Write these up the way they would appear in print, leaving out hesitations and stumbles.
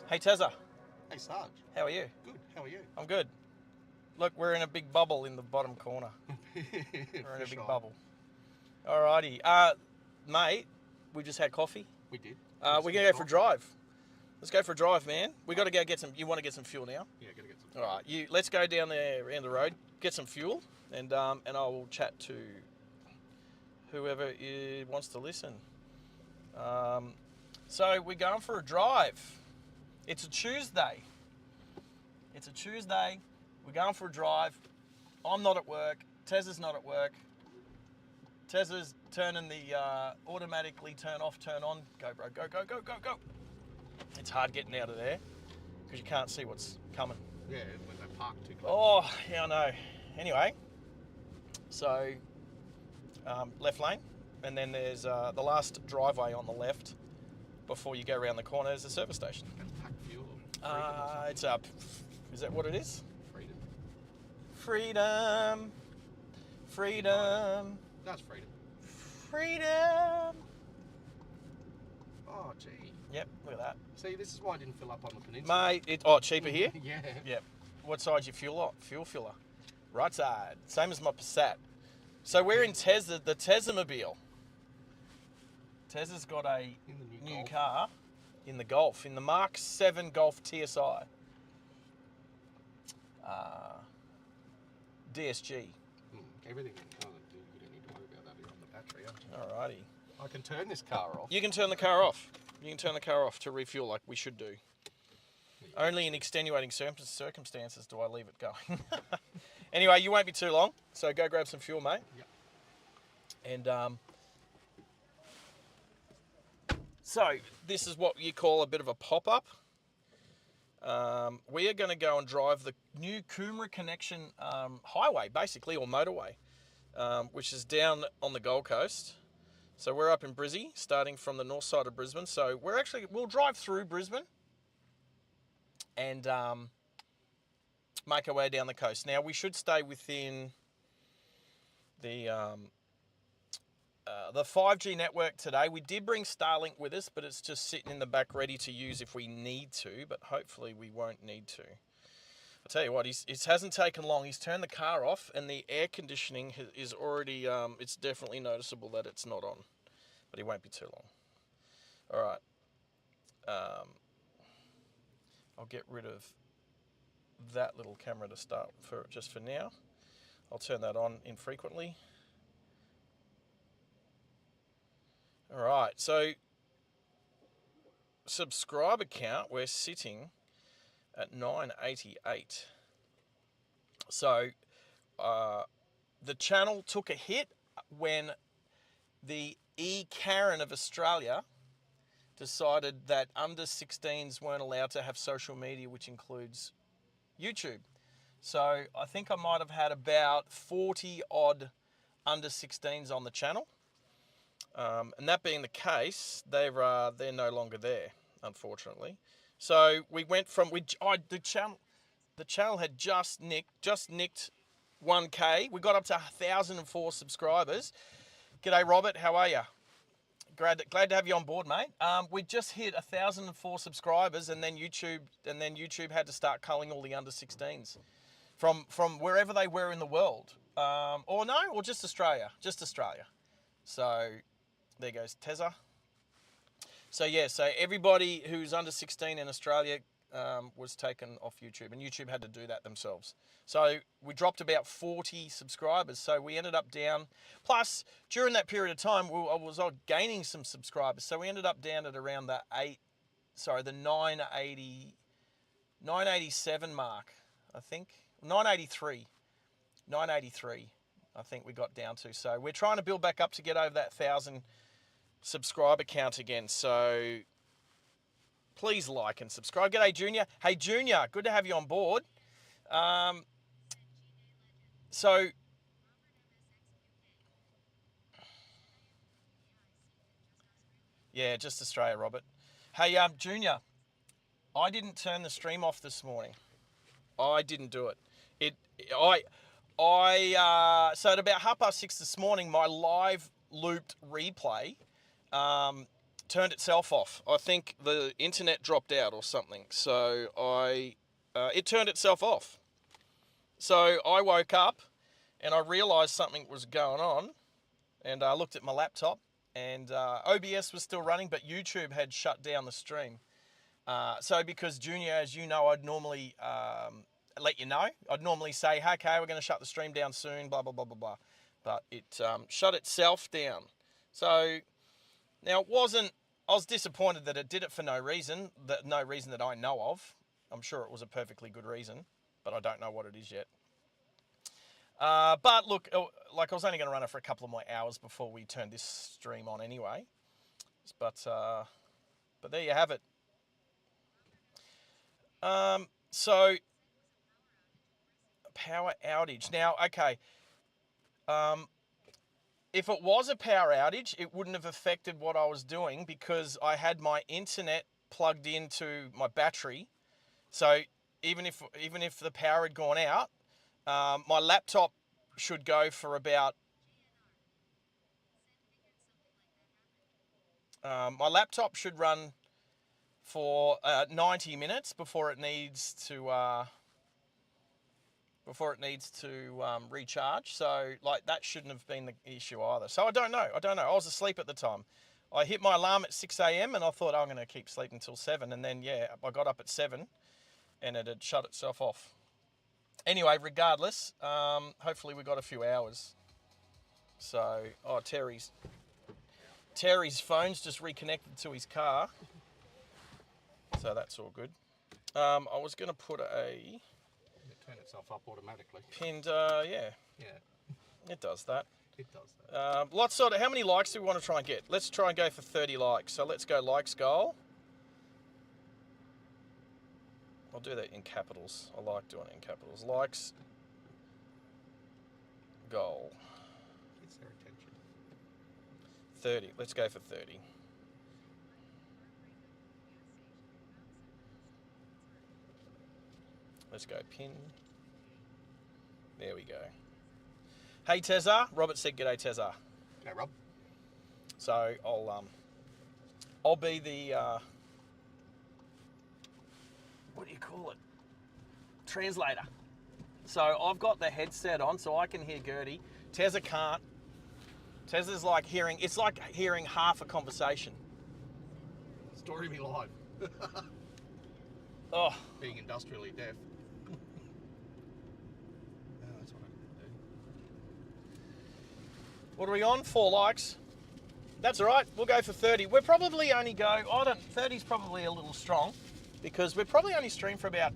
Hey TEZZA, Hey Sarge. how are you? Good. How are you? I'm good. Look, we're in a big bubble in the bottom corner. We're in a big bubble. Alrighty. Mate, we just had coffee. We did. We're going to go for a drive. Let's go for a drive, man. We got to go get some. You want to get some fuel now? Yeah, gotta get some. All right. Let's go down there around the road, get some fuel, and I will chat to whoever wants to listen. So we're going for a drive. It's a Tuesday. We're going for a drive. I'm not at work. TEZZA's not at work. TEZZA's turning the automatically turn off, turn on. Go, bro. Go, go, go, go, go. It's hard getting out of there because you can't see what's coming. Yeah, when they park too close. Oh, yeah, I know. Anyway, so left lane, and then there's the last driveway on the left before you go around the corner is a service station. That's pack fuel. Or It's up. Is that what it is? Freedom. Freedom. That's freedom. Freedom. Oh, gee. Yep, look at that. See, this is why I didn't fill up on the peninsula. Mate, cheaper here? Yeah. Yep. What side's your fuel filler? Right side. Same as my Passat. So we're in TEZZA, the TEZZA-mobile. TEZZA's got a In the new Golf. car in the Golf, in the Mark 7 Golf TSI. DSG. Everything. Oh, you don't need to worry about that. You're on the battery, aren't you? Alrighty. I can turn this car off. You can turn the car off. You can turn the car off to refuel like we should do. Only in extenuating circumstances do I leave it going. Anyway, you won't be too long, so go grab some fuel, mate. Yep. And so this is what you call a bit of a pop-up. We are going to go and drive the new Coomera Connection highway, basically, or motorway, which is down on the Gold Coast. So we're up in Brizzy, starting from the north side of Brisbane. So we'll drive through Brisbane and make our way down the coast. Now we should stay within the 5G network today. We did bring Starlink with us, but it's just sitting in the back ready to use if we need to, but hopefully we won't need to. I'll tell you what, it hasn't taken long. He's turned the car off and the air conditioning is already, it's definitely noticeable that it's not on, but he won't be too long. All right. I'll get rid of that little camera to start just for now. I'll turn that on infrequently. All right, so subscriber count, we're sitting at 988. So the channel took a hit when the Karen of Australia decided that under 16s weren't allowed to have social media, which includes YouTube. So I think I might have had about 40 odd under 16s on the channel. And that being the case, they're no longer there, unfortunately. So we went from the channel had just nicked 1K. We got up to 1,004 subscribers. G'day, Robert. How are you? Glad to have you on board, mate. We just hit 1,004 subscribers, and then YouTube had to start culling all the under 16s from wherever they were in the world, or just Australia, So there goes TEZZA. So yeah, so everybody who's under 16 in Australia was taken off YouTube, and YouTube had to do that themselves. So we dropped about 40 subscribers. So we ended up down. Plus, during that period of time, I was gaining some subscribers. So we ended up down at around the 987 mark, I think. 983, I think we got down to. So we're trying to build back up to get over that 1,000 subscriber count again. So please like and subscribe. G'day, Junior. Hey, Junior, good to have you on board. So yeah, just Australia, Robert. Hey, Junior, I didn't turn the stream off this morning. I didn't do it. So at about 6:30 this morning, my live looped replay turned itself off. I think the internet dropped out or something. So it turned itself off. So I woke up and I realised something was going on, and I looked at my laptop, and OBS was still running, but YouTube had shut down the stream. So because Junior, as you know, I'd normally let you know. I'd normally say, hey, okay, we're going to shut the stream down soon, blah, blah, blah, blah, blah. But it shut itself down. So now I was disappointed that it did it for no reason that I know of. I'm sure it was a perfectly good reason, but I don't know what it is yet. But look, like I was only going to run it for a couple of more hours before we turned this stream on anyway. But there you have it. So power outage. Now, okay. If it was a power outage, it wouldn't have affected what I was doing because I had my internet plugged into my battery. So even if the power had gone out, my laptop should go for about my laptop should run for 90 minutes before it needs to recharge. So like that shouldn't have been the issue either. So I don't know. I was asleep at the time. I hit my alarm at 6 a.m. and I thought, oh, I'm going to keep sleeping until 7. And then, yeah, I got up at 7 and it had shut itself off. Anyway, regardless, hopefully we got a few hours. So, oh, Terry's phone's just reconnected to his car. So that's all good. I was going to put It turn itself up automatically. pinned, yeah. Yeah, It does that. it does that. How many likes do we want to try and get? Let's try and go for 30 likes. So let's go likes goal. I'll do that in capitals. I like doing it in capitals. Likes goal. Gets their attention. 30. Let's go for 30. Let's go pin. There we go. Hey TEZZA. Robert said g'day TEZZA. Okay, Rob. So I'll be the what do you call it? Translator. So I've got the headset on so I can hear Gertie. TEZZA can't. TEZZA's like hearing half a conversation. Story me live. Oh, Being industrially deaf. That's what I can do. what are we on? 4 likes. That's all right. We'll go for 30. We're probably only 30's probably a little strong because we're probably only stream for about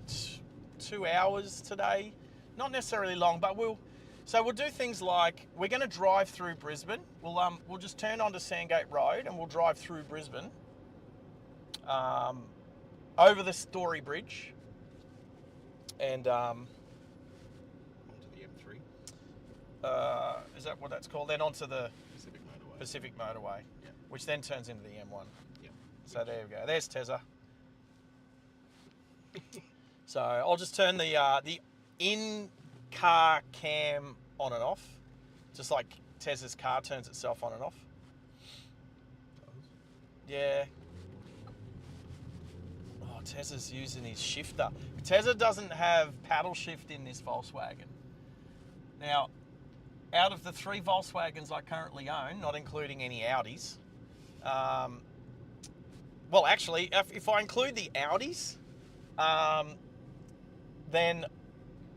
2 hours today. Not necessarily long, but we'll do things like we're going to drive through Brisbane. We'll just turn onto Sandgate Road and we'll drive through Brisbane, over the Story Bridge, and Onto the M3. Is that what that's called? Then onto the Pacific Motorway. Yeah. which then turns into the M1. Yeah. So there we go. There's TEZZA. So I'll just turn the in-car cam on and off, just like TEZZA's car turns itself on and off. Yeah. Oh, TEZZA's using his shifter. TEZZA doesn't have paddle shift in this Volkswagen. Now, out of the 3 Volkswagens I currently own, not including any Audis, well, actually, if I include the Audis, then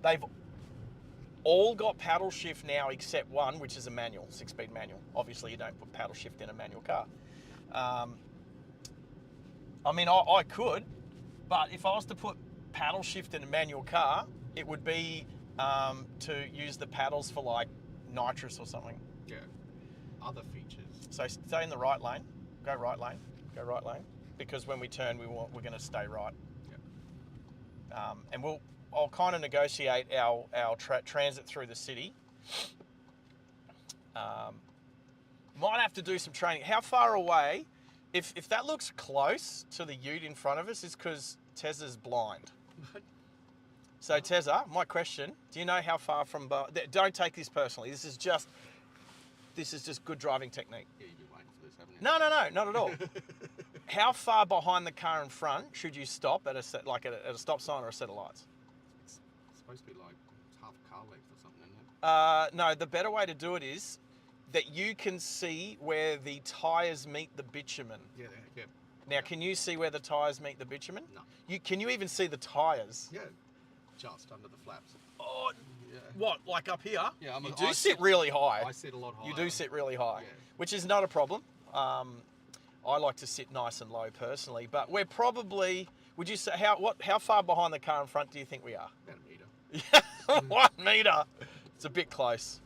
they've all got paddle shift now except one, which is a manual, 6-speed manual. Obviously, you don't put paddle shift in a manual car. I mean, I could, but if I was to put paddle shift in a manual car, it would be to use the paddles for like nitrous or something. Yeah. Other features. So stay in the right lane, go right lane, because when we turn, we're going to stay right. Yeah. And I'll kind of negotiate our transit through the city. Might have to do some training. How far away? If that looks close to the ute in front of us, it's because TEZZA's blind. So TEZZA, my question: do you know how far from? Don't take this personally. This is just good driving technique. Yeah, you've been waiting for this. haven't you? No, not at all. How far behind the car in front should you stop at a stop sign or a set of lights? It's supposed to be like half a car length or something, isn't it? No, the better way to do it is that you can see where the tyres meet the bitumen. Yeah. Now, can you see where the tyres meet the bitumen? No. Can you even see the tyres? Yeah, just under the flaps. Oh, Yeah. what, like up here? Yeah, You do sit really high. I sit a lot higher. You do sit really high, Yeah. which is not a problem. I like to sit nice and low personally, but we're probably, would you say, how far behind the car in front do you think we are? About a metre. 1 metre. It's a bit close.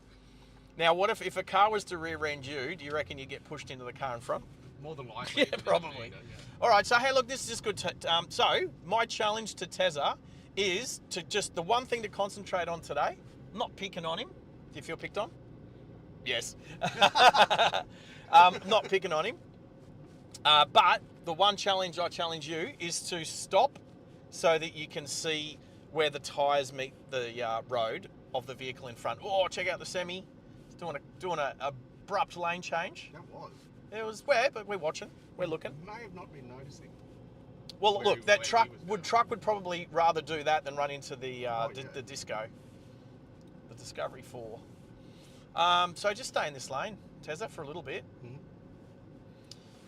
Now, what if a car was to rear end you, do you reckon you get pushed into the car in front? More than likely. Yeah, probably. All right, so hey, look, this is just good. So my challenge to TEZZA is to just, the one thing to concentrate on today, not picking on him. Do you feel picked on? Yes. Not picking on him. But the one challenge I challenge you is to stop so that you can see where the tyres meet the road of the vehicle in front. Oh, check out the semi. It's doing a abrupt lane change. That was. It was where, but we're watching. We're looking. May have not been noticing. Well, Where look, he- that where truck he was would going. truck would probably rather do that than run into the yeah. the Disco, the Discovery 4. So just stay in this lane, TEZZA, for a little bit,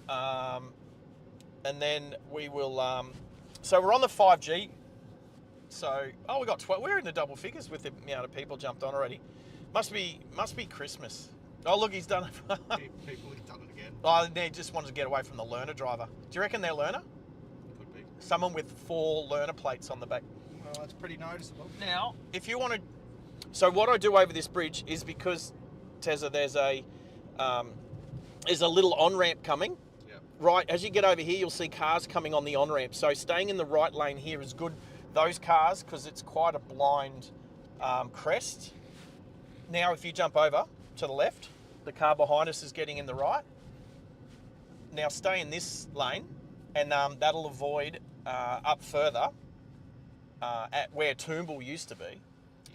and then we will. So we're on the 5G. So we got 12. We're in the double figures with the amount of people jumped on already. Must be Christmas. Oh look, he's done it. People have done it again. Oh, they just wanted to get away from the learner driver. Do you reckon they're learner? Could be. Someone with 4 learner plates on the back. Well, that's pretty noticeable. Now, if you want to, so what I do over this bridge is because TEZZA, there's a little on ramp coming. Yeah. Right as you get over here, you'll see cars coming on the on ramp. So staying in the right lane here is good. Those cars, because it's quite a blind crest. Now, if you jump over to the left, the car behind us is getting in the right. Now stay in this lane, and that'll avoid up further at where Toombul used to be.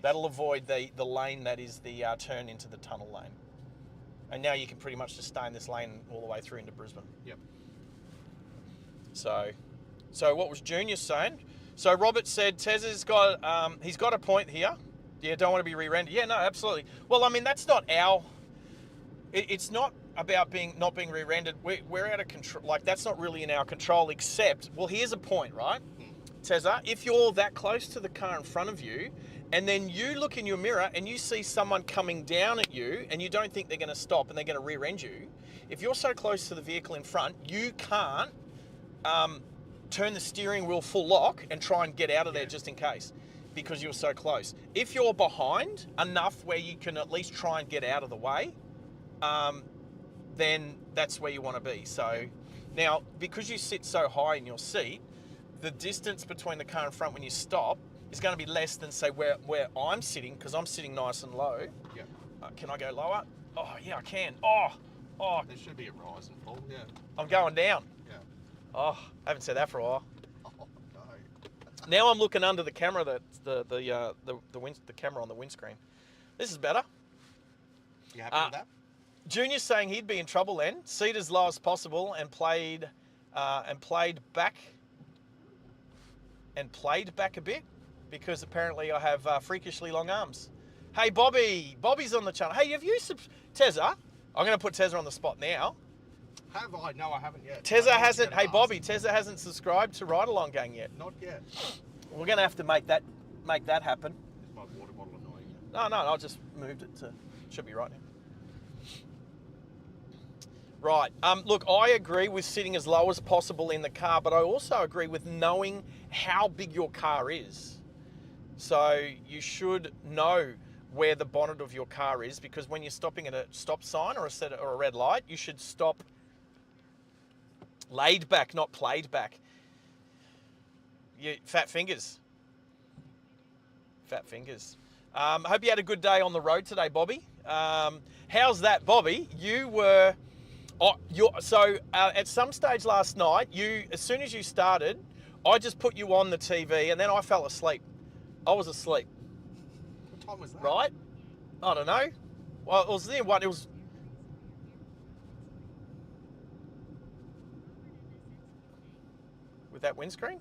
That'll avoid the lane that is the turn into the tunnel lane. And now you can pretty much just stay in this lane all the way through into Brisbane. Yep. So what was Junior saying? So Robert said TEZZA's got he's got a point here. Yeah, don't want to be re-rendered. Yeah, no, absolutely. Well, I mean, that's not our. It's not about not being re-rendered. We're out of control. Like, that's not really in our control. Except, well, here's a point, right, TEZZA? If you're that close to the car in front of you, and then you look in your mirror and you see someone coming down at you, and you don't think they're going to stop and they're going to rear-end you, if you're so close to the vehicle in front, you can't turn the steering wheel full lock and try and get out of there just in case, because you're so close. If you're behind enough where you can at least try and get out of the way, then that's where you want to be. So now, because you sit so high in your seat, the distance between the car in front when you stop is going to be less than, say, where I'm sitting, because I'm sitting nice and low. Yeah. Can I go lower? Oh, yeah, I can. Oh. There should be a rise and fall. Yeah. I'm going down. Yeah. Oh, I haven't said that for a while. Oh no. Now I'm looking under the camera, the camera on the windscreen. This is better. You happy with that? Junior's saying he'd be in trouble then. Seat as low as possible and played back a bit, because apparently I have freakishly long arms. Hey Bobby's on the channel. Hey, have you TEZZA? I'm going to put TEZZA on the spot now. Have I? No, I haven't yet. TEZZA hasn't. Hey Bobby, TEZZA hasn't subscribed to Ride Along Gang yet. Not yet. We're going to have to make that happen. Is my water bottle annoying you? No, I just moved it to. Should be right now. Right. Look, I agree with sitting as low as possible in the car, but I also agree with knowing how big your car is. So you should know where the bonnet of your car is, because when you're stopping at a stop sign or a red light, you should stop laid back, not played back. Fat fingers. Fat fingers. Hope you had a good day on the road today, Bobby. How's that, Bobby? You were... at some stage last night, as soon as you started, I just put you on the TV and then I fell asleep. I was asleep. What time was that? Right? I don't know. Well, it was near what? It was... with that windscreen.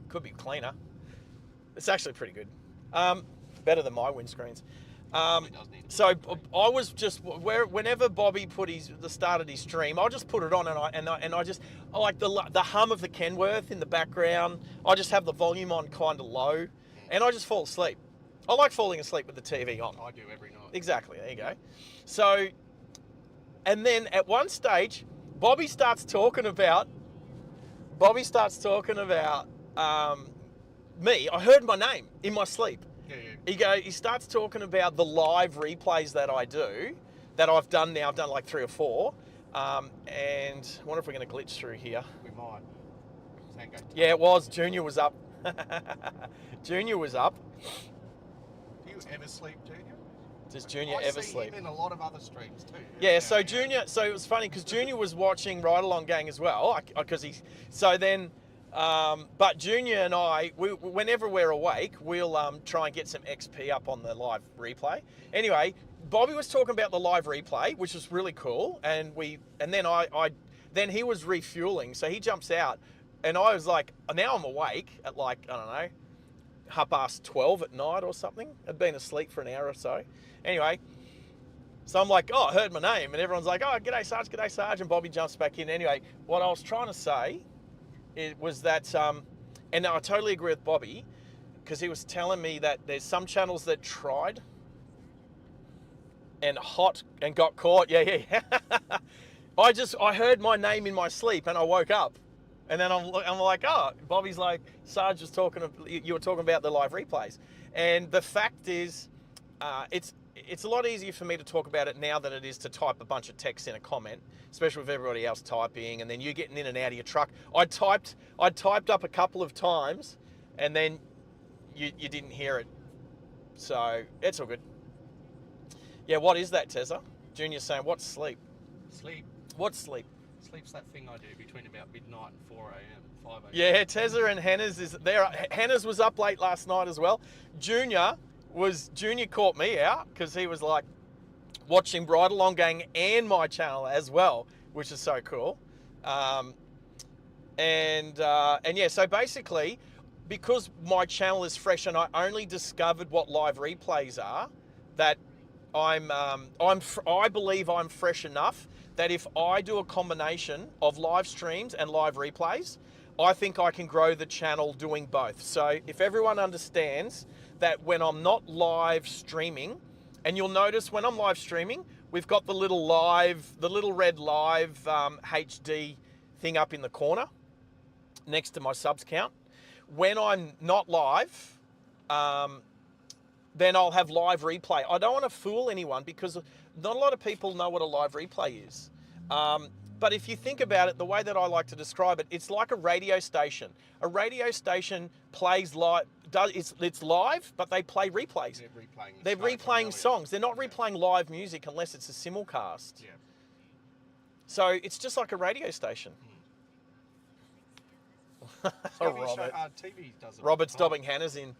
Could be cleaner. It's actually pretty good. Better than my windscreens. So I was just whenever Bobby put started his stream, I'll just put it on and I just I like the hum of the Kenworth in the background. I just have the volume on kind of low, and I just fall asleep. I like falling asleep with the TV on. I do every night. Exactly. There you go. So, and then at one stage, Bobby starts talking about me. I heard my name in my sleep. Yeah. He starts talking about the live replays that I do, that I've done now. I've done like 3 or 4. And I wonder if we're going to glitch through here. We might. Yeah, it was. Junior was up. Junior was up. Do you ever sleep, Junior? Does Junior ever sleep? I see him in a lot of other streams too. Yeah, so Junior, so it was funny because Junior was watching Ride Along Gang as well, but Junior and I, whenever we're awake, we'll try and get some XP up on the live replay. Anyway, Bobby was talking about the live replay, which was really cool, and then he was refueling, so he jumps out, and I was like, now I'm awake at like, I don't know, 12:30 at night or something. I'd been asleep for an hour or so. Anyway, so I'm like, oh, I heard my name, and everyone's like, oh, g'day Sarge, and Bobby jumps back in. Anyway, what I was trying to say was that, and I totally agree with Bobby, because he was telling me that there's some channels that tried and got caught. Yeah. I heard my name in my sleep and I woke up, and then I'm like, oh, Bobby's like, Sarge was you were talking about the live replays, and the fact is, it's a lot easier for me to talk about it now than it is to type a bunch of text in a comment, especially with everybody else typing, and then you getting in and out of your truck. I typed up a couple of times, and then you didn't hear it, so it's all good. Yeah, what is that, TEZZA? Junior's saying, what's sleep? Sleep. What's sleep? Sleep's that thing I do between about midnight and 4 a.m., 5 a.m. Yeah, TEZZA and Hannah's is there. Hannah's was up late last night as well. Junior caught me out because he was like watching Ride Along Gang and my channel as well, which is so cool. And yeah, so basically, because my channel is fresh and I only discovered what live replays are, that I believe I'm fresh enough that if I do a combination of live streams and live replays, I think I can grow the channel doing both. So if everyone understands that when I'm not live streaming, and you'll notice when I'm live streaming, we've got the little red live HD thing up in the corner next to my subs count. When I'm not live, then I'll have live replay. I don't want to fool anyone because not a lot of people know what a live replay is. But if you think about it, the way that I like to describe it, it's like a radio station. A radio station plays live, it's live, but they play replays. They're replaying songs. They're not replaying live music unless it's a simulcast. Yeah. So it's just like a radio station. TV does it. Robert's dobbing Hannah's in.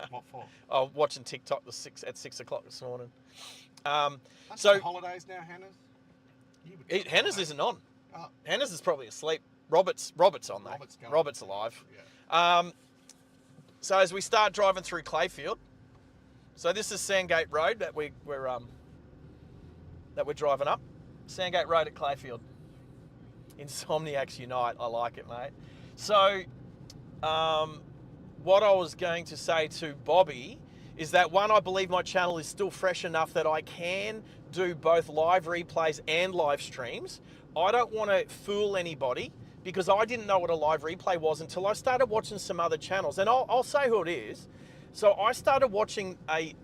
What for? Oh, watching TikTok at 6 o'clock this morning. That's on holidays now, Hannah's? Hannah's isn't on. Oh. Hannah's is probably asleep. Robert's on though. Robert's alive. Yeah. So as we start driving through Clayfield, so this is Sandgate Road that we're driving up. Sandgate Road at Clayfield. Insomniacs Unite. I like it, mate. So, what I was going to say to Bobby is that one, I believe my channel is still fresh enough that I can do both live replays and live streams. I don't want to fool anybody because I didn't know what a live replay was until I started watching some other channels. And I'll say who it is. So I started watching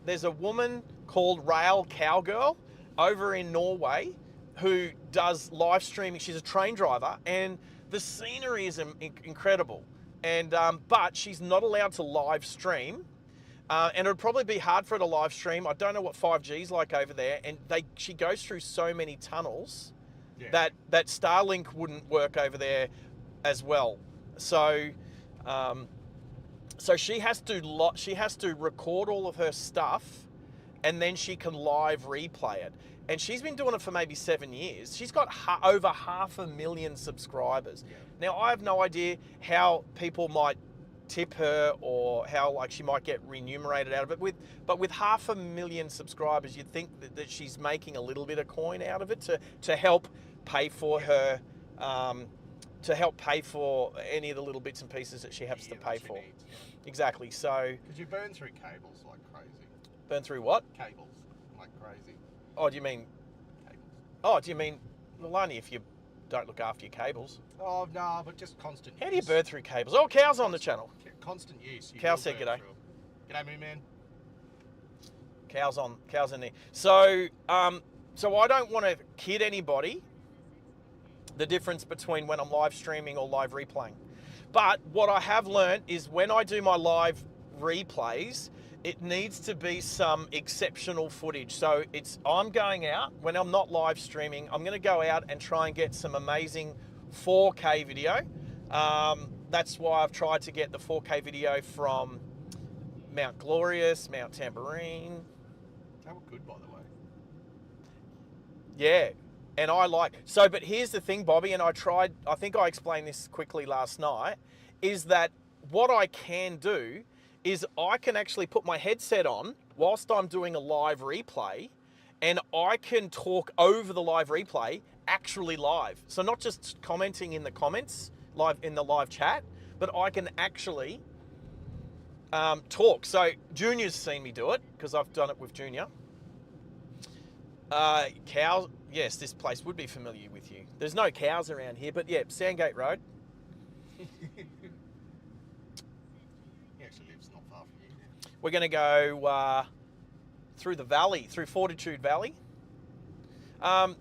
there's a woman called Rail Cowgirl over in Norway who does live streaming. She's a train driver and the scenery is incredible. And but she's not allowed to live stream. And it would probably be hard for her to live stream. I don't know what 5G's like over there. And she goes through so many tunnels that Starlink wouldn't work over there as well. So, so she has to record all of her stuff, and then she can live replay it. and she's been doing it for maybe 7 years. She's got over 500,000 subscribers. Yeah. Now, I have no idea how people might tip her or how like she might get remunerated out of it. But with 500,000 subscribers, you'd think that she's making a little bit of coin out of it to help pay for her, to help pay for any of the little bits and pieces that she has to pay for. Needs, yeah. Exactly. So because you burn through cables like crazy. Burn through what? Cables like crazy. Oh, do you mean? Cables. Oh, do you mean? Well, only if you don't look after your cables. Oh no, but just constant. How do you burn through cables? Oh, Cow's on the channel. Constant use. Cow said g'day. G'day, Moon Man. Cow's in there. So, so I don't want to kid anybody the difference between when I'm live streaming or live replaying. But what I have learned is when I do my live replays, it needs to be some exceptional footage. So I'm going out, when I'm not live streaming, I'm going to go out and try and get some amazing 4K video. That's why I've tried to get the 4K video from Mount Glorious, Mount Tambourine. They were good, by the way. Yeah, and I like, so, but here's the thing, Bobby, and I think I explained this quickly last night, is that what I can do is I can actually put my headset on whilst I'm doing a live replay, and I can talk over the live replay actually live. So not just commenting in the comments, live in the live chat, but I can actually talk. So Junior's seen me do it because I've done it with Junior. Cows, yes, this place would be familiar with you. There's no cows around here, but yeah, Sandgate Road. He actually lives not far from you. We're going to go through the valley, through Fortitude Valley. Yeah,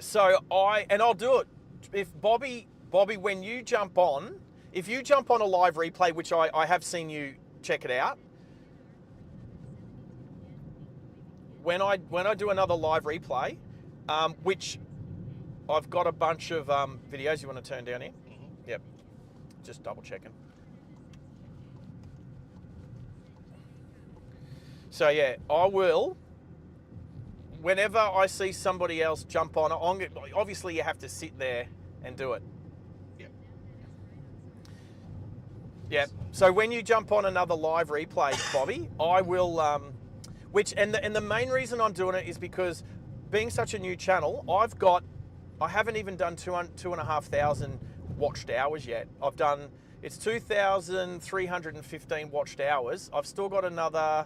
so I'll do it. If Bobby, when you jump on, if you jump on a live replay, which I have seen you check it out, when I do another live replay, which I've got a bunch of videos. You want to turn down here? Mm-hmm. Yep. Just double checking. So yeah, I will. Whenever I see somebody else jump on, obviously you have to sit there and do it. Yep. Yeah. So when you jump on another live replay, Bobby, I will. And the main reason I'm doing it is because, being such a new channel, I haven't even done 2,500 watched hours yet. It's 2,315 watched hours. I've still got another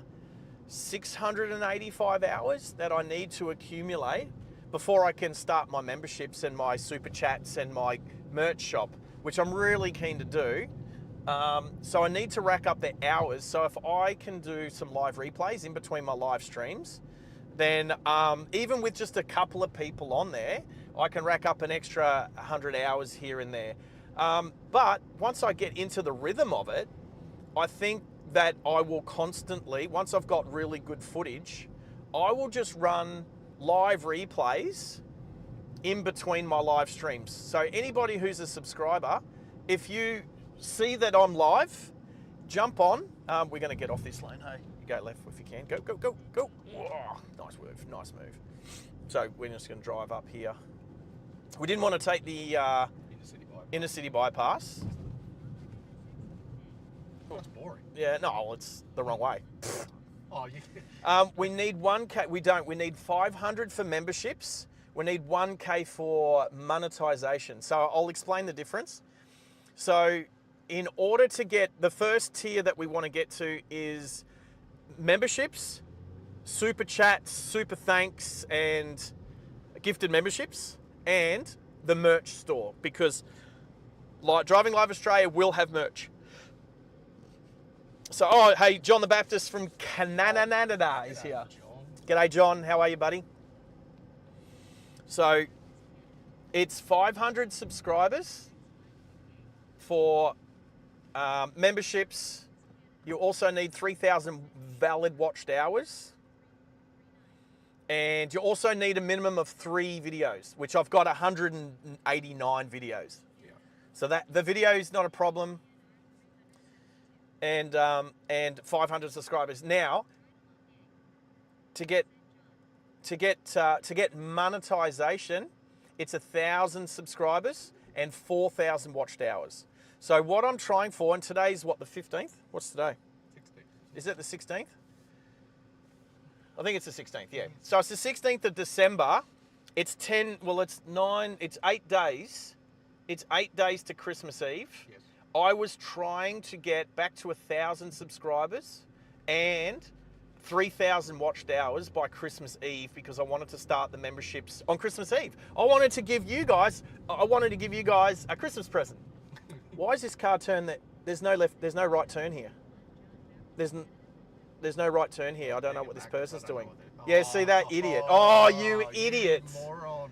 685 hours that I need to accumulate before I can start my memberships and my super chats and my merch shop, which I'm really keen to do. So I need to rack up the hours. So if I can do some live replays in between my live streams, then even with just a couple of people on there, I can rack up an extra 100 hours here and there. But once I get into the rhythm of it, I think that I will constantly, once I've got really good footage, I will just run live replays in between my live streams. So anybody who's a subscriber, if you see that I'm live, jump on. We're going to get off this lane, hey? You go left if you can. Go, go, go, go. Whoa, nice move, nice move. So we're just going to drive up here. We didn't want to take the inner city bypass. That's boring. Yeah, no, it's the wrong way. Oh, yeah. We need 1K. We don't. We need 500 for memberships. We need 1K for monetization. So I'll explain the difference. So in order to get the first tier that we want to get to is memberships, super chats, super thanks, and gifted memberships, and the merch store, because Driving Live Australia will have merch. So, oh, hey, John the Baptist from Canada is here. G'day, John. How are you, buddy? So, it's 500 subscribers for memberships. You also need 3,000 valid watched hours. And you also need a minimum of 3 videos, which I've got 189 videos. Yeah. So that the video is not a problem. And 500 subscribers. Now, to get to get monetization, it's 1,000 subscribers and 4,000 watched hours. So what I'm trying for, and today's what, the 15th? What's today? 16th. Is it the 16th? I think it's the 16th, yeah. So it's the 16th of December. It's 8 days. It's 8 days to Christmas Eve. Yes. I was trying to get back to 1,000 subscribers and 3,000 watched hours by Christmas Eve because I wanted to start the memberships on Christmas Eve. I wanted to give you guys a Christmas present. Why is this car turned that there's no right turn here? There's no right turn here. I don't know what this person's doing. Yeah, see that idiot. Oh, you idiots. Moron.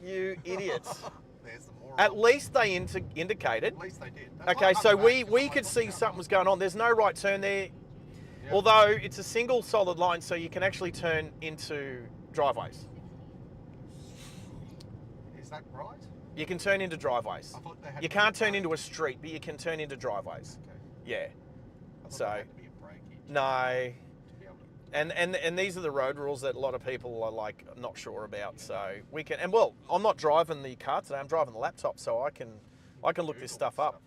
You idiots. There's the moron. At least they indicated. At least they did. Okay, so we could see something was going on. There's no right turn there. Yep. Although it's a single solid line, so you can actually turn into driveways. Is that right? You can turn into driveways. I thought they had You to can't be a turn break. into a street, but you can turn into driveways. Okay. Yeah. I thought So there had to be a breakage no. to be able to- And these are the road rules that a lot of people are like not sure about. So we can, and well, I'm not driving the car today. I'm driving the laptop, so I can look this stuff up.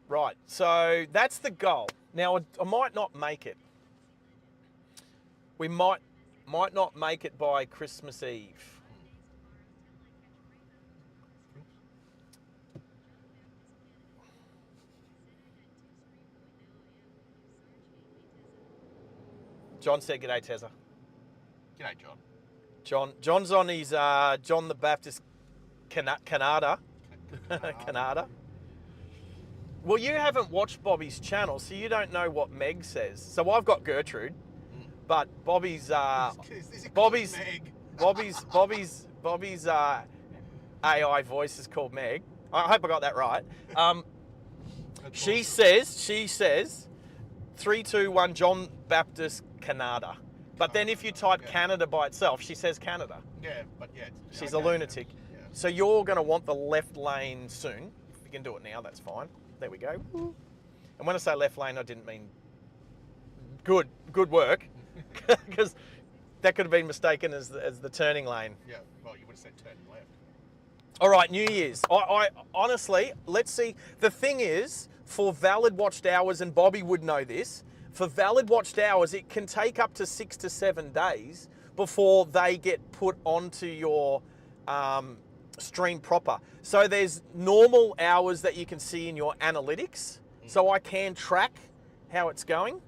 Right. So that's the goal. Now I might not make it. We might not make it by Christmas Eve. John said, "G'day, Tezza." G'day, John. John's on his John the Baptist Canada. Canada. Well, you haven't watched Bobby's channel, so you don't know what Meg says. So I've got Gertrude, but Bobby's AI voice is called Meg. I hope I got that right. She says 3, 2, 1 John Baptist Canada. But then if you type Canada by itself, she says Canada. Yeah, but yeah. She's a lunatic. Yeah. So you're going to want the left lane soon. If you can do it now, that's fine. There we go. And when I say left lane, I didn't mean good work, because that could have been mistaken as the turning lane. Yeah, well, you would have said turn left. All right, New Year's. I honestly, let's see. The thing is, for valid watched hours, and Bobby would know this, for valid watched hours, it can take up to 6 to 7 days before they get put onto your stream proper. So there's normal hours that you can see in your analytics, so I can track how it's going.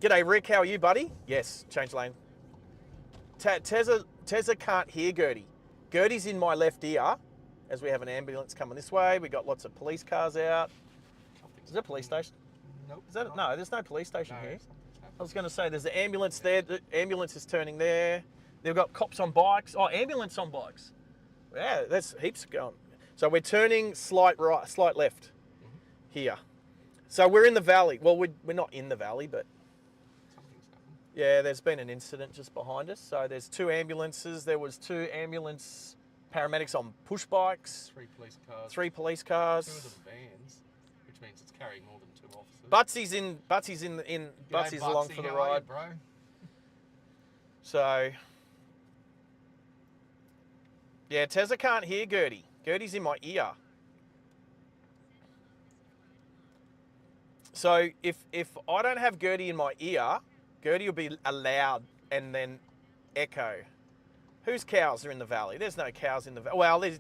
G'day, Rick. How are you, buddy? Yes, change lane. Tezza can't hear Gertie. Gertie's in my left ear, as we have an ambulance coming this way. We got lots of police cars out. Is there a police station? Nope. Is that no? There's no police station here. something's happened. I was going to say there's an ambulance there. The ambulance is turning there. They've got cops on bikes. Oh, ambulance on bikes. Yeah, that's heaps going. So we're turning slight right, slight left here. So we're in the valley. Well, we're not in the valley, but Something's happened. yeah, there's been an incident just behind us. So there's 2 ambulances. There was 2 ambulance paramedics on push bikes. 3 police cars. 3 police cars. 2 of them vans, which means it's carrying more than 2 officers. Butsy's Butsy's along Butsy, for the how are you, ride. bro? So yeah, Tezza can't hear Gertie. Gertie's in my ear. So if I don't have Gertie in my ear, Gertie will be loud and then echo. Whose cows are in the valley? There's no cows in the valley. Well, there's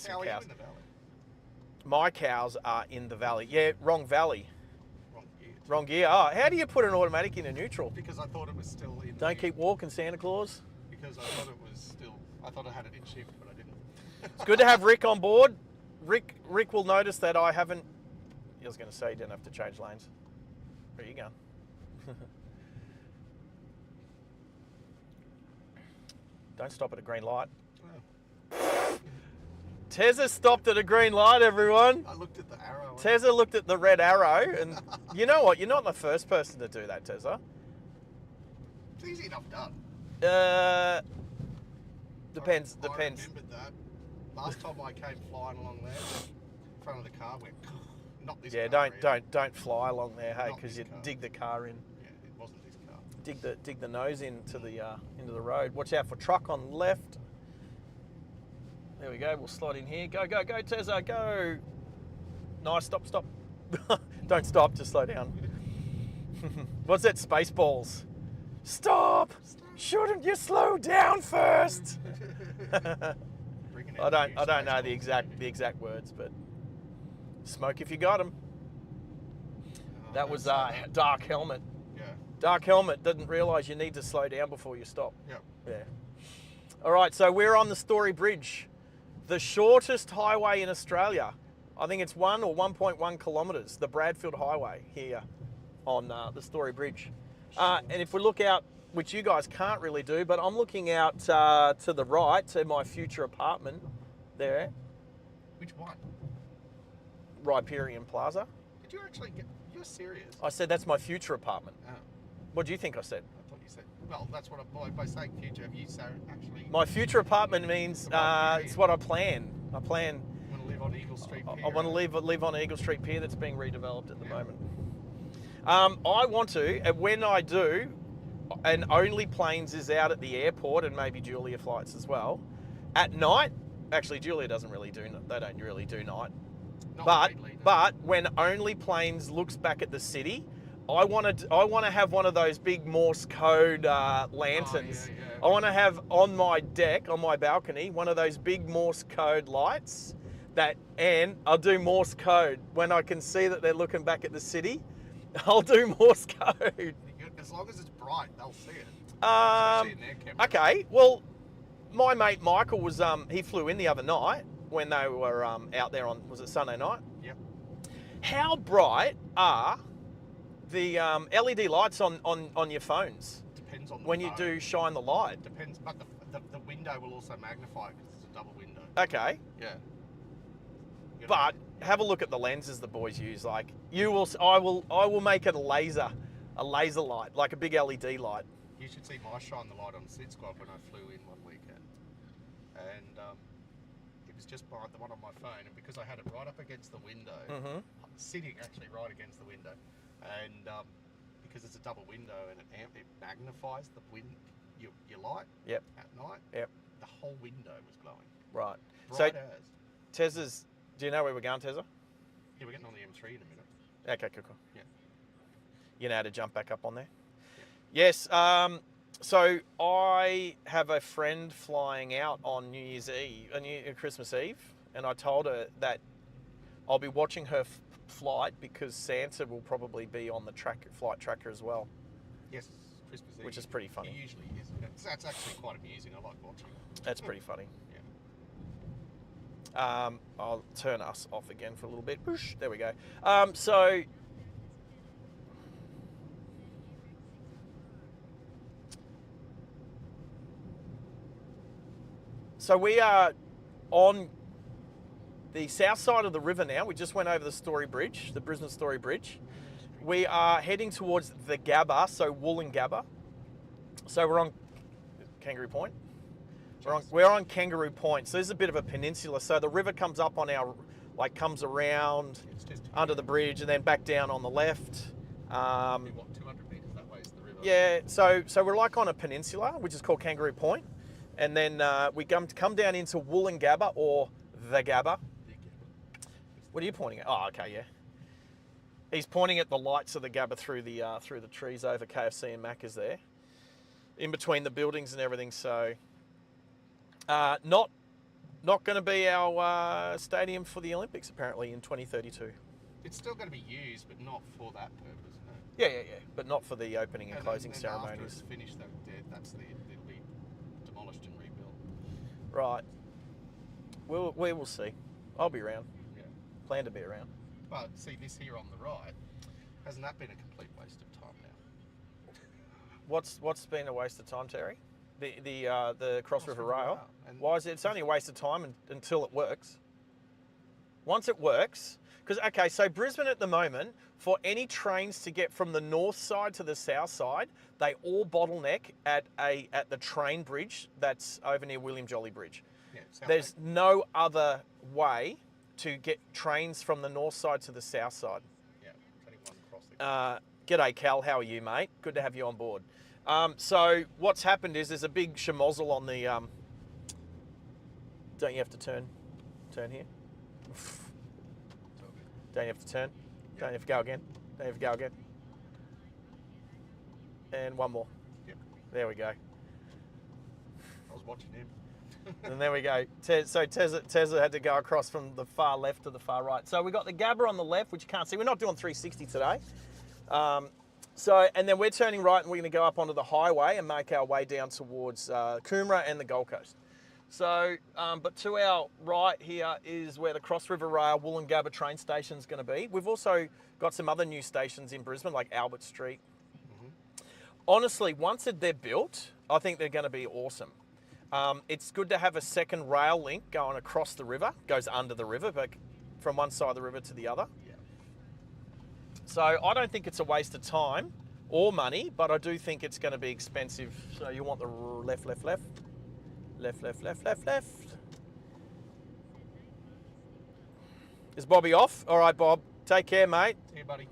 some How are cows. you in the valley? My cows are in the valley. Yeah, wrong valley. Wrong gear. Wrong gear. Oh, how do you put an automatic into neutral? Because I thought it was still in. Don't keep walking, Santa Claus. Because I thought it was still. I thought I had it in shift, but I didn't. It's good to have Rick on board. Rick will notice that I haven't. I was going to say you didn't have to change lanes. Where are you going? Don't stop at a green light. Oh. Tezza stopped at a green light, everyone. I looked at the arrow. Tezza looked at the red arrow, and you know what? You're not the first person to do that, Tezza. It's easy enough done. Depends. I remembered that. Last time I came flying along there, the front of the car went. Not this Yeah, car. don't fly along there, hey, Not because this you car. dig the car in. Yeah, it wasn't this car. dig the nose into the road. Watch out for truck on left. There we go. We'll slide in here. Go, go, go, TEZZA, go. Nice. Stop, stop. Don't stop. Just slow down. What's that? Spaceballs. Stop. Shouldn't you slow down first? I don't know the exact words, but smoke if you got them. That was Dark Helmet. Yeah. Dark Helmet didn't realise you need to slow down before you stop. Yep. Yeah. All right, so we're on the Story Bridge, the shortest highway in Australia. I think it's 1 or 1.1 kilometres, the Bradfield Highway here on the Story Bridge. And if we look out, which you guys can't really do, but I'm looking out to the right to my future apartment there. Which one? Riparian Plaza. Did you actually get... You're serious? I said that's my future apartment. Oh. What do you think I said? I thought you said... Well, that's what by saying future, have you actually... My future apartment means it's what I plan. I plan... You want to live on Eagle Street Pier? I want to live on Eagle Street Pier that's being redeveloped at the moment. I want to, and when I do, and Only Planes is out at the airport and maybe Julia flights as well, at night, actually Julia doesn't really do, they don't really do night. Not lately, no. But when Only Planes looks back at the city, I want to have one of those big Morse code lanterns. Oh, yeah. I want to have on my deck, on my balcony, one of those big Morse code lights and I'll do Morse code when I can see that they're looking back at the city. I'll do Morse code. As long as it's bright, they'll see it. Okay, well, my mate Michael was he flew in the other night when they were out there on, was it Sunday night? Yep. How bright are the LED lights on your phones? Depends on the when phone. you do shine the light. Depends, but the window will also magnify because it's a double window. Okay. Yeah. But have a look at the lenses the boys use. Like I will make it a laser light, like a big LED light. You should see my shine the light on Sid Squad when I flew in one weekend, and it was just the one on my phone, and because I had it right up against the window, sitting actually right against the window, and because it's a double window and it magnifies the your light. Yep. At night. Yep. The whole window was glowing. Right. Bright So as. TEZZA's. Do you know where we're going, TEZZA? Yeah, we're getting on the M3 in a minute. Okay, cool. Yeah. You know how to jump back up on there? Yeah. Yes. So I have a friend flying out on New Year's Eve, Christmas Eve, and I told her that I'll be watching her flight because Santa will probably be on the flight tracker as well. Yes, Christmas Eve. Which is pretty funny. It usually is. That's actually quite amusing. I like watching it. That's pretty funny. Yeah. I'll turn us off again for a little bit. Whoosh, there we go. So we are on the south side of the river now. We just went over the Story Bridge, the Brisbane Story Bridge. We are heading towards the Gabba, so Woolloongabba. So we're on Kangaroo Point. We're on Kangaroo Point. So this is a bit of a peninsula. So the river comes up on our, comes around under the bridge and then back down on the left. What, 200 metres that way is the river? Yeah, so we're like on a peninsula, which is called Kangaroo Point. And then we come down into Woolloongabba or the Gabba. What are you pointing at? Oh, okay, yeah. He's pointing at the lights of the Gabba through the trees over KFC and Macca's there, in between the buildings and everything. So, not going to be our stadium for the Olympics apparently in 2032. It's still going to be used, but not for that purpose. No. Yeah. But not for the opening and closing then ceremonies. After it's finished, it'll be demolished and rebuilt. Right. We will see. I'll be around. Yeah. Plan to be around. But see this here on the right, hasn't that been a complete waste of time now? What's been a waste of time, Terry? The Cross River Rail. And Why is it? It's only a waste of time until it works. Once it works, because so Brisbane at the moment, for any trains to get from the north side to the south side, they all bottleneck at the train bridge that's over near William Jolly Bridge. Yeah, There's no other way to get trains from the north side to the south side. Yeah, there's only one crossing. G'day, Cal. How are you, mate? Good to have you on board. So what's happened is there's a big schmozzle on the. Don't you have to turn here? Don't you have to turn? Don't you have to go again? Don't you have to go again? And one more. Yep. There we go. I was watching him. And there we go. So TEZZA had to go across from the far left to the far right. So we got the Gabba on the left, which you can't see. We're not doing 360 today. And then we're turning right and we're going to go up onto the highway and make our way down towards Coomera and the Gold Coast. So, but to our right here is where the Cross River Rail Wollongabba train station is going to be. We've also got some other new stations in Brisbane, like Albert Street. Honestly, once they're built, I think they're going to be awesome. It's good to have a second rail link going across the river, goes under the river, but from one side of the river to the other. Yeah. So I don't think it's a waste of time or money, but I do think it's going to be expensive. So you want the left, left, left, left, left, left, left, left. Is Bobby off? All right, Bob. Take care, mate. See you, buddy.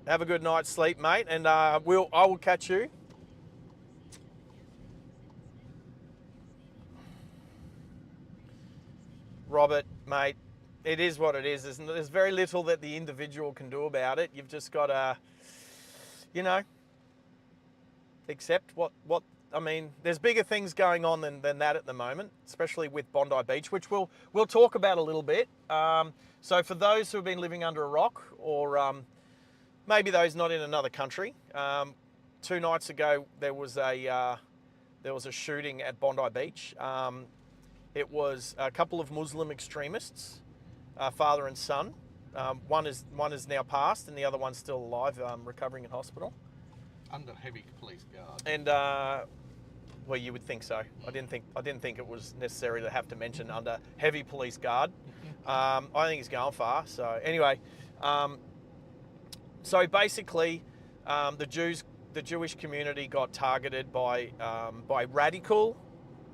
Have a good night's sleep, mate, and I will catch you. Robert, mate, it is what it is. There's very little that the individual can do about it. You've just got to, accept what I mean. There's bigger things going on than that at the moment, especially with Bondi Beach, which we'll talk about a little bit. So for those who have been living under a rock, or maybe those not in another country, 2 nights ago there was a shooting at Bondi Beach. It was a couple of Muslim extremists, father and son. One is now passed, and the other one's still alive, recovering in hospital. Under heavy police guard. And well, you would think so. I didn't think it was necessary to have to mention under heavy police guard. I think he's going far. So anyway, so basically, the Jewish community got targeted by radical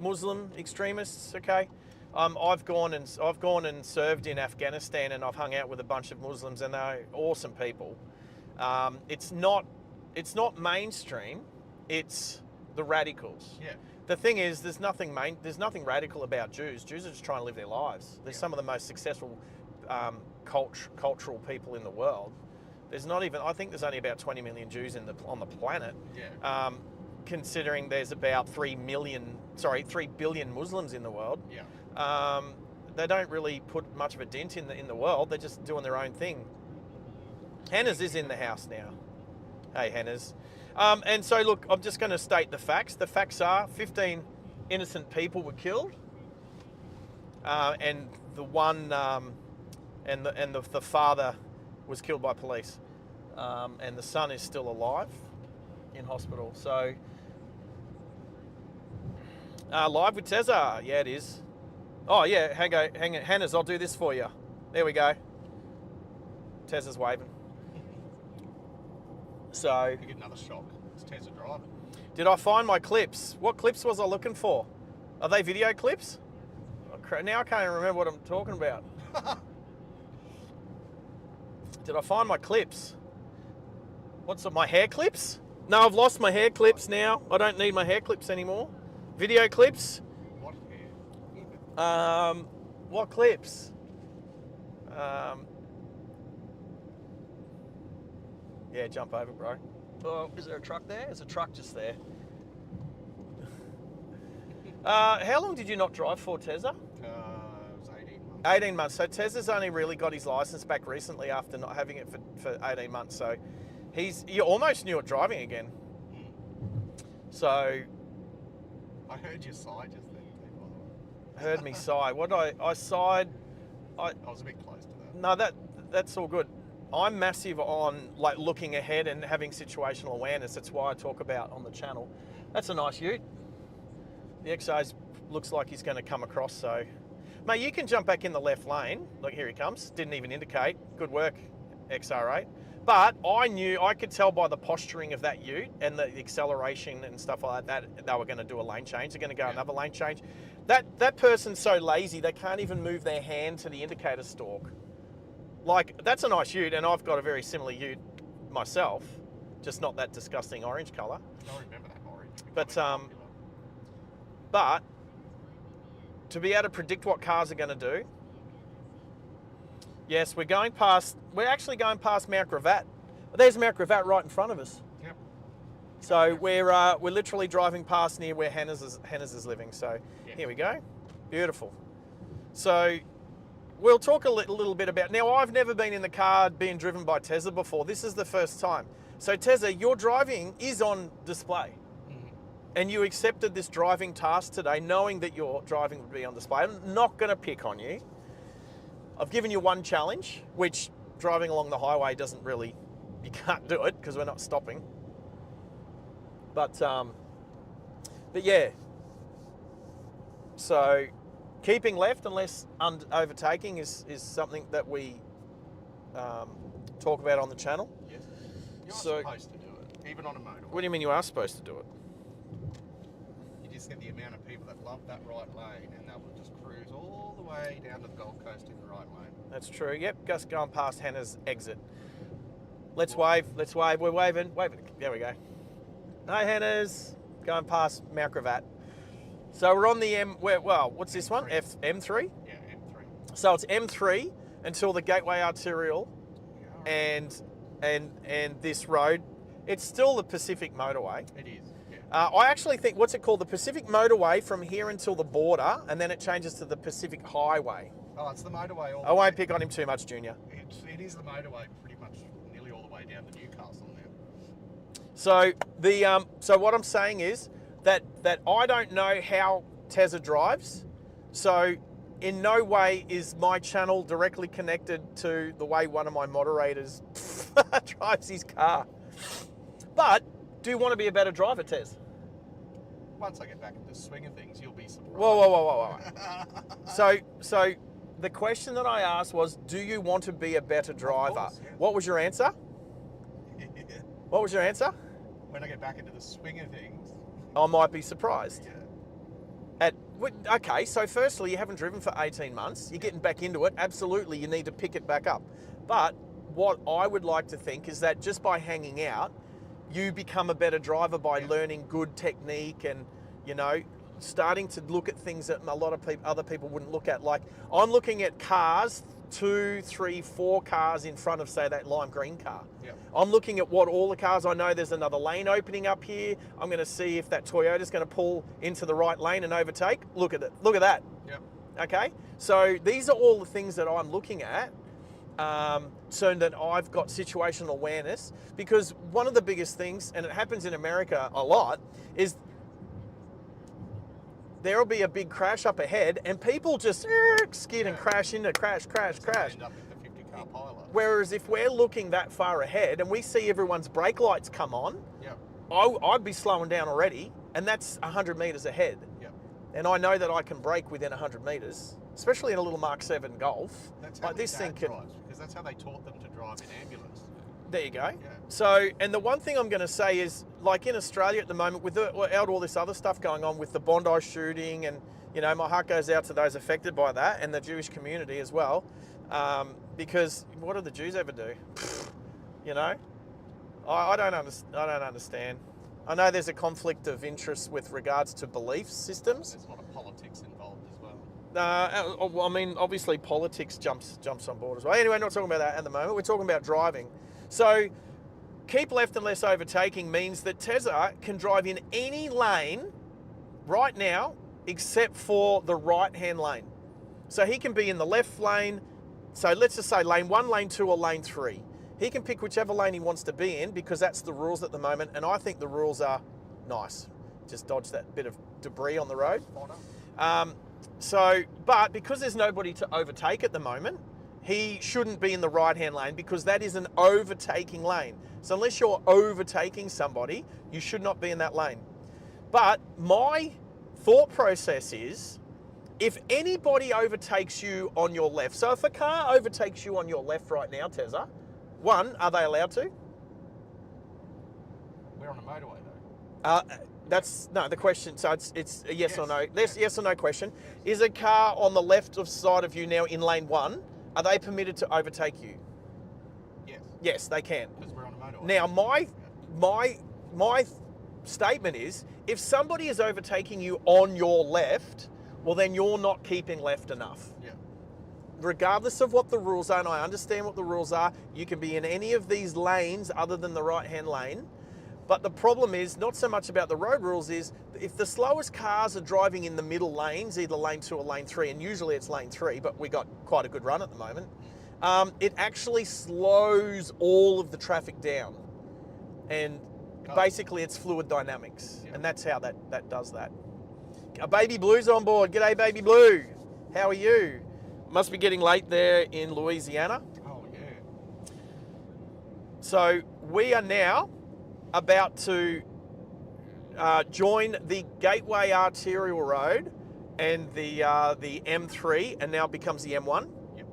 Muslim extremists. Okay, I've gone and served in Afghanistan, and I've hung out with a bunch of Muslims, and they're awesome people. It's not mainstream. It's the radicals. Yeah. The thing is, there's nothing radical about Jews. Jews are just trying to live their lives. They're some of the most successful cultural people in the world. There's not even. I think there's only about 20 million Jews on the planet. Yeah. Considering there's about 3 billion Muslims in the world. Yeah. They don't really put much of a dent in the world. They're just doing their own thing. Hannah's is in the house now. Hey, Hannah's. And so, look, I'm just going to state the facts. The facts are 15 innocent people were killed, and the one and the father was killed by police, and the son is still alive in hospital. So, live with TEZZA. Yeah, it is. Oh yeah, hang on, Hannah's. I'll do this for you. There we go. TEZZA's waving. So, You get another shock. It's TEZZA driving. did I find my clips? What clips was I looking for? Are they video clips? Now I can't even remember what I'm talking about. Did I find my clips? What's my hair clips? No, I've lost my hair clips now. I don't need my hair clips anymore. Video clips? What hair? What clips? Yeah, jump over, bro. Oh, is there a truck there? There's a truck just there. How long did you not drive for, TEZZA? It was 18 months. 18 months. So TEZZA's only really got his license back recently after not having it for 18 months. So you almost knew it driving again. So I heard you sigh just then, by the way. heard me sigh. What I sighed. I was a bit close to that. No, that's all good. I'm massive on like looking ahead and having situational awareness. That's why I talk about on the channel. That's a nice ute. The XO's looks like he's going to come across. So, mate, you can jump back in the left lane. Look, here he comes. Didn't even indicate. Good work, XR8. But I could tell by the posturing of that ute and the acceleration and stuff like that they were going to do a lane change. They're going to go another lane change. That person's so lazy they can't even move their hand to the indicator stalk. Like, that's a nice ute, and I've got a very similar ute myself. just not that disgusting orange colour. I remember that orange. But but to be able to predict what cars are going to do, yes, we're actually going past Mount Gravatt. There's Mount Gravatt right in front of us. Yep. So we're literally driving past near where Hannah's is living. So here we go. Beautiful. So we'll talk a little bit about, now I've never been in the car being driven by TEZZA before. This is the first time. So TEZZA, your driving is on display. And you accepted this driving task today knowing that your driving would be on display. I'm not going to pick on you. I've given you one challenge, which driving along the highway doesn't really, you can't do it because we're not stopping. But yeah. So keeping left unless overtaking is something that we talk about on the channel. Yes. You're supposed to do it, even on a motorway. What do you mean you are supposed to do it? You just get the amount of people that love that right lane and they will just cruise all the way down to the Gold Coast in the right lane. That's true. Yep, just going past Hannah's exit. Let's wave. Let's wave. We're waving. Waving. There we go. Hi, Hannah's. Going past Mount Gravatt. So we're on the what's this one? M3? Yeah, M3. So it's M3 until the Gateway Arterial and this road. It's still the Pacific Motorway. It is, yeah. I actually think, what's it called? The Pacific Motorway from here until the border, and then it changes to the Pacific Highway. Oh, it's the motorway all the I won't way. pick on him too much, Junior. It is the motorway pretty much nearly all the way down to Newcastle now. So so what I'm saying is that I don't know how TEZZA drives. So in no way is my channel directly connected to the way one of my moderators drives his car. But do you want to be a better driver, Tez? Once I get back into the swing of things, you'll be surprised. Whoa. So the question that I asked was, do you want to be a better driver? Course, yes. What was your answer? What was your answer? When I get back into the swing of things. I might be surprised. Yeah. Okay, so firstly, you haven't driven for 18 months. You're getting back into it. Absolutely, you need to pick it back up. But what I would like to think is that just by hanging out, you become a better driver by learning good technique and, starting to look at things that a lot of other people wouldn't look at. Like, I'm looking at cars, 2, 3, 4 cars in front of, say, that lime green car. Yep. I'm looking at what all the cars, I know there's another lane opening up here. I'm going to see if that Toyota's going to pull into the right lane and overtake. Look at it. Look at that. Yep. Okay? So these are all the things that I'm looking at so that I've got situational awareness. Because one of the biggest things, and it happens in America a lot, is there'll be a big crash up ahead and people just skid and crash into crash. End up with the 50-car pileup. Whereas if we're looking that far ahead and we see everyone's brake lights come on, Yep. I'd be slowing down already, and that's 100 metres ahead. Yep. And I know that I can brake within 100 metres, especially in a little Mark 7 Golf. That's how Like this thing can. drives, because that's how they taught them to drive in ambulance. There you go. Yeah. So, and the one thing I'm going to say is, like in Australia at the moment, without all this other stuff going on with the Bondi shooting, and my heart goes out to those affected by that and the Jewish community as well, because what do the Jews ever do? I don't understand. I know there's a conflict of interest with regards to belief systems. There's a lot of politics involved as well. I mean, obviously politics jumps on board as well. Anyway, not talking about that at the moment. We're talking about driving. So keep left unless overtaking means that TEZZA can drive in any lane right now except for the right-hand lane. So he can be in the left lane. So let's just say lane 1, lane 2, or lane 3. He can pick whichever lane he wants to be in because that's the rules at the moment. And I think the rules are nice. Just dodge that bit of debris on the road. But because there's nobody to overtake at the moment, he shouldn't be in the right-hand lane because that is an overtaking lane. So unless you're overtaking somebody, you should not be in that lane. But my thought process is, if anybody overtakes you on your left, so if a car overtakes you on your left right now, TEZZA, one, are they allowed to? We're on a motorway though. That's the question. So it's a yes or no. Yes or no question. Is a car on the left of side of you now in lane 1? Are they permitted to overtake you? Yes. Yes, they can. Because we're on a motorway. Now my statement is, if somebody is overtaking you on your left, well then you're not keeping left enough. Yeah. Regardless of what the rules are, and I understand what the rules are, you can be in any of these lanes other than the right-hand lane. But the problem is not so much about the road rules, is if the slowest cars are driving in the middle lanes, either lane 2 or lane 3, and usually it's lane 3, but we got quite a good run at the moment, it actually slows all of the traffic down. And basically it's fluid dynamics, and that's how that does that. Baby Blue's on board. G'day, Baby Blue. How are you? Must be getting late there in Louisiana. Oh, yeah. So we are now about to join the Gateway Arterial Road and the M3, and now becomes the M1. Yep.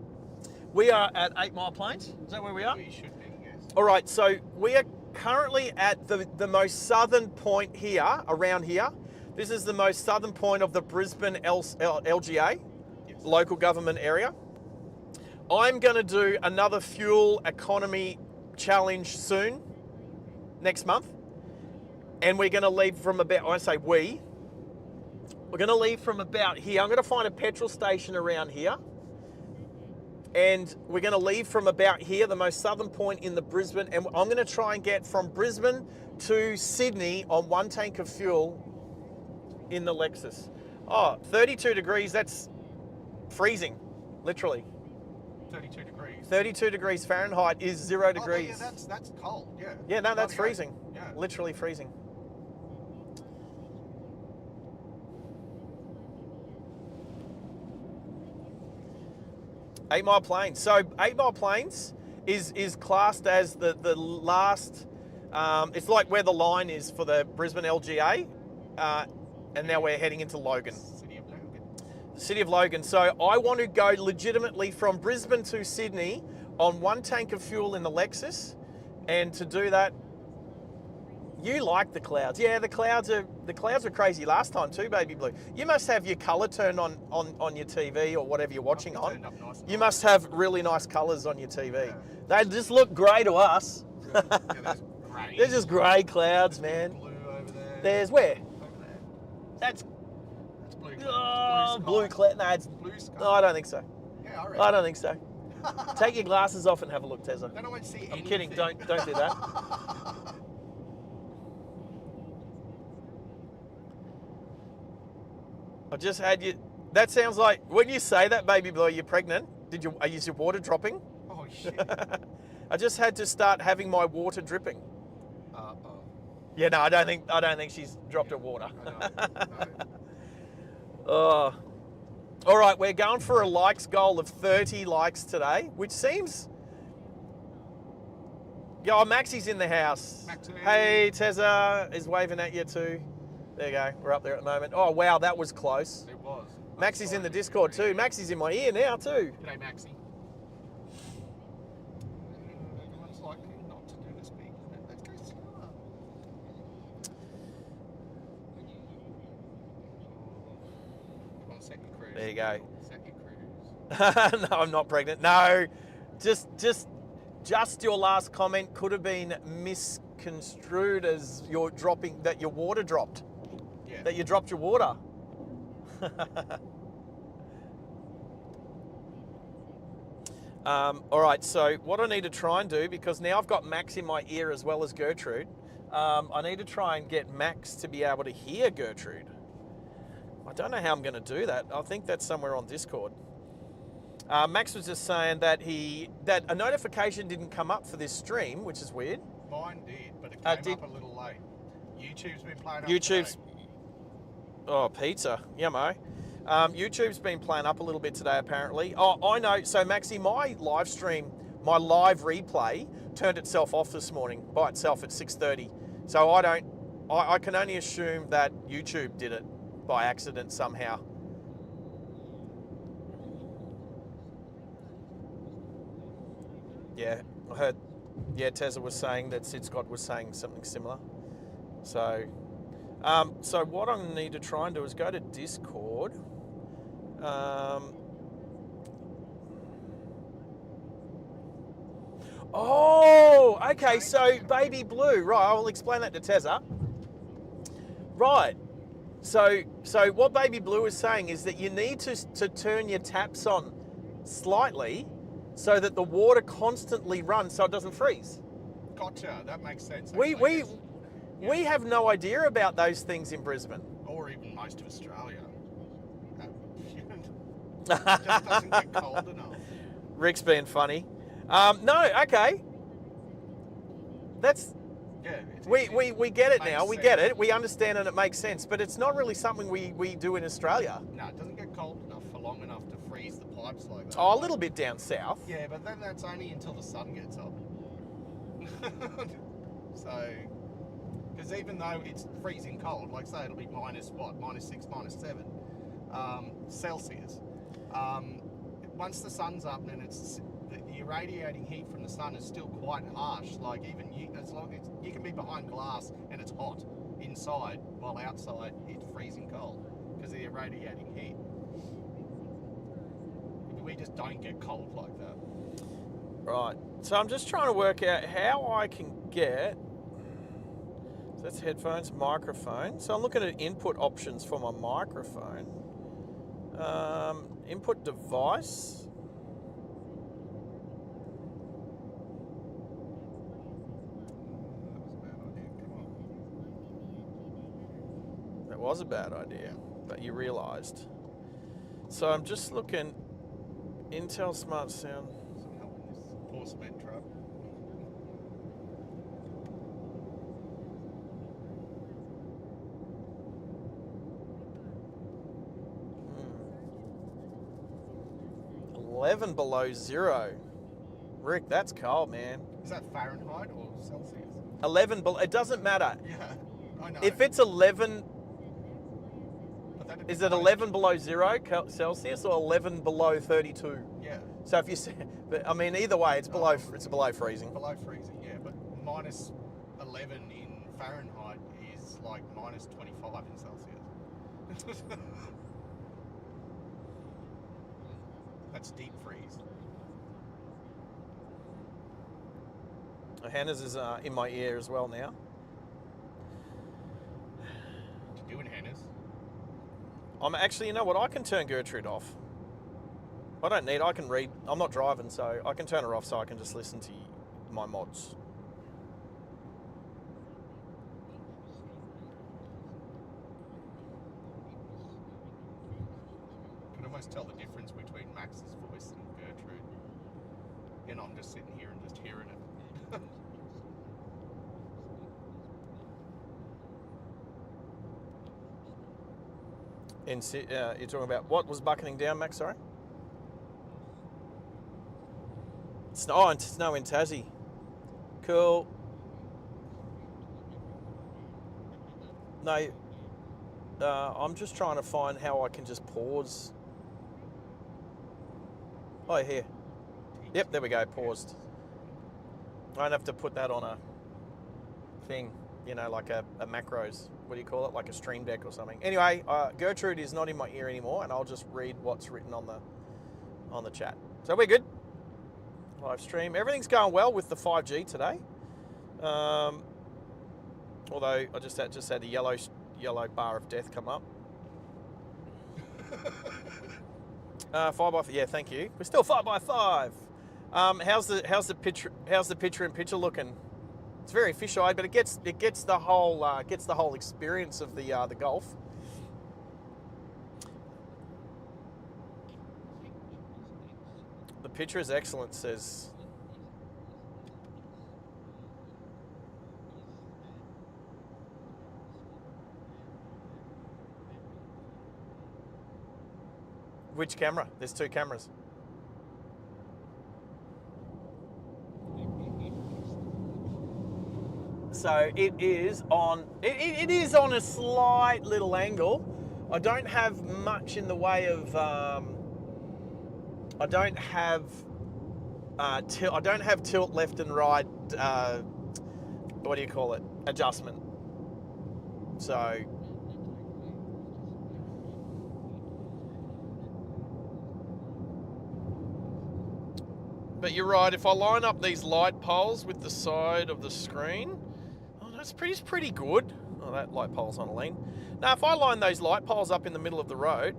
We are at 8 Mile Plains. Is that where we are? We should be, yes. All right, so we are currently at the most southern point here, around here. This is the most southern point of the Brisbane LGA, Yes. local government area. I'm going to do another fuel economy challenge soon, next month. And we're going to leave from about, I say we're going to leave from about here. I'm going to find a petrol station around here. And we're going to leave from about here, the most southern point in the Brisbane. And I'm going to try and get from Brisbane to Sydney on 1 tank of fuel in the Lexus. Oh, 32 degrees, that's freezing, literally. 32 degrees. 32 degrees Fahrenheit is 0 Oh, degrees. yeah, that's cold, yeah. Yeah, no, that's 98. freezing. Yeah. Literally freezing. Eight Mile Plains. So 8 Mile Plains is classed as the last, it's like where the line is for the Brisbane LGA, and now we're heading into Logan. City of Logan. City of Logan. So I want to go legitimately from Brisbane to Sydney on 1 tank of fuel in the Lexus, and to do that, you like the clouds. Yeah, the clouds are crazy last time too, Baby Blue. You must have your colour turned on your TV or whatever you're watching on. Nice, You must have really nice colours on your TV. Yeah. They just look grey to us. Yeah, there's grey. They're just grey clouds, man. Blue over there. There's where? Over there. That's That's blue. blue cloud. No, it's. Blue sky. No, I don't think so. Yeah, I reckon. I don't think so. Take your glasses off and have a look, Tezza. Then I won't see I'm kidding. anything. Don't do that. I just had you. That sounds like when you say that, Baby Blue, you're pregnant. Is your water dropping? Oh, shit. I just had to start having my water dripping. Uh-oh. Yeah, no, I don't think she's dropped her water. I know. Oh. All right, we're going for a likes goal of 30 likes today, which seems. Yo, Maxie's in the house. Maxie. Hey, Tezza is waving at you too. There you go. We're up there at the moment. Oh, wow, that was close. It was. Maxie's in the Discord too. Maxie's in my ear now too. G'day, Maxie. Everyone's like not to do the speed limit. Let's go slower. Come on, set your cruise. There you go. Set your cruise. No, I'm not pregnant. No, just your last comment could have been misconstrued as you're dropping, that your water dropped. Yeah. That you dropped your water. All right, so what I need to try and do, because now I've got Max in my ear as well as Gertrude, I need to try and get Max to be able to hear Gertrude. I don't know how I'm going to do that. I think that's somewhere on Discord. Max was just saying that a notification didn't come up for this stream, which is weird. Mine did, but it came up a little late. YouTube's been playing up today. Oh, pizza. Yummo. YouTube's been playing up a little bit today, apparently. Oh, I know. So, Maxie, my live stream, my live replay turned itself off this morning by itself at 6:30. So I can only assume that YouTube did it by accident somehow. Yeah, I heard. Yeah, Tezza was saying that Sid Scott was saying something similar. So, so what I'm going to need to try and do is go to Discord. Oh, Oh, okay. Change So it. baby blue, right? I will explain that to TEZZA. Right. So what baby blue is saying is that you need to turn your taps on slightly so that the water constantly runs so it doesn't freeze. Gotcha. That makes sense. We Actually, we yes. we Yeah. have no idea about those things in Brisbane. Or even most of Australia. It just doesn't get cold enough. Rick's being funny. No, okay. That's Yeah. we get it now. makes We get sense. it. We understand and it makes sense. But it's not really something we do in Australia. No, it doesn't get cold enough for long enough to freeze the pipes like that. Oh, a little bit down south. Yeah, but then that's only until the sun gets up. So, because even though it's freezing cold, like say it'll be minus 6, minus 7 Celsius. Once the sun's up, then it's the irradiating heat from the sun is still quite harsh. Like even you, as long as you can be behind glass and it's hot inside, while outside it's freezing cold because of the irradiating heat. We just don't get cold like that. Right. So I'm just trying to work out how I can get. So that's headphones, microphone. So I'm looking at input options for my microphone. Input device. That was a bad idea, but you realised. So I'm just looking. Intel Smart Sound. Some help in this poor cement truck. Hmm. 11 below zero. Rick, that's cold, man. Is that Fahrenheit or Celsius? 11 below. It doesn't matter. Yeah, I know. If it's 11, But that'd be is it minus- 11 below zero Celsius or 11 below 32? Yeah, So if you say, but I mean, either way, it's below freezing. below freezing. Yeah, but minus 11 in Fahrenheit is like minus 25 in Celsius. That's deep freeze. Hannah's is in my ear as well now. What you doing, Hannah's? I'm actually, you know what? I can turn Gertrude off. I don't need. I can read. I'm not driving, so I can turn her off, so I can just listen to my mods. You can almost tell the difference between Max's voice and Gertrude. And I'm just sitting here and just hearing it. You're talking about what was bucketing down, Max? Sorry. Snow in Tassie. Cool. No, I'm just trying to find how I can just pause. Oh, here. Yep, there we go. Paused. I don't have to put that on a thing, you know, like a macros. What do you call it? Like a stream deck or something. Anyway, Gertrude is not in my ear anymore, and I'll just read what's written on the chat. So we're good. Live stream. Everything's going well with the 5G today. Although I just had the yellow bar of death come up. 5x5. Yeah, thank you. We're still 5x5. How's the picture in picture looking? It's very fisheye, but it gets the whole experience of the golf. The picture is excellent, says. Which camera? There's two cameras. So it is on a slight little angle. I don't have much in the way of I don't have tilt left and right what do you call it? Adjustment. So But you're right, if I line up these light poles with the side of the screen, oh, that's pretty good. Oh, that light pole's on a lean. Now, if I line those light poles up in the middle of the road,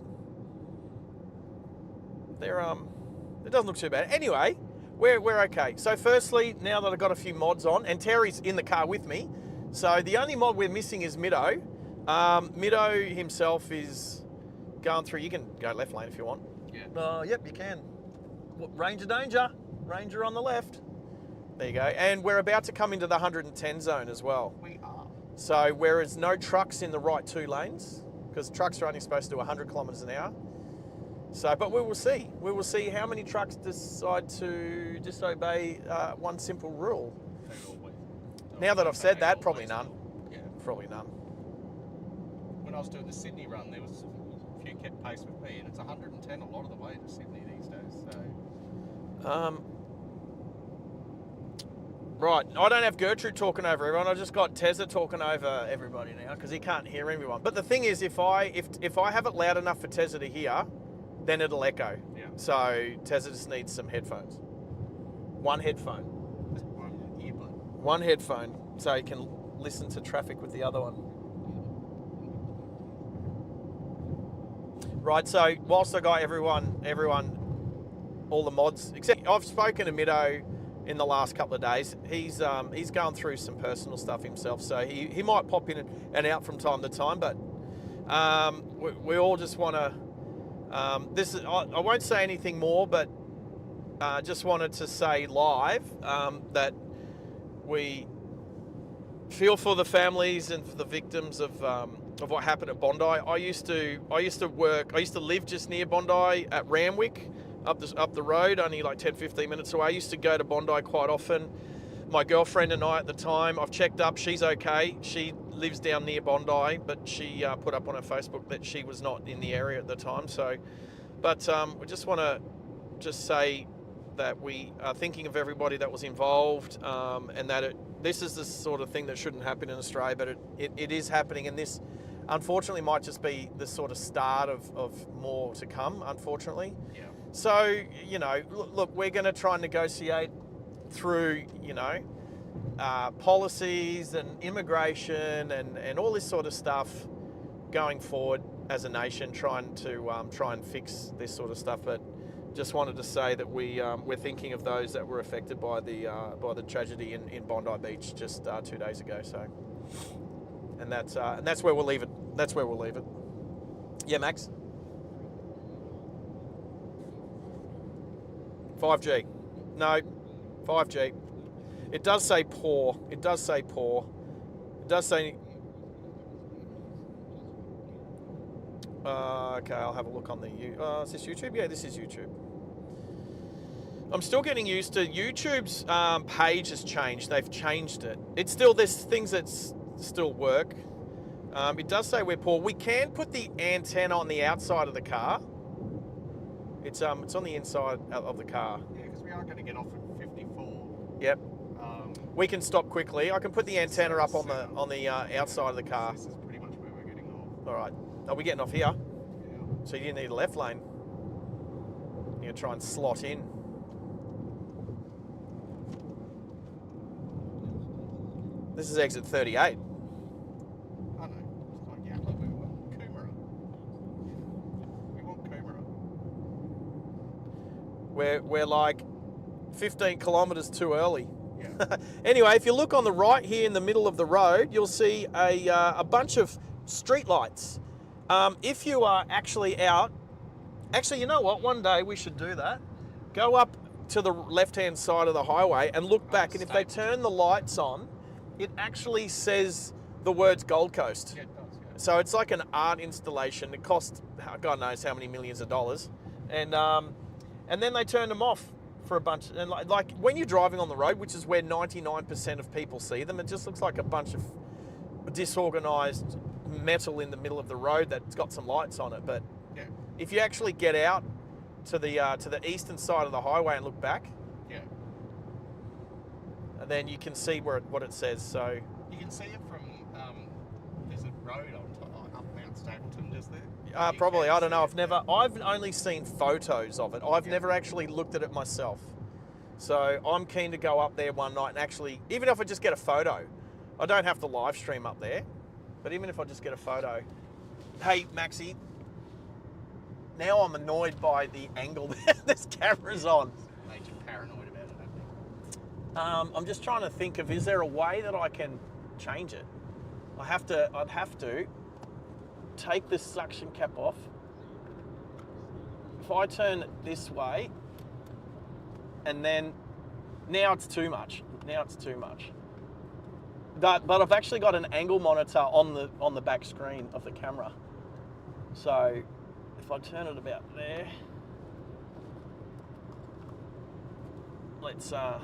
they're it doesn't look too bad. Anyway, we're okay. So firstly, now that I've got a few mods on, and Terry's in the car with me, so the only mod we're missing is Middo. Middo himself is going through. You can go left lane if you want. Yeah. Yep, you can. Ranger danger. Ranger on the left. There you go. And we're about to come into the 110 zone as well. We are. So whereas no trucks in the right 2 lanes, because trucks are only supposed to do 100 kilometres an hour. So, but we will see. We will see how many trucks decide to disobey one simple rule. Now that I've said that, probably none. Yeah. Probably none. When I was doing the Sydney run, there was a few kept pace with me, and it's 110 a lot of the way to Sydney these days. So. Right, I don't have Gertrude talking over everyone. I just got TEZZA talking over everybody now because he can't hear everyone. But the thing is, if I have it loud enough for TEZZA to hear, then it'll echo. Yeah. So TEZZA just needs some headphones. One headphone. One earbud. One headphone, so he can listen to traffic with the other one. Right, so whilst I got everyone, all the mods, except I've spoken to Middo in the last couple of days. He's going through some personal stuff himself, so he might pop in and out from time to time, but we all just want to, I won't say anything more, but just wanted to say live that we feel for the families and for the victims of what happened at Bondi. I used to live just near Bondi at Ramwick, up the road, only like 10-15 minutes away. I used to go to Bondi quite often. My girlfriend and I at the time, I've checked up, she's okay. She lives down near Bondi, but she put up on her Facebook that she was not in the area at the time. So, but we just want to just say that we are thinking of everybody that was involved, and that this is the sort of thing that shouldn't happen in Australia, but it is happening, and this unfortunately might just be the sort of start of more to come, unfortunately. Yeah. So, you know, look, we're going to try and negotiate through, you know, policies and immigration and all this sort of stuff going forward as a nation, trying and fix this sort of stuff. But just wanted to say that we're thinking of those that were affected by the tragedy in Bondi Beach just 2 days ago. So, and that's where we'll leave it. That's where we'll leave it. Yeah, Max. 5G. No, 5G. It does say poor. It does say poor. It does say... okay, I'll have a look on the... is this YouTube? Yeah, this is YouTube. I'm still getting used to... YouTube's page has changed. They've changed it. It's still... There's things that still work. It does say we're poor. We can put the antenna on the outside of the car. It's on the inside of the car. Yeah, because we are going to get off at 54. Yep. We can stop quickly. I can put the antenna up on the outside of the car. This is pretty much where we're getting off. All right. Are we getting off here? Yeah. So you didn't need a left lane. You're going to try and slot in. This is exit 38. I know. It's like Yatla. We want Coomera. We want Coomera. We're like 15 kilometres too early. Yeah. Anyway, if you look on the right here in the middle of the road, you'll see a bunch of street lights. If you are actually out, you know what? One day we should do that. Go up to the left-hand side of the highway and look back, and if they turn the lights on, it actually says the words Gold Coast. Yeah, it does, yeah. So it's like an art installation. It costs God knows how many millions of dollars, and then they turn them off for a bunch. And like when you're driving on the road, which is where 99% of people see them, it just looks like a bunch of disorganized metal in the middle of the road that's got some lights on it. But Yeah. if you actually get out to the eastern side of the highway and look back, Yeah. and then you can see what it says. So You can see it from, there's a road up Mount Stapleton just there. probably, I don't know. See it. I've only seen photos of it. I've never actually looked at it myself. So I'm keen to go up there one night and actually, even if I just get a photo, I don't have to live stream up there, but even if I just get a photo. Hey, Maxie, now I'm annoyed by the angle that this camera's on. Major paranoid about it, I think. I'm just trying to think of, is there a way that I can change it? I'd have to take this suction cap off. If I turn it this way, and then, now it's too much. Now it's too much. But I've actually got an angle monitor on the back screen of the camera. So if I turn it about there, let's, oh,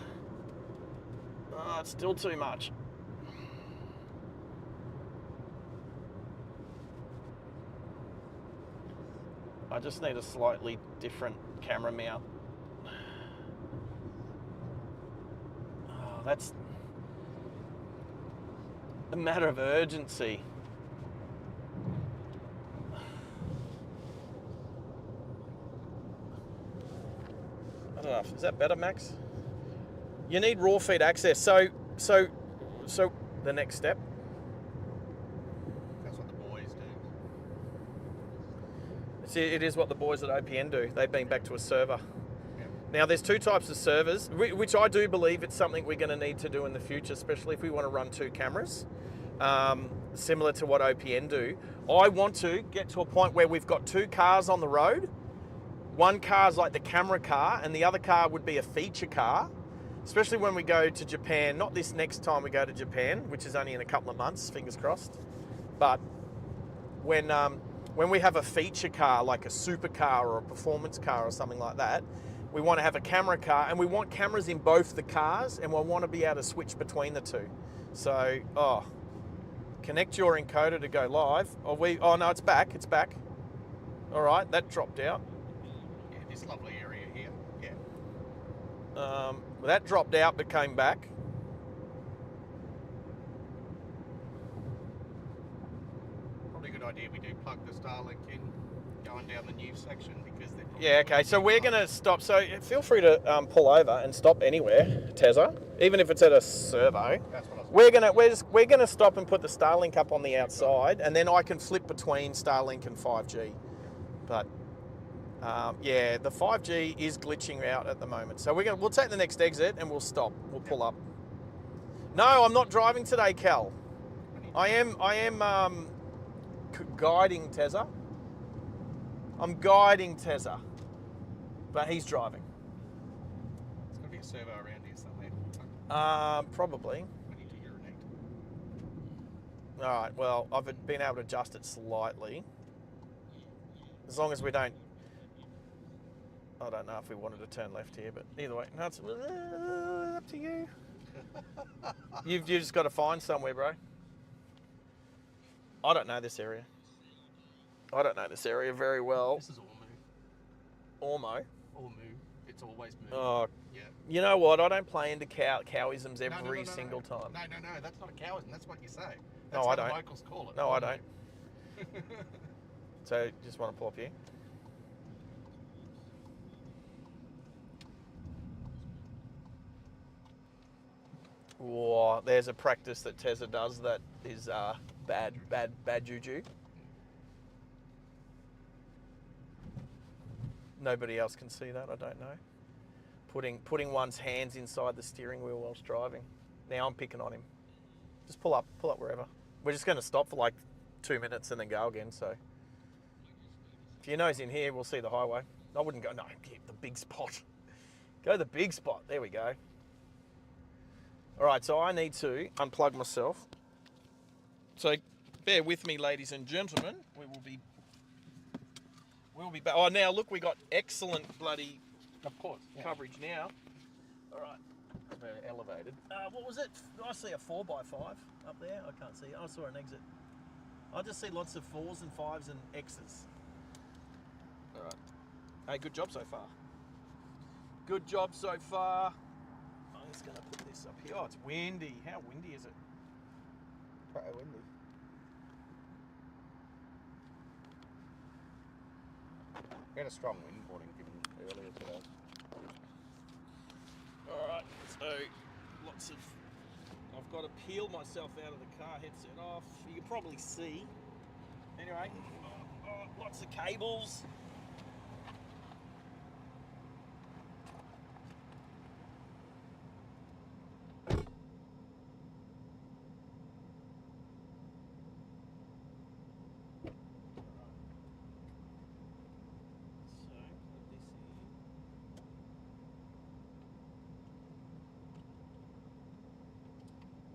it's still too much. I just need a slightly different camera mount. Oh, that's a matter of urgency. I don't know. Is that better, Max? You need raw feed access. So the next step. That's what the boys do. It is what the boys at OPN do. They've been back to a server. Yeah. Now, there's two types of servers, which I do believe it's something we're going to need to do in the future, especially if we want to run two cameras, similar to what OPN do. I want to get to a point where we've got two cars on the road. One car's like the camera car, and the other car would be a feature car, especially when we go to Japan. Not this next time we go to Japan, which is only in a couple of months, fingers crossed. But when we have a feature car, like a supercar or a performance car or something like that, we want to have a camera car, and we want cameras in both the cars, and we want to be able to switch between the two. So, connect your encoder to go live. Oh no, it's back. It's back. All right, that dropped out. Yeah, this lovely area here. Yeah. That dropped out but came back. Probably a good idea we do plug the Starlink in going down the new section because they're probably Yeah, okay, so we're going to stop. So feel free to pull over and stop anywhere, TEZZA, even if it's at a servo. That's what I was We're gonna stop and put the Starlink up on the outside, and then I can flip between Starlink and 5G. But yeah, the 5G is glitching out at the moment. So we'll take the next exit and we'll stop. We'll pull up. No, I'm not driving today, Cal. I am guiding TEZZA. I'm guiding TEZZA, but he's driving. There's got to be a servo around here somewhere. Probably. I need to urinate. All right, well, I've been able to adjust it slightly. As long as we don't... I don't know if we wanted to turn left here, but either way, no, it's up to you. You've just got to find somewhere, bro. I don't know this area. I don't know this area very well. This is Ormu. Ormo. Ormu. It's always moo. Oh, Yeah. you know what? I don't play into cowisms every single time. No, that's not a cowism. That's what you say. That's No, I how don't. the locals call it. No, I don't. So, just want to pull up here. Whoa, there's a practice that TEZZA does that is bad juju. Nobody else can see that, I don't know. Putting one's hands inside the steering wheel whilst driving. Now I'm picking on him. Just pull up wherever. We're just going to stop for like 2 minutes and then go again, so. If your nose in here, we'll see the highway. I wouldn't go, no, get the big spot. Go the big spot, there we go. All right, so I need to unplug myself. So bear with me, ladies and gentlemen. We'll be back. Oh, now look, we got excellent bloody coverage now. All right, very elevated. What was it? I see a 4x5 up there. I can't see. I saw an exit. I just see lots of 4s and 5s and X's. All right. Hey, good job so far. Good job so far. I'm just going to put this up here. Oh, it's windy. How windy is it? Pretty windy. We had a strong wind warning given earlier today. bits of... I've got to peel myself out of the car, headset off. You can probably see. Anyway, lots of cables.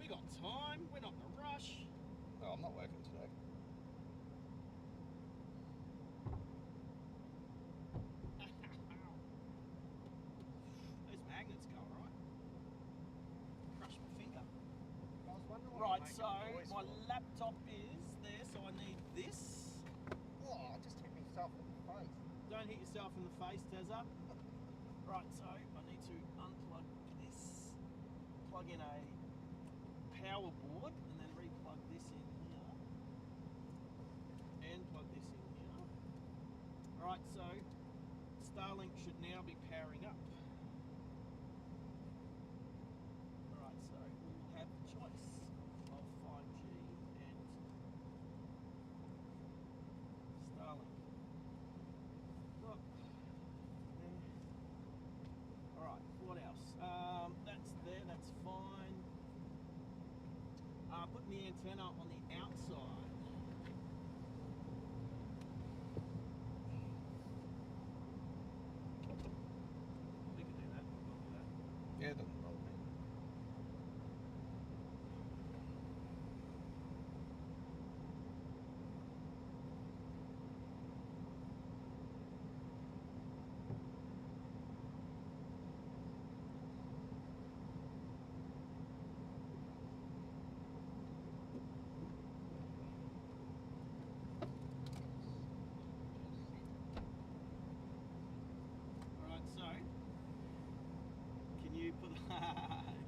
Got time, we're not in a rush. No, I'm not working today. Those magnets go alright. Crush my finger. I was wondering right, so my laptop is there, so I need this. Oh, I just hit myself in the face. Don't hit yourself in the face, Tezza. Right, so I need to unplug this, plug in a power board, and then replug this in here, and plug this in here. Right, so Starlink should now be powering up. Alright, so we will have the choice of 5G and Starlink. Look. Alright, what else? That's there, that's fine. Putting the antenna on the outside. We can do that. We'll do that. Yeah, it doesn't bother me.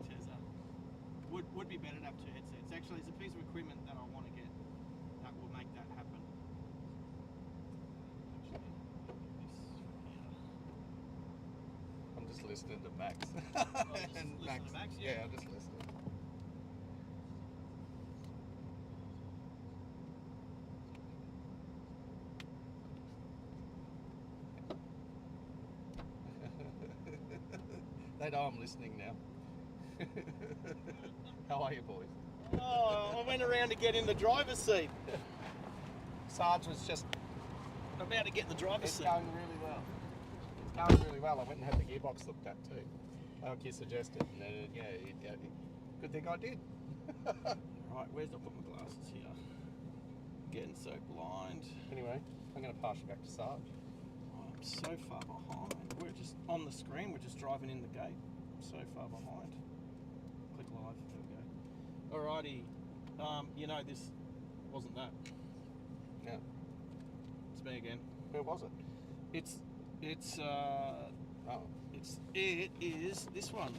TEZZA. Would be better to have two headsets. Actually, it's a piece of equipment that I want to get that will make that happen. Actually, this here. I'm just listening to Max. And Max. To Max, yeah, I'm just listening. They know I'm listening now. How are you, boys? Oh, I went around to get in the driver's seat. Sarge was just about to get in the driver's seat. It's going really well. It's going really well. I went and had the gearbox looked at too, like you suggested. And yeah, good thing I did. Right, where's I put my glasses here? Getting so blind. Anyway, I'm going to pass you back to Sarge. I'm so far behind. We're just on the screen. We're just driving in the gate. I'm so far behind. Click live. There we go. Alrighty. You know this wasn't that. Yeah. It's me again. Where was it? It is this one.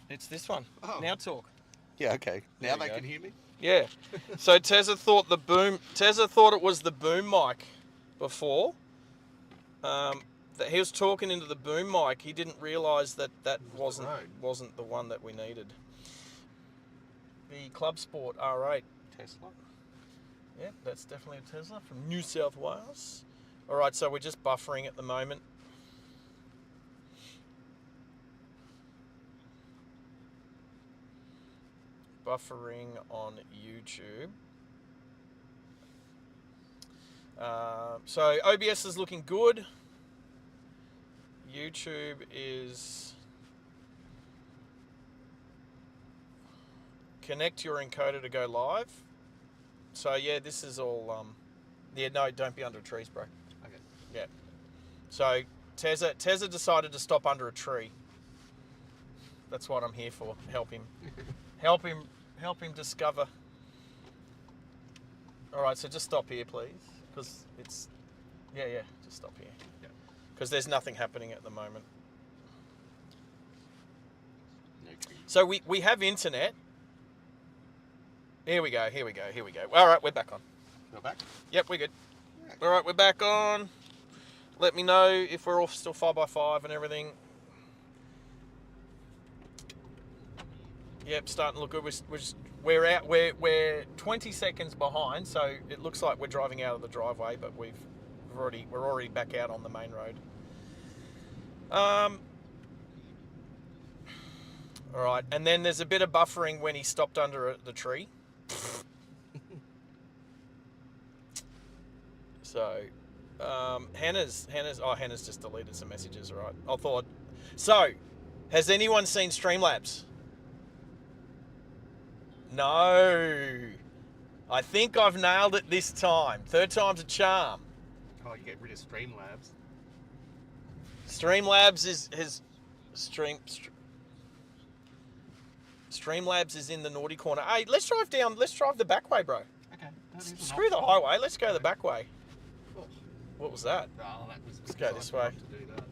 It's this one. Oh. Now talk. Yeah. Okay. Now they go. can hear me. Yeah. So TEZZA thought TEZZA thought it was the boom mic before. That he was talking into the boom mic. He didn't realise that wasn't the one that we needed. The Club Sport R8 Tesla. Yeah, that's definitely a TEZZA from New South Wales. All right, so we're just buffering at the moment. Buffering on YouTube. So OBS is looking good. YouTube is... Connect your encoder to go live. So yeah, this is all... yeah, no, don't be under trees, bro. Okay. Yeah. So TEZZA decided to stop under a tree. That's what I'm here for. Help him. Help him discover. All right, so just stop here, please, because it's... Yeah, just stop here. Yeah. Because there's nothing happening at the moment. Okay. So we have internet. Here we go. All right, we're back on. Go back? Yep, we're good. Yeah. All right, we're back on. Let me know if we're all still 5x5 and everything. Yep, starting to look good. We're out. We're 20 seconds behind, so it looks like we're driving out of the driveway, but we're already back out on the main road. All right, and then there's a bit of buffering when he stopped under the tree. So, Hannah's just deleted some messages. All right, I thought. So, has anyone seen Streamlabs? No. I think I've nailed it this time. Third time's a charm. Oh, you get rid of Streamlabs. Streamlabs Streamlabs is in the naughty corner. Hey, let's drive down. Let's drive the back way, bro. Okay. Screw the highway. Let's go the back way. Oh. What was that? Oh, that was. Let's go this way. To do that.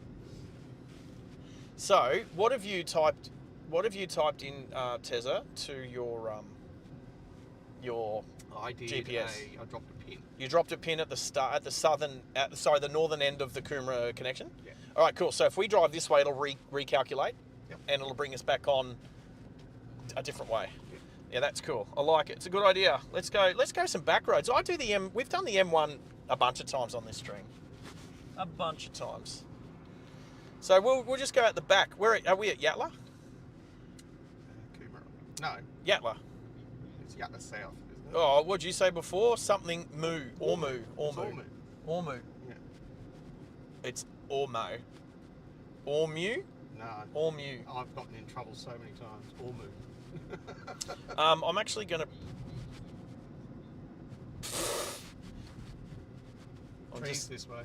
So, what have you typed? What have you typed in TEZZA to your I did GPS? I dropped a pin. You dropped a pin at the northern end of the Coomera Connection? Yeah. All right, cool. So if we drive this way, it'll recalculate, Yep. and it'll bring us back on a different way. Yep. Yeah, that's cool. I like it. It's a good idea. Let's go some back roads. We've done the M1 a bunch of times on this stream. A bunch of times. So we'll just go out the back. Are we at Yatla? Coomera. No, Yatla. it's Yatla South, isn't it? Oh, what'd you say before? Something Ormu. It's Ormu. Yeah. It's Ormo. Ormu? No. Ormu. I've gotten in trouble so many times. Ormu. I'm actually going to... Trees this way.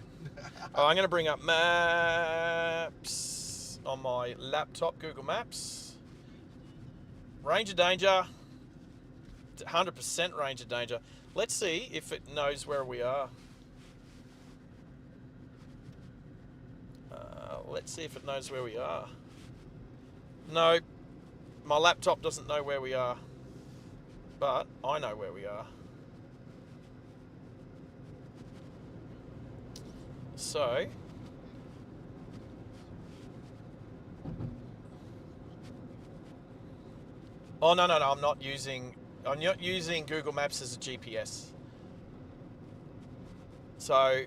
I'm going to bring up maps on my laptop, Google Maps. Range of danger. 100% range of danger. Let's see if it knows where we are. Let's see if it knows where we are. No, my laptop doesn't know where we are, but I know where we are. So, oh no, I'm not using Google Maps as a GPS. So,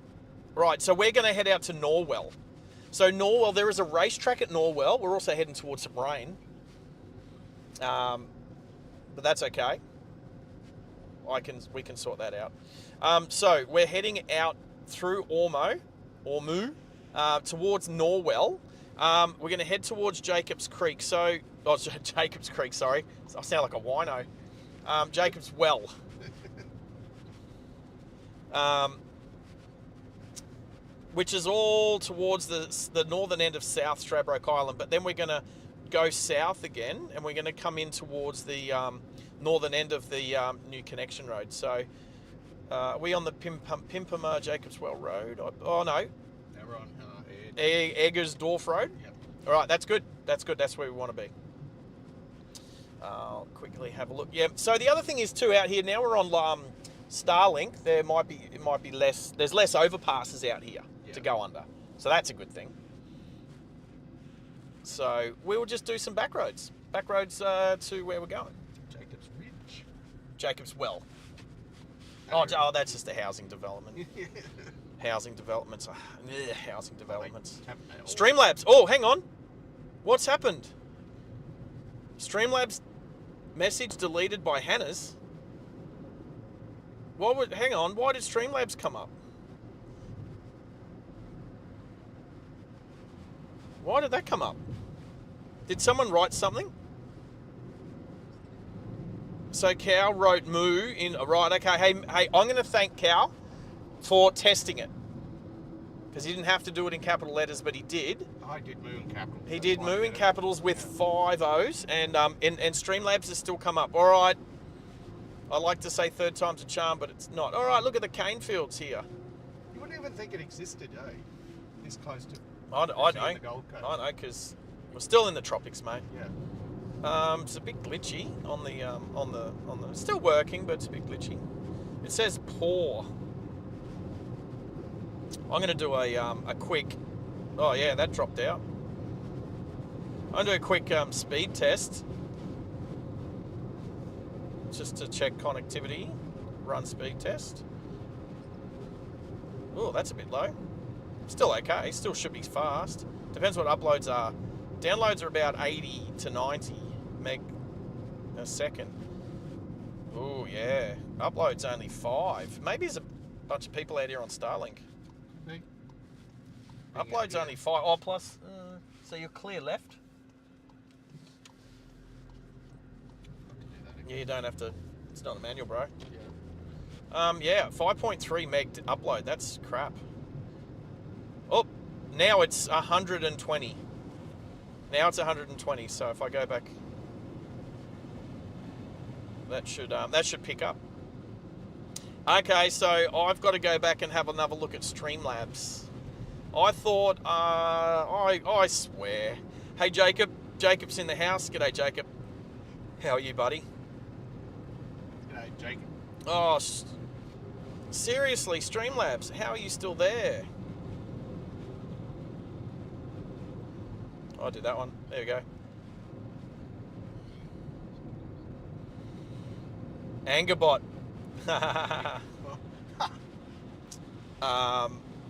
right, so we're going to head out to Norwell. So Norwell, there is a racetrack at Norwell. We're also heading towards some rain. But that's okay. We can sort that out. So we're heading out through Ormu, towards Norwell. We're going to head towards Jacobs Creek. Jacobs Creek, sorry. I sound like a wino. Jacobs Well. Which is all towards the northern end of South Stradbroke Island. But then we're going to go south again, and we're going to come in towards the northern end of the new connection road. So are we on the Pimpama Jacobs Well Road? Oh, no. Now we're on Eggersdorf Road? Yep. All right, that's good. That's good. That's where we want to be. I'll quickly have a look. Yeah, so the other thing is, too, out here, now we're on Starlink. It might be less, there's less overpasses out here to go under. So that's a good thing. So we will just do some back roads. Back roads to where we're going. Jacobs Ridge. Jacobs Well. That's just a housing development. Housing developments. Housing developments. Streamlabs. Oh, hang on. What's happened? Streamlabs message deleted by Hannah's. Hang on. Why did Streamlabs come up? Why did that come up? Did someone write something? So Cal wrote moo in, right, okay. Hey, I'm going to thank Cal for testing it. Because he didn't have to do it in capital letters, but he did. I did moo in capitals. He did moo in capitals with 5 O's, and Streamlabs has still come up. All right. I like to say third time's a charm, but it's not. All right, look at the cane fields here. You wouldn't even think it existed, eh? This close to I know, the Gold Coast. I know, because we're still in the tropics, mate. Yeah. It's a bit glitchy on the it's still working, but it's a bit glitchy. It says poor. I'm going to do a quick. Oh yeah, that dropped out. I'm going to do a quick speed test. just to check connectivity. Run speed test. Oh, that's a bit low. Still okay. Still should be fast. Depends what uploads are. Downloads are about 80 to 90 meg a second. Oh, yeah. Uploads only 5. Maybe there's a bunch of people out here on Starlink. Me? Uploads only 5. Oh, plus... so you're clear left? Yeah, you don't have to... It's not a manual, bro. Yeah, 5.3 meg to upload. That's crap. Oh, now it's 120. Now it's 120. So if I go back, that should pick up. Okay, so I've got to go back and have another look at Streamlabs. I thought, I swear. Hey, Jacob. Jacob's in the house. G'day, Jacob. How are you, buddy? G'day, Jacob. Oh, seriously, Streamlabs, how are you still there? Oh, I did that one. There we go. Angerbot.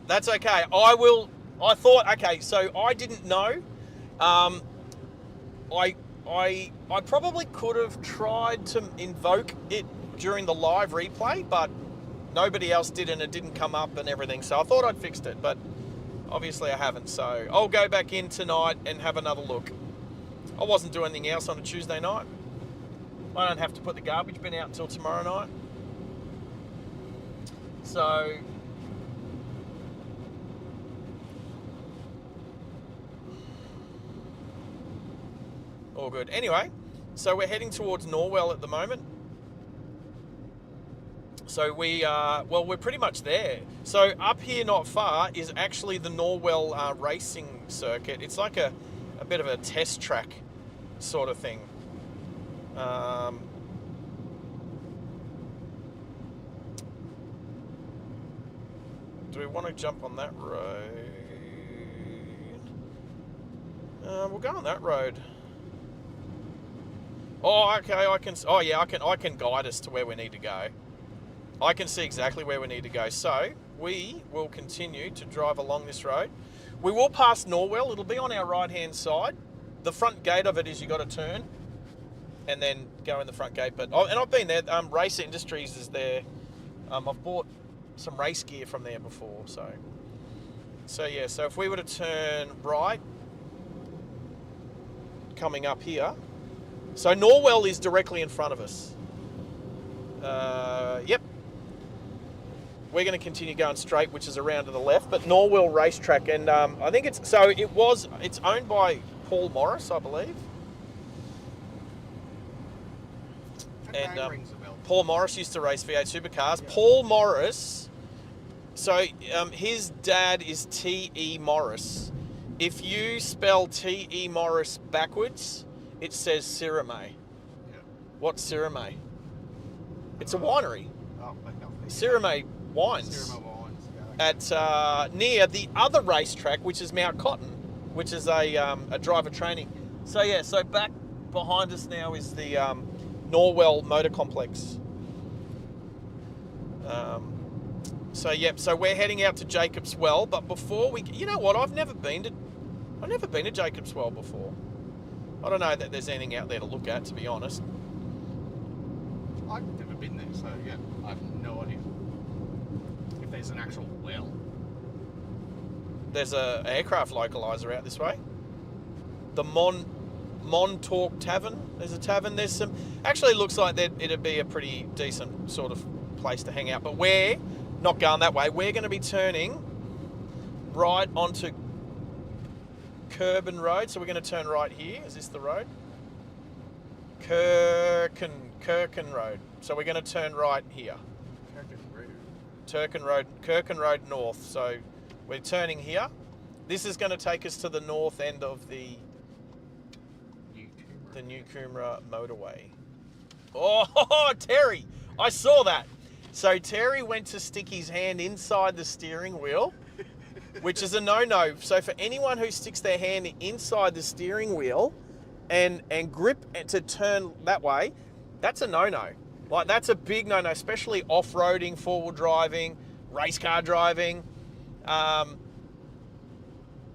That's okay. I thought, okay, so I didn't know. I probably could have tried to invoke it during the live replay, but nobody else did and it didn't come up and everything. So I thought I'd fixed it, but obviously I haven't. So I'll go back in tonight and have another look. I wasn't doing anything else on a Tuesday night. I don't have to put the garbage bin out until tomorrow night. So all good. Anyway, so we're heading towards Norwell at the moment. So we're pretty much there. So up here not far is actually the Norwell racing circuit. It's like a bit of a test track sort of thing. Do we want to jump on that road? We'll go on that road. Oh, okay. I can guide us to where we need to go. I can see exactly where we need to go. So we will continue to drive along this road. We will pass Norwell. It'll be on our right-hand side. The front gate of it is you got to turn and then go in the front gate. And I've been there. Race Industries is there. I've bought some race gear from there before. So yeah. So if we were to turn right, coming up here. So Norwell is directly in front of us. Yep. We're going to continue going straight, which is around to the left, but Norwell Racetrack, and I think it's owned by Paul Morris, I believe. That name rings a bell. Paul Morris used to race V8 supercars. Yeah. Paul Morris, so his dad is T.E. Morris. If you spell T.E. Morris backwards, it says Syrah. Yeah. What's Syrah? It's a winery. Oh, Syrah Wines. At near the other racetrack, which is Mount Cotton, which is a driver training. So yeah, so back behind us now is the Norwell Motor Complex. So yep, so we're heading out to Jacob's Well, but before we, you know what? I've never been to Jacob's Well before. I don't know that there's anything out there to look at, to be honest. I've never been there, so yeah, I have no idea if there's an actual well. There's an aircraft localizer out this way. The Montauk Tavern. There's a tavern. There's some. Actually, it looks like it'd be a pretty decent sort of place to hang out. But we're not going that way. We're going to be turning right onto Kirben Road. So we're going to turn right here. Is this the road? Kirken Road. So we're going to turn right here. Kirken Road North. So we're turning here. This is going to take us to the north end of the New Coomera motorway. Oh, Terry! I saw that. So Terry went to stick his hand inside the steering wheel, which is a no-no. So for anyone who sticks their hand inside the steering wheel and grip to turn that way, that's a no-no. Like, that's a big no-no, especially off-roading, four-wheel driving, race car driving.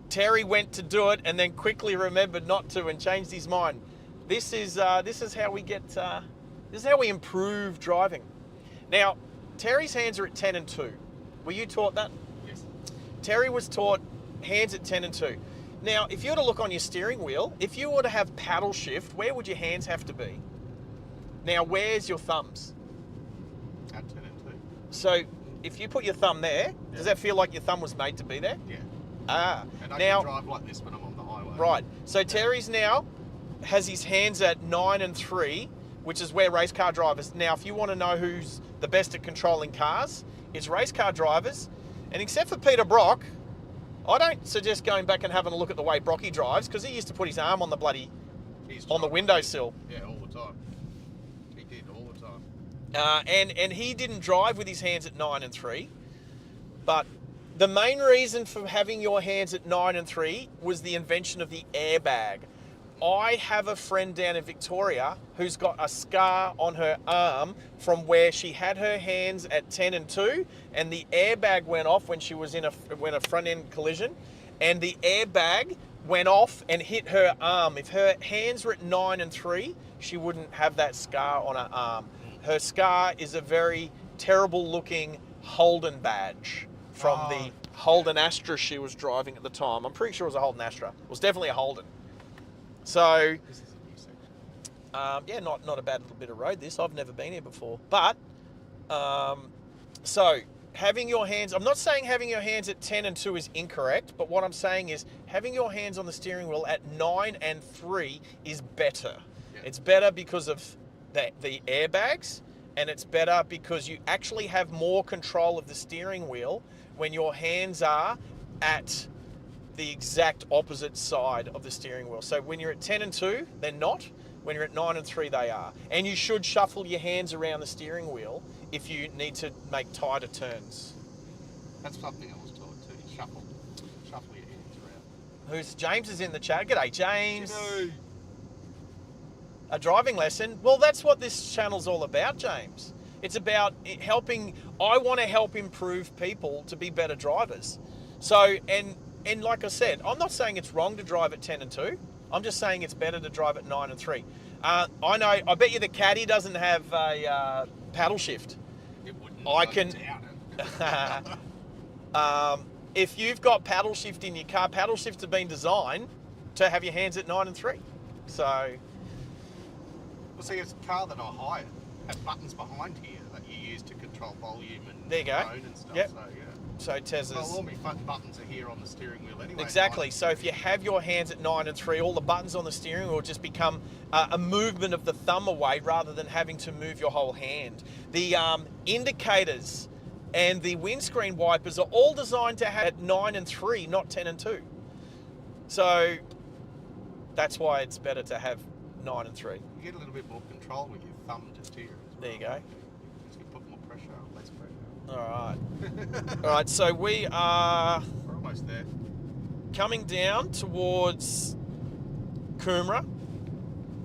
Terry went to do it and then quickly remembered not to and changed his mind. This is how we get. This is how we improve driving. Now, Terry's hands are at 10 and 2. Were you taught that? Yes. Terry was taught hands at 10 and 2. Now, if you were to look on your steering wheel, if you were to have paddle shift, where would your hands have to be? Now, where's your thumbs? At 10 and 2. So, if you put your thumb there, does that feel like your thumb was made to be there? Yeah. Ah. And I now, can drive like this when I'm on the highway. right. So Terry's now has his hands at 9 and 3, which is where race car drivers. Now, if you want to know who's the best at controlling cars, it's race car drivers. And except for Peter Brock, I don't suggest going back and having a look at the way Brocky drives, because he used to put his arm on the on the windowsill. Yeah, all the time. He did all the time. And he didn't drive with his hands at 9 and 3. But the main reason for having your hands at 9 and 3 was the invention of the airbag. I have a friend down in Victoria who's got a scar on her arm from where she had her hands at 10 and 2 and the airbag went off when she was in a front end collision, and the airbag went off and hit her arm. If her hands were at 9 and 3, she wouldn't have that scar on her arm. Her scar is a very terrible looking Holden badge from the Holden Astra she was driving at the time. I'm pretty sure it was a Holden Astra. It was definitely a Holden. So, This is a new section. yeah, not a bad little bit of road, this. I've never been here before. But, so, having your hands... I'm not saying having your hands at 10 and 2 is incorrect, but what I'm saying is having your hands on the steering wheel at 9 and 3 is better. Yeah. It's better because of the airbags, and it's better because you actually have more control of the steering wheel when your hands are at the exact opposite side of the steering wheel. So when you're at 10 and 2, they're not. When you're at 9 and 3, they are. And you should shuffle your hands around the steering wheel if you need to make tighter turns. That's something I was taught too. Shuffle your hands around. James is in the chat. G'day, James. G'day. A driving lesson. Well, that's what this channel's all about, James. It's about helping. I want to help improve people to be better drivers. So, and like I said, I'm not saying it's wrong to drive at 10 and 2. I'm just saying it's better to drive at 9 and 3. I know, I bet you the Caddy doesn't have a paddle shift. It wouldn't. I can... doubt it. If you've got paddle shift in your car, paddle shifts have been designed to have your hands at 9 and 3. So... Well, see, it's a car that I hired had buttons behind here that you use to control volume and there you go. tone and stuff. Yep. So, yeah. So TEZZA's... Well, all my buttons are here on the steering wheel anyway. Exactly. So if you have your hands at 9 and 3, all the buttons on the steering wheel just become a movement of the thumb away rather than having to move your whole hand. The indicators and the windscreen wipers are all designed to have at 9 and 3, not 10 and 2. So that's why it's better to have 9 and 3. You get a little bit more control with your thumb to steer as well. There you go. You can put more pressure on, less pressure. All right. All right, so we are We're almost there. coming down towards Coomera,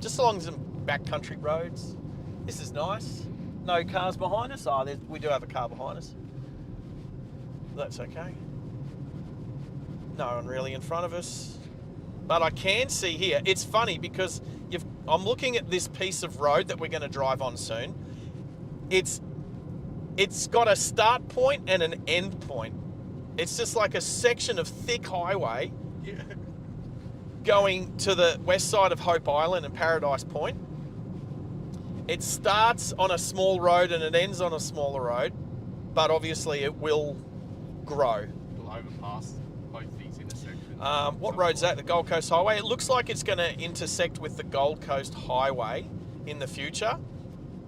just along some backcountry roads. This is nice. No cars behind us. Oh, we do have a car behind us. That's okay. No one really in front of us. But I can see here, it's funny because I'm looking at this piece of road that we're going to drive on soon. It's got a start point and an end point. It's just like a section of thick highway going to the west side of Hope Island and Paradise Point. It starts on a small road and it ends on a smaller road, but obviously it will grow. It'll overpass both these intersections. What road's that? The Gold Coast Highway? It looks like it's going to intersect with the Gold Coast Highway in the future.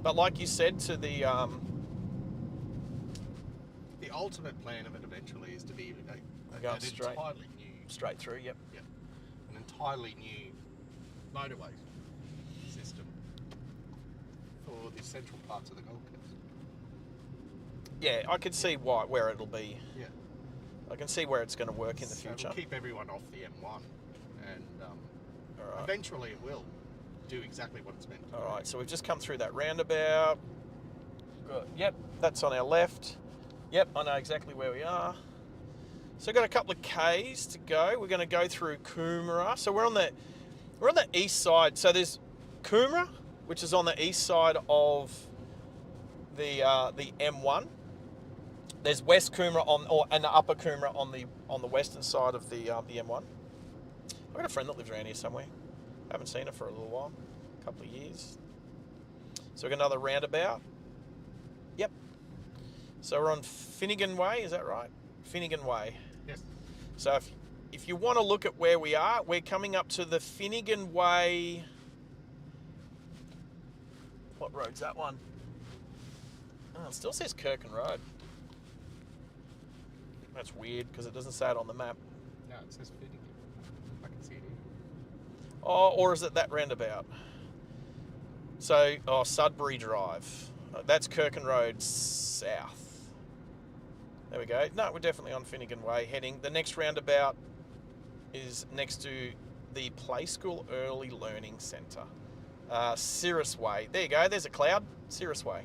But like you said, to the ultimate plan of it eventually is to be Go an straight. entirely new, straight through, yep. an entirely new motorway system for the central parts of the Gold Coast. Yeah, I can see where it'll be. Yeah. I can see where it's going to work in the So future. it'll keep everyone off the M1, and All right. eventually it will do exactly what it's meant to do. All right, so we've just come through that roundabout. Yep, that's on our left. Yep, I know exactly where we are. So we've got a couple of Ks to go. We're going to go through Coomera. So we're on the east side. So there's Coomera, which is on the east side of the M1. There's West Coomera and the Upper Coomera on the western side of the M1. I've got a friend that lives around here somewhere. Haven't seen her for a little while, a couple of years. So we've got another roundabout. Yep. So we're on Finnegan Way, is that right? Finnegan Way. Yes. So if you want to look at where we are, we're coming up to the Finnegan Way. What road's that one? Oh, it still says Kirkin Road. That's weird because it doesn't say it on the map. No, it says Finnegan. I can see it here. Oh, or is it that roundabout? So, Sudbury Drive. That's Kirkin Road south. There we go. No, we're definitely on Finnegan Way heading. The next roundabout is next to the Play School Early Learning Centre. Cirrus Way. There you go. There's a cloud. Cirrus Way.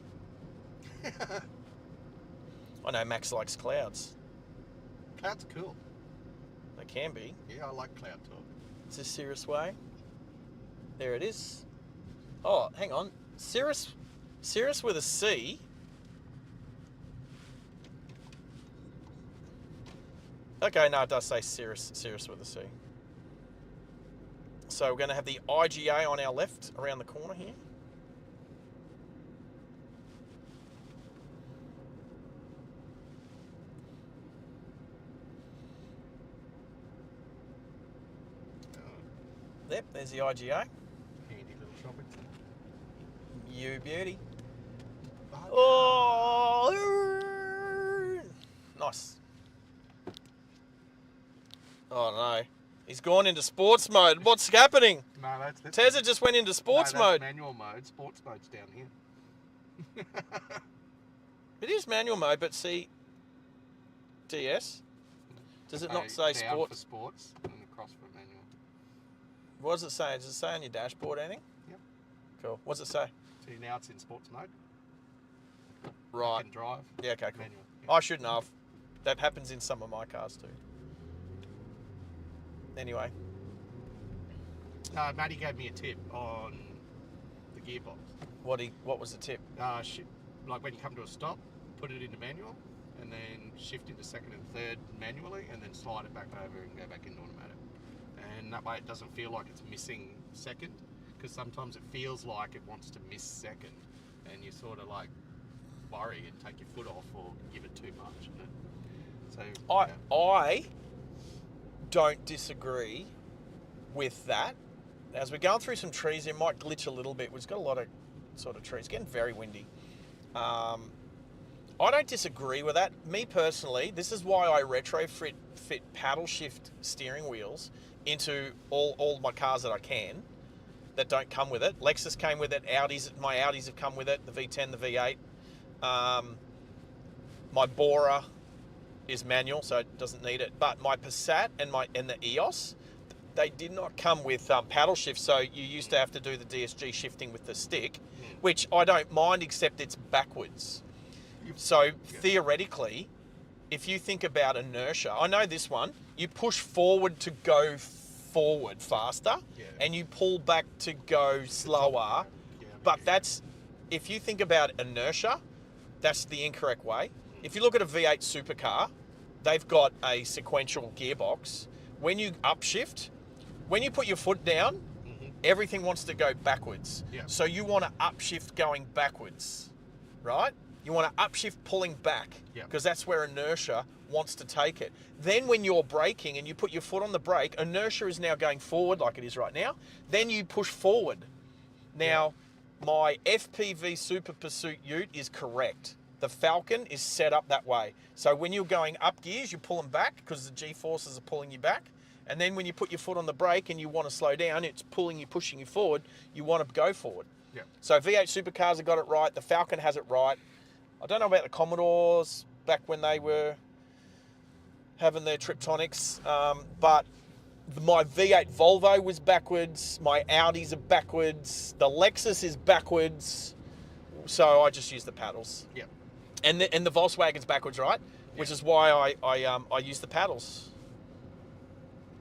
I know Max likes clouds. Cloud's cool. They can be. Yeah, I like cloud talk. Is this Cirrus Way? There it is. Oh, hang on. Cirrus with a C. Okay, no, it does say Cirrus with a C. So we're going to have the IGA on our left around the corner here. Yep, there's the IGA. Handy little shopping centre. You beauty. Oh, nice. Oh no, he's gone into sports mode. What's happening? No, that's TEZZA just went into sports mode. Manual mode. Sports mode's down here. It is manual mode, but see, DS. Does it not say down sports? For sports and across for manual. What does it say? Does it say on your dashboard anything? Yep. Cool. What does it say? See, now it's in sports mode. Right. You can drive. Yeah, okay, cool. Manual. Yeah. I shouldn't have. That happens in some of my cars too. Anyway. Matty gave me a tip on the gearbox. What was the tip? Like when you come to a stop, put it into manual, and then shift into second and third manually, and then slide it back over and go back into automatic. And that way it doesn't feel like it's missing second, because sometimes it feels like it wants to miss second, and you sort of like worry and take your foot off or give it too much. You know? So I don't disagree with that. As we're going through some trees, it might glitch a little bit. We've got a lot of sort of trees. It's getting very windy. I don't disagree with that. Me personally, this is why I retrofit paddle shift steering wheels into all my cars that I can, that don't come with it. Lexus came with it. My Audis have come with it. The V10, the V8. My Bora is manual, so it doesn't need it. But my Passat and the EOS, they did not come with paddle shift, so you used to have to do the DSG shifting with the stick, which I don't mind, except it's backwards. So theoretically, if you think about inertia, I know this one, you push forward to go forward faster, and you pull back to go slower. But if you think about inertia, that's the incorrect way. If you look at a V8 supercar, they've got a sequential gearbox. When you upshift, when you put your foot down, everything wants to go backwards. So you want to upshift going backwards, right? You want to upshift pulling back, because that's where inertia wants to take it. Then when you're braking and you put your foot on the brake, inertia is now going forward like it is right now. Then you push forward. Now, my FPV Super Pursuit Ute is correct. The Falcon is set up that way. So when you're going up gears, you're pulling back because the G-forces are pulling you back. And then when you put your foot on the brake and you want to slow down, it's pulling you, pushing you forward. You want to go forward. So V8 supercars have got it right. The Falcon has it right. I don't know about the Commodores back when they were having their Triptonics, but my V8 Volvo was backwards. My Audis are backwards. The Lexus is backwards. So I just use the paddles. Yeah. And the Volkswagen's backwards, right? Which is why I use the paddles.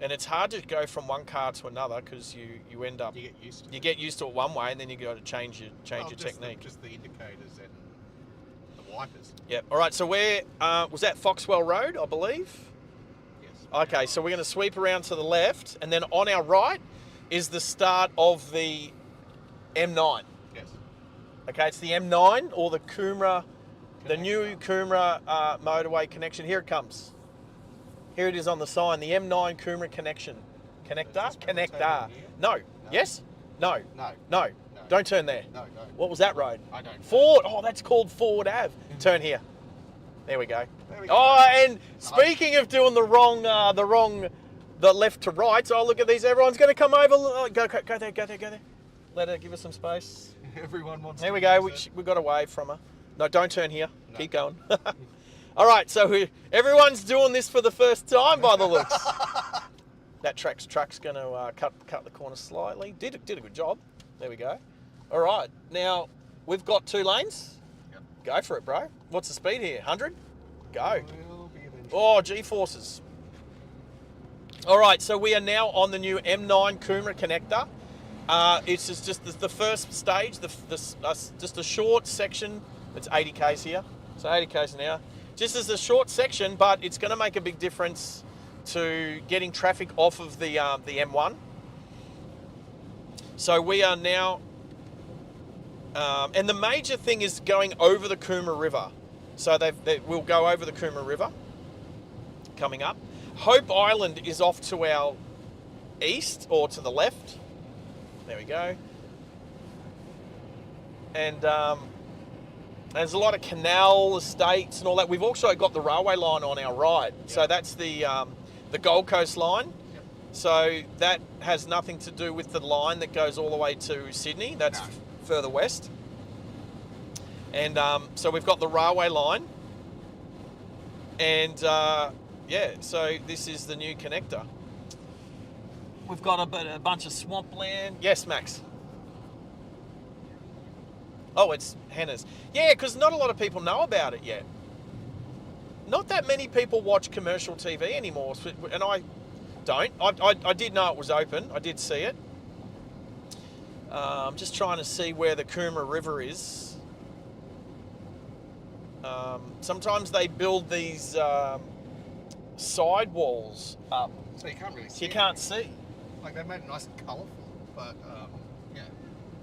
And it's hard to go from one car to another because you end up You get used to it. it one way, and then you got to change your Just technique. just the indicators and the wipers. Yep. All right. So where was that? Foxwell Road, I believe. Yes. Okay. So we're going to sweep around to the left, and then on our right is the start of the M9. Yes. Okay. It's the M9 or the Coomera, the Connection. new Coomera motorway connection. Here it comes. Here it is on the sign. The M9 Coomera Connection. Connector. Is this where we're Connector. turning here? No. No. Yes. No. No. No. No. Don't turn there. No. What was that road? I don't know. Ford. Oh, that's called Ford Ave. Turn here. There we go. There we go. Oh, and speaking of doing the left to right. Oh, look at these. Everyone's going to come over. Go there. Let her give us some space. Everyone wants. There to we go. use it. We got away from her. No, don't turn here. No. Keep going. All right. So everyone's doing this for the first time by the looks. That truck's going to cut the corner slightly. Did a good job. There we go. All right. Now we've got 2 lanes. Yep. Go for it, bro. What's the speed here? 100? Go. Will be eventually. Oh, G-forces. All right, so we are now on the new M9 Coomera connector. It's just the first stage, just a short section. It's 80 k's here, so 80 k's an hour. Just as a short section, but it's going to make a big difference to getting traffic off of the M1. So we are now, and the major thing is going over the Coomera River. So we'll go over the Coomera River coming up. Hope Island is off to our east or to the left. There we go. And there's a lot of canal estates and all that. We've also got the railway line on our right. Yep. So that's the Gold Coast line. Yep. So that has nothing to do with the line that goes all the way to Sydney. That's further west. And so we've got the railway line. And yeah, so this is the new connector. We've got a bunch of swampland. Yes, Max. Oh, it's Hannah's. Yeah, because not a lot of people know about it yet. Not that many people watch commercial TV anymore, and I don't. I did know it was open. I did see it. I'm just trying to see where the Coomera River is. Sometimes they build these side walls up, So you can't really see. so you can't see. Like they made it nice and colourful, but yeah,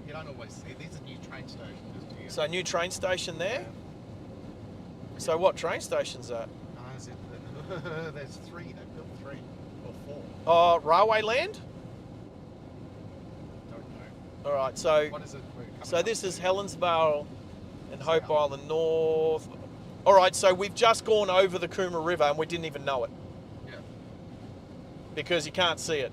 you don't always see. There's a new train station just here. So new train station there. Yeah. So what train station's that? There's 3. They built 3 or 4. Railway land. Don't know. All right. So What is it? We're coming so up this to? is Helensvale and Hope South. Island North. All right. So we've just gone over the Coomera River and we didn't even know it Yeah. because you can't see it.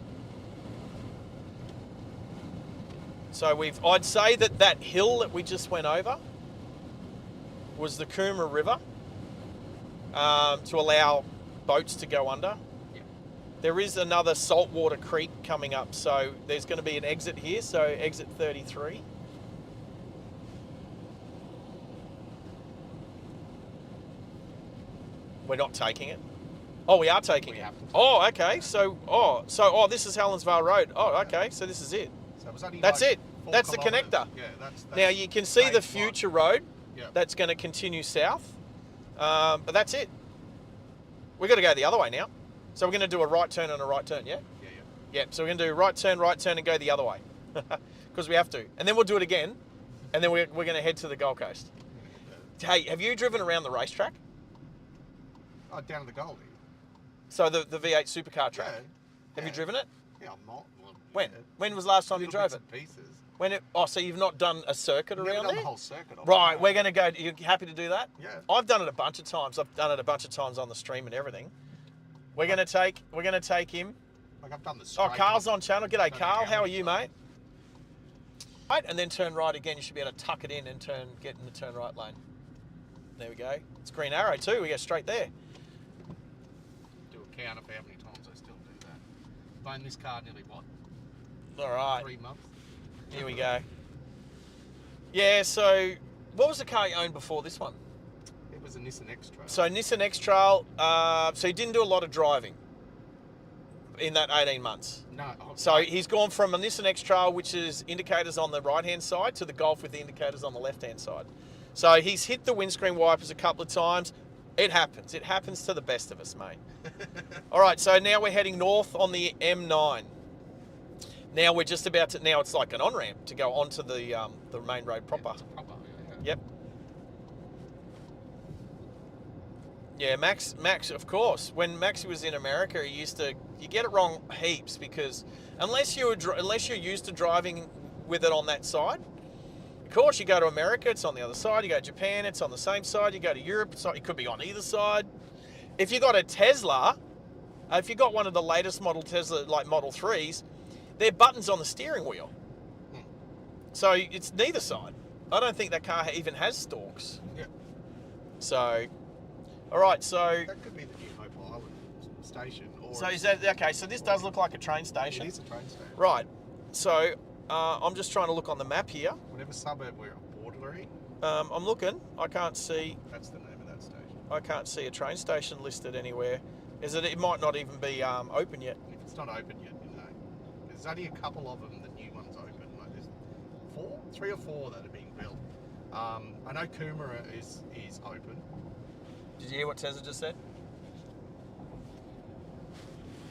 So I'd say that hill that we just went over was the Coomera River to allow boats to go under. Yeah. There is another saltwater creek coming up, so there's going to be an exit here, so exit 33. We're not taking it. Oh, we are taking We it. have to take Oh, okay. So this is Helensvale Road. Oh, okay. So this is it. So it was only That's like it. 4 That's the kilometres. connector. Yeah, that's Now you can see the phase one. future road Yeah. that's going to continue south, but that's it. We've got to go the other way now. So we're going to do a right turn and a right turn, yeah? Yeah, yeah. Yep, so we're going to do right turn and go the other way. Because we have to. And then we'll do it again, and then we're going to head to the Gold Coast. Hey, have you driven around the racetrack? Oh, down to the Goldie. So the V8 supercar track. Yeah. Have you Yeah. driven it? Yeah, I'm not. Well, When? yeah. When was the last time you Little drove bits it? and pieces. So you've not done a circuit Never around done there? the whole circuit. of it, Right, no. we're going to go. You happy to do that? Yeah. I've done it a bunch of times. I've done it a bunch of times on the stream and everything. We're going to take him. Like I've done the Oh, straight Carl's one. on channel. G'day, Don't know Carl. How are many you, times. mate? Right, and then turn right again. You should be able to tuck it in and get in the turn right lane. There we go. It's green arrow too. We go straight there. Do a count of how many times I still do that. I've owned this car nearly what? All right. 3 months. Here we go. Yeah, so What was the car you owned before this one? It was a Nissan X-Trail. So Nissan X-Trail, so he didn't do a lot of driving in that 18 months. No. So he's gone from a Nissan X-Trail, which is indicators on the right-hand side, to the Golf with the indicators on the left-hand side. So he's hit the windscreen wipers a couple of times. It happens. It happens to the best of us, mate. All right, so now we're heading north on the M9. Now we're just about to, now it's like an on-ramp to go onto the main road proper. Yeah. Yep. Yeah, Max, of course. When Maxie was in America, you get it wrong heaps because unless you're used to driving with it on that side, of course you go to America, it's on the other side. You go to Japan, it's on the same side. You go to Europe, it could be on either side. If you got a Tesla, if you got one of the latest model Tesla, like Model 3s, they're buttons on the steering wheel. So it's neither side. I don't think that car even has stalks. Yeah. So, all right, so... That could be the new Hope Island station. Or So is that, okay, so this does look like a train station. It is a train station. Right, so I'm just trying to look on the map here. Whatever suburb we're bordering. I'm looking, I can't see... That's the name of that station. I can't see a train station listed anywhere. It might not even be open yet. If it's not open yet, there's only a couple of them, the new ones open. Like there's 3 or 4 that are being built. I know Coomera is open. Did you hear what TEZZA just said?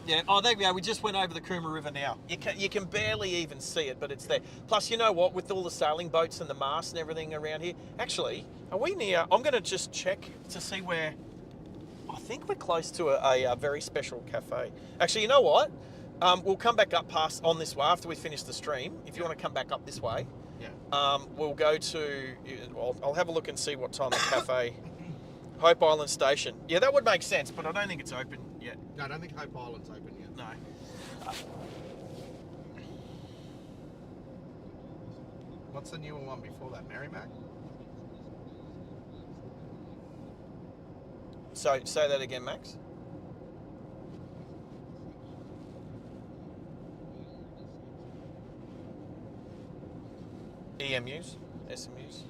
Yeah, oh, there we go. We just went over the Coomera River now. You can barely even see it, but it's there. Plus, you know what? With all the sailing boats and the masts and everything around here, actually, are we near... I'm going to just check to see where... I think we're close to a very special cafe. Actually, you know what? We'll come back up past on this way after we finish the stream. If you want to come back up this way, we'll go to... I'll have a look and see what time the cafe... Hope Island Station. Yeah, that would make sense, but I don't think it's open yet. No, I don't think Hope Island's open yet. No. What's the newer one before that? Merrimack? So, say that again, Max. EMUs, SMUs.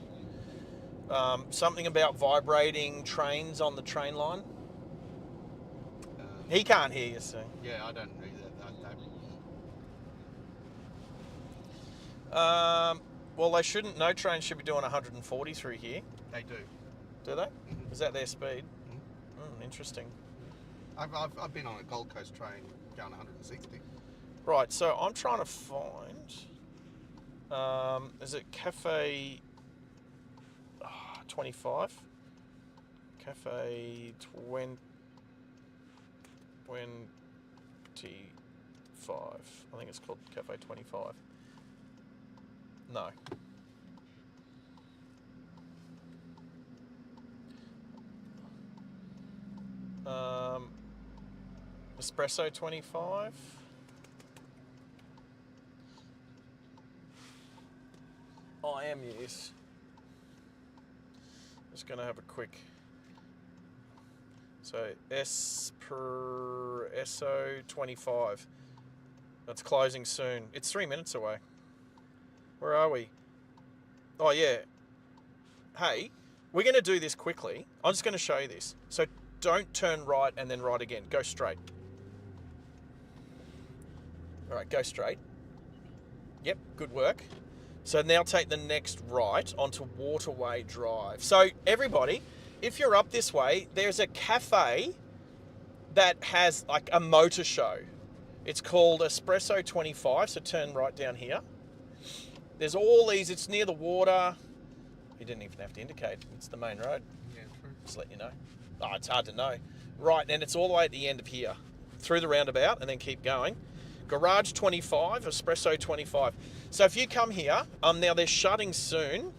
Something about vibrating trains on the train line. He can't hear you, so. Yeah, I don't either. Well, they shouldn't. No train should be doing 140 through here. They do. Do they? Mm-hmm. Is that their speed? Mm-hmm. Interesting. I've been on a Gold Coast train going 160. Right, so I'm trying to find. Is it Cafe 25? Cafe 25. I think it's called Cafe 25. No. Espresso 25. I am, yes. Just going to have a quick... So, Espresso 25. That's closing soon. It's 3 minutes away. Where are we? Oh, yeah. Hey, we're going to do this quickly. I'm just going to show you this. So, don't turn right and then right again. Go straight. All right, go straight. Yep, good work. So now take the next right onto Waterway Drive. So everybody, if you're up this way, there's a cafe that has like a motor show. It's called Espresso 25, so turn right down here. There's all these, it's near the water. You didn't even have to indicate, it's the main road. Yeah, true. Just let you know. Oh, it's hard to know. Right, and it's all the way at the end of here. Through the roundabout and then keep going. Garage 25, Espresso 25. So if you come here, now they're shutting soon.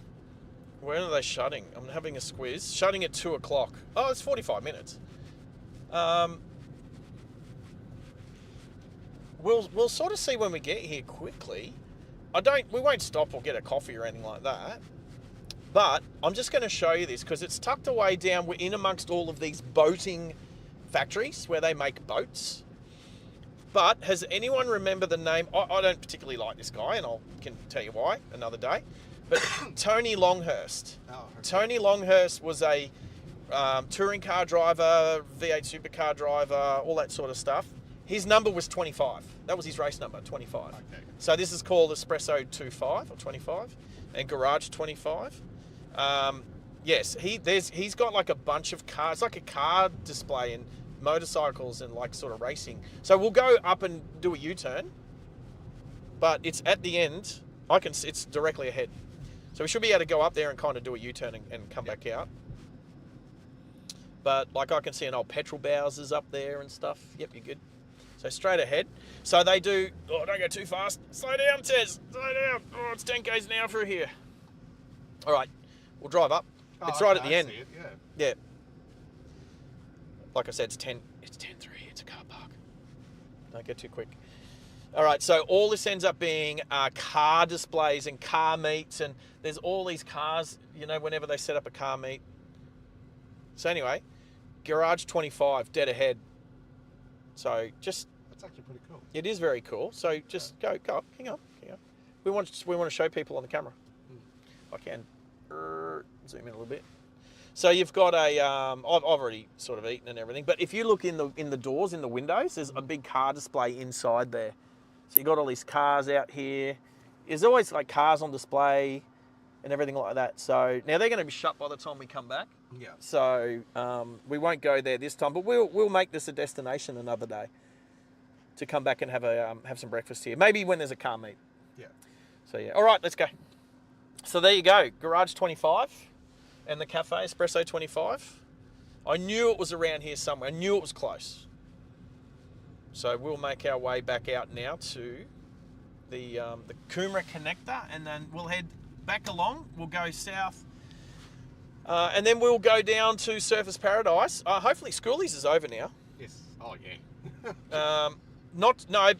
When are they shutting? I'm having a squiz. Shutting at 2 o'clock. Oh, it's 45 minutes. We'll sort of see when we get here quickly. We won't stop or get a coffee or anything like that. But I'm just going to show you this because it's tucked away down. We're in amongst all of these boating factories where they make boats. But has anyone remember the name? I don't particularly like this guy, and I can tell you why another day. But Tony Longhurst. Oh, okay. Tony Longhurst was a touring car driver, V8 supercar driver, all that sort of stuff. His number was 25. That was his race number, 25. Okay. So this is called Espresso 25 or 25 and Garage 25. Yes, he's got like a bunch of cars, like a car display and motorcycles and like sort of racing. So we'll go up and do a U-turn, but it's at the end. It's directly ahead. So we should be able to go up there and kind of do a U-turn and come back out. But like I can see an old petrol Bowser's up there and stuff. Yep, you're good. So straight ahead. So they do, oh, don't go too fast. Slow down, Tez. Slow down. Oh, it's 10 k's an hour through here. All right, we'll drive up. Oh, It's right okay, at the I end. see it, yeah. Yeah. Like I said, it's 10-3. It's a car park. Don't go too quick. All right, so all this ends up being car displays and car meets, and there's all these cars, you know, whenever they set up a car meet. So anyway, Garage 25, dead ahead. So just... That's actually pretty cool. It is very cool. So just go up. Hang on. We want to show people on the camera. I can zoom in a little bit. So you've got a, I've already sort of eaten and everything, but if you look in the doors, in the windows, there's a big car display inside there. So you've got all these cars out here. There's always like cars on display and everything like that. So now they're going to be shut by the time we come back. Yeah. So we won't go there this time, but we'll make this a destination another day to come back and have some breakfast here. Maybe when there's a car meet. Yeah. So yeah, all right, let's go. So there you go, Garage 25 and the cafe, Espresso 25. I knew it was around here somewhere. I knew it was close. So we'll make our way back out now to the Coomera connector, and then we'll head back along. We'll go south, and then we'll go down to Surfers Paradise. Hopefully Schoolies is over now. Yes. Oh, yeah.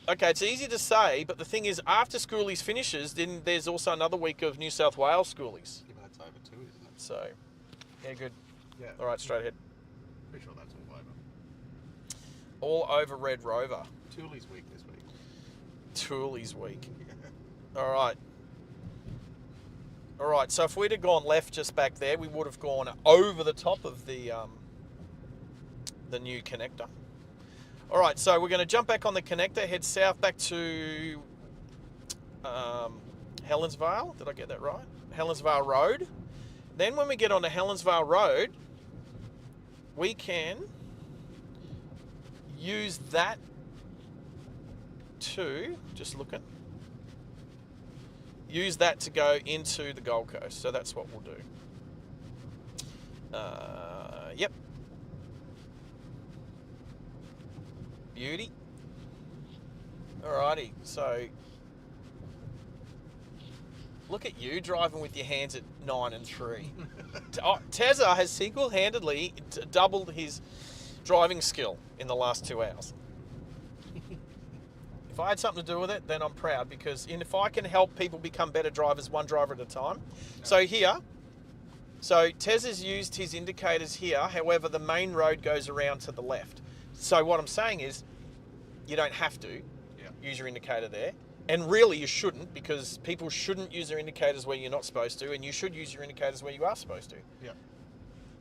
Okay, it's easy to say, but the thing is, after Schoolies finishes, then there's also another week of New South Wales Schoolies. Yeah, but that's over too, isn't it? So, yeah, good. Yeah. All right, straight ahead. Pretty sure that's all over. All over Red Rover. Tooley's week this week. Tooley's week. All right. All right, so if we'd have gone left just back there, we would have gone over the top of the new connector. All right, so we're going to jump back on the connector, head south back to Helensvale. Did I get that right? Helensvale Road. Then when we get onto Helensvale Road, we can use that to, just looking, use that to go into the Gold Coast. So that's what we'll do. Yep. Beauty. Alrighty, so look at you driving with your hands at 9 and 3. TEZZA has single-handedly doubled his driving skill in the last 2 hours. If I had something to do with it, then I'm proud, because if I can help people become better drivers one driver at a time. So here, TEZZA's used his indicators here, however the main road goes around to the left. So what I'm saying is, you don't have to use your indicator there. And really you shouldn't, because people shouldn't use their indicators where you're not supposed to, and you should use your indicators where you are supposed to. Yeah.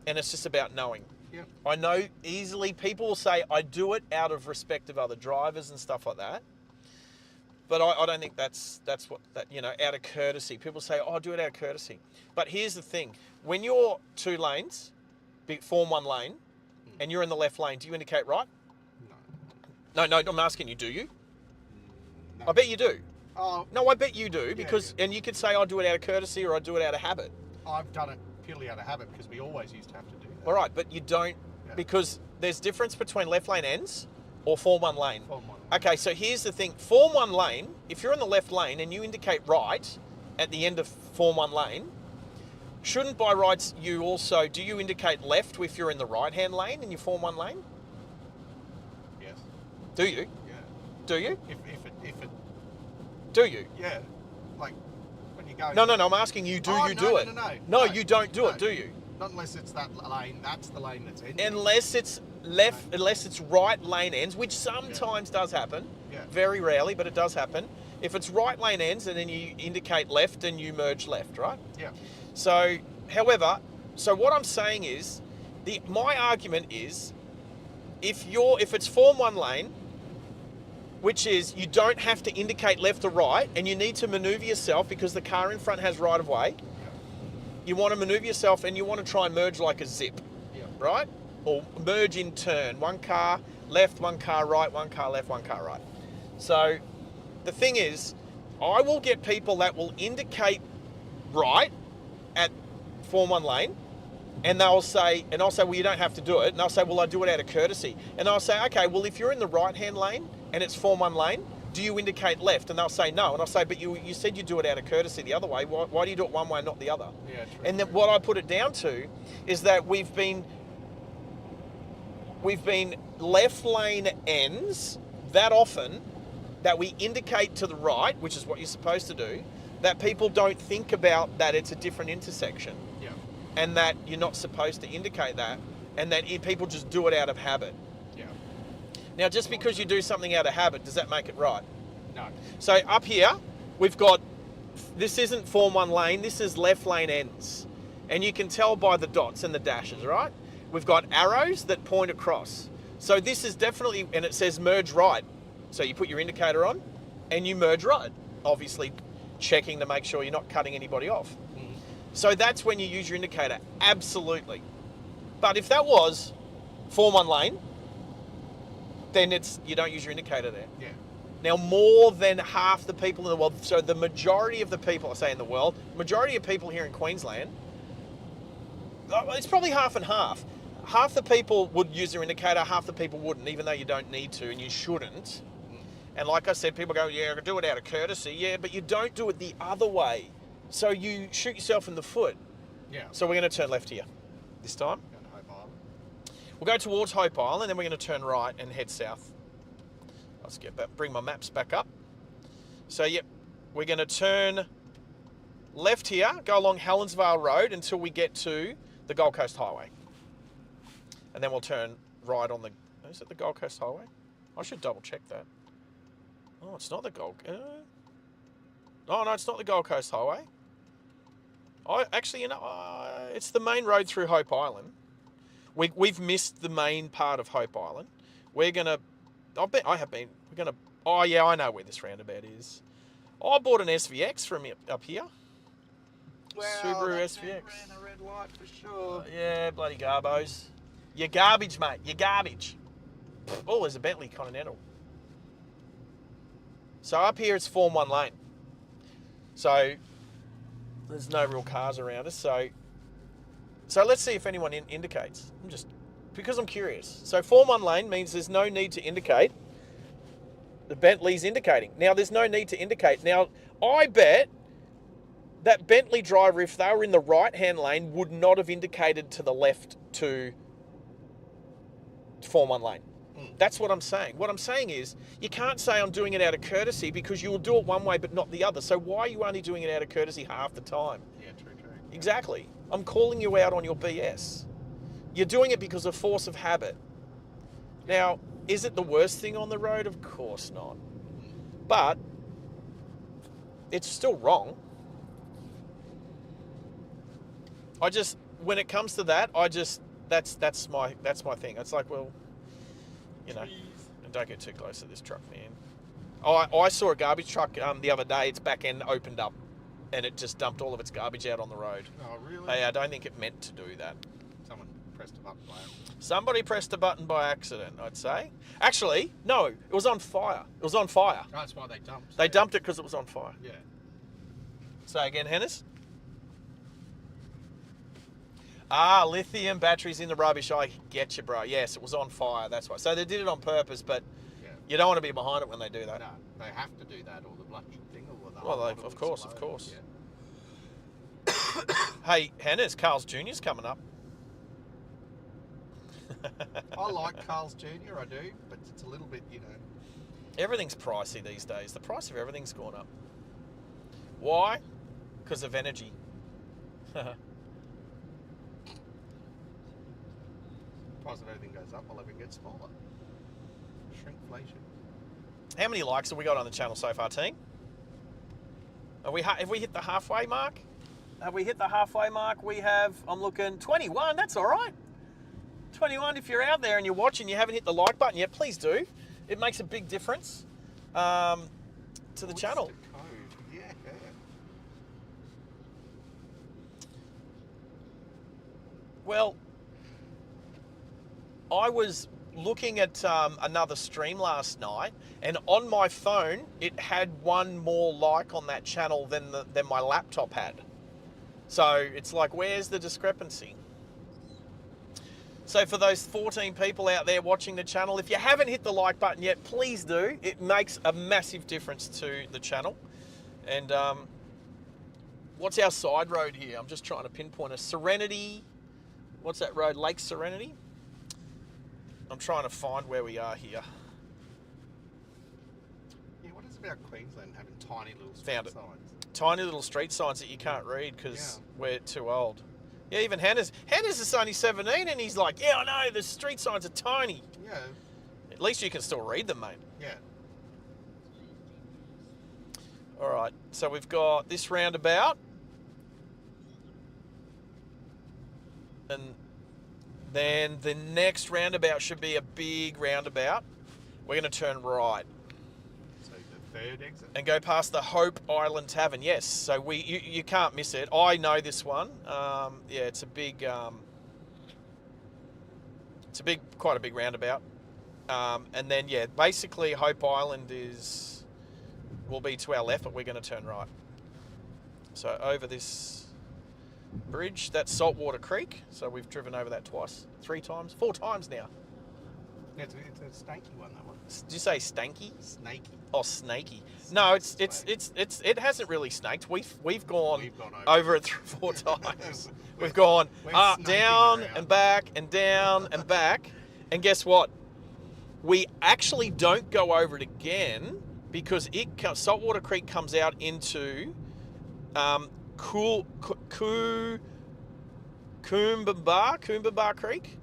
And it's just about knowing. Yeah. I know easily people will say, I do it out of respect of other drivers and stuff like that. But I don't think that's what, out of courtesy. People say, oh, I do it out of courtesy. But here's the thing. When you're 2 lanes, form 1 lane, and you're in the left lane, do you indicate right? No, I'm asking you, do you? No. I bet you do. Oh, No, I bet you do, because, and you could say I do it out of courtesy or I do it out of habit. I've done it purely out of habit because we always used to have to do that. All right, but you don't, because there's difference between left lane ends or form 1 lane. Form 1. Okay, so here's the thing. Form 1 lane, if you're in the left lane and you indicate right at the end of Form 1 lane, shouldn't by rights do you indicate left if you're in the right-hand lane in your Form 1 lane? Yes. Do you? Yeah. Do you? If it. Do you? Yeah. Like when you go. No, I'm asking you, do you do it? No, you don't do it, do you? Not unless it's that lane. That's the lane that's in. Unless it's left, unless it's right lane ends, which sometimes does happen. Yeah. Very rarely, but it does happen. If it's right lane ends and then you indicate left and you merge left, right? Yeah. So, however, so what I'm saying is, my argument is, if it's form one lane, which is you don't have to indicate left or right, and you need to maneuver yourself because the car in front has right of way. Yeah. You want to maneuver yourself and you want to try and merge like a zip, Yeah. right? Or merge in turn. One car left, one car right, one car left, one car right. So the thing is, I will get people that will indicate right at form one lane, and I'll say, well, you don't have to do it. And they'll say, well, I do it out of courtesy. And I'll say, okay, well, if you're in the right-hand lane and it's form one lane, do you indicate left? And they'll say no. And I'll say, but you said you do it out of courtesy the other way. Why do you do it one way and not the other? Yeah, true, and then what I put it down to is that we've been left lane ends that often that we indicate to the right, which is what you're supposed to do, that people don't think about that it's a different intersection. Yeah. And that you're not supposed to indicate that, and that people just do it out of habit. Yeah. Now, just because you do something out of habit, does that make it right? No. So up here, we've got, this isn't form one lane, this is left lane ends. And you can tell by the dots and the dashes, right? We've got arrows that point across. So this is definitely, and it says merge right. So you put your indicator on and you merge right. Obviously checking to make sure you're not cutting anybody off. So that's when you use your indicator, absolutely. But if that was form one lane, then you don't use your indicator there. Yeah. Now, more than half the people in the world, so the majority of the people, I say in the world, majority of people here in Queensland, it's probably half and half. Half the people would use their indicator, half the people wouldn't, even though you don't need to and you shouldn't. And like I said, people go, yeah, I can do it out of courtesy. Yeah, but you don't do it the other way. So you shoot yourself in the foot. Yeah. So we're going to turn left here this time. Going to Hope Island. We'll go towards Hope Island, then we're going to turn right and head south. Let's bring my maps back up. So, yep, we're going to turn left here, go along Helensvale Road until we get to the Gold Coast Highway. And then we'll turn right on the... Is it the Gold Coast Highway? I should double check that. Oh, it's not the Gold... Oh, no, it's not the Gold Coast Highway. Actually, it's the main road through Hope Island. We've missed the main part of Hope Island. We're going to... I bet I have been... We're going to... Oh, yeah, I know where this roundabout is. I bought an SVX from up here. Well, Subaru that SVX. ran a red light for sure. Yeah, bloody garbos. You're garbage, mate. You're garbage. Oh, there's a Bentley Continental. So up here it's form one lane. So there's no real cars around us. So let's see if anyone indicates. Because I'm curious. So form one lane means there's no need to indicate. The Bentley's indicating. Now there's no need to indicate. Now I bet that Bentley driver, if they were in the right-hand lane, would not have indicated to the left to form one lane. That's what I'm saying. What I'm saying is, you can't say I'm doing it out of courtesy because you will do it one way but not the other. So why are you only doing it out of courtesy half the time? Yeah, true. Exactly. I'm calling you out on your BS. You're doing it because of force of habit. Now, is it the worst thing on the road? Of course not. But it's still wrong. When it comes to that, that's my thing. It's like, well, you know, and don't get too close to this truck, man. I saw a garbage truck the other day. Its back end opened up, and it just dumped all of its garbage out on the road. Oh, really? I don't think it meant to do that. Someone pressed a button by accident. Somebody pressed a button by accident, I'd say. Actually, no, it was on fire. It was on fire. Oh, that's why they dumped. They dumped it because it was on fire. Yeah. Say again, Hennis? Ah, lithium batteries in the rubbish. I get you, bro. Yes, it was on fire. That's why. So they did it on purpose, but you don't want to be behind it when they do that. No, they have to do that, or the bloodshot thing, or the Well, of course. Yeah. Hey, Hennis, Carl's Jr.'s coming up. I like Carl's Jr., I do, but it's a little bit, Everything's pricey these days. The price of everything's gone up. Why? Because of energy. Price of everything goes up, while everything gets smaller. Shrinkflation. How many likes have we got on the channel so far, team? Have we hit the halfway mark? Have we hit the halfway mark? We have, I'm looking, 21. That's all right. 21, if you're out there and you're watching, you haven't hit the like button yet, please do. It makes a big difference to the channel. The code? Yeah. Well, I was looking at another stream last night, and on my phone, it had one more like on that channel than my laptop had. So it's like, where's the discrepancy? So for those 14 people out there watching the channel, if you haven't hit the like button yet, please do. It makes a massive difference to the channel. And what's our side road here? I'm just trying to pinpoint a Serenity. What's that road? Lake Serenity? I'm trying to find where we are here. Yeah, what is it about Queensland having tiny little Found it. signs? Tiny little street signs that you can't read because we're too old. Yeah, even Hannah's is only 17 and he's like, yeah, I know, the street signs are tiny. Yeah. At least you can still read them, mate. Yeah. All right, so we've got this roundabout. And then the next roundabout should be a big roundabout. We're going to turn right. So the third exit? And go past the Hope Island Tavern, yes. So you can't miss it. I know this one. Yeah, it's a big, quite a big roundabout. And then, yeah, basically Hope Island will be to our left, but we're going to turn right. So over this bridge, that's Saltwater Creek. So we've driven over that twice, 3 times, 4 times now. Yeah, it's a snaky one, that one. Did you say stanky? Snaky. Oh, snaky. No, it hasn't really snaked. We've gone over it 4 times. We've gone down and back and down and back. And guess what? We actually don't go over it again because Saltwater Creek comes out into Coomera Creek.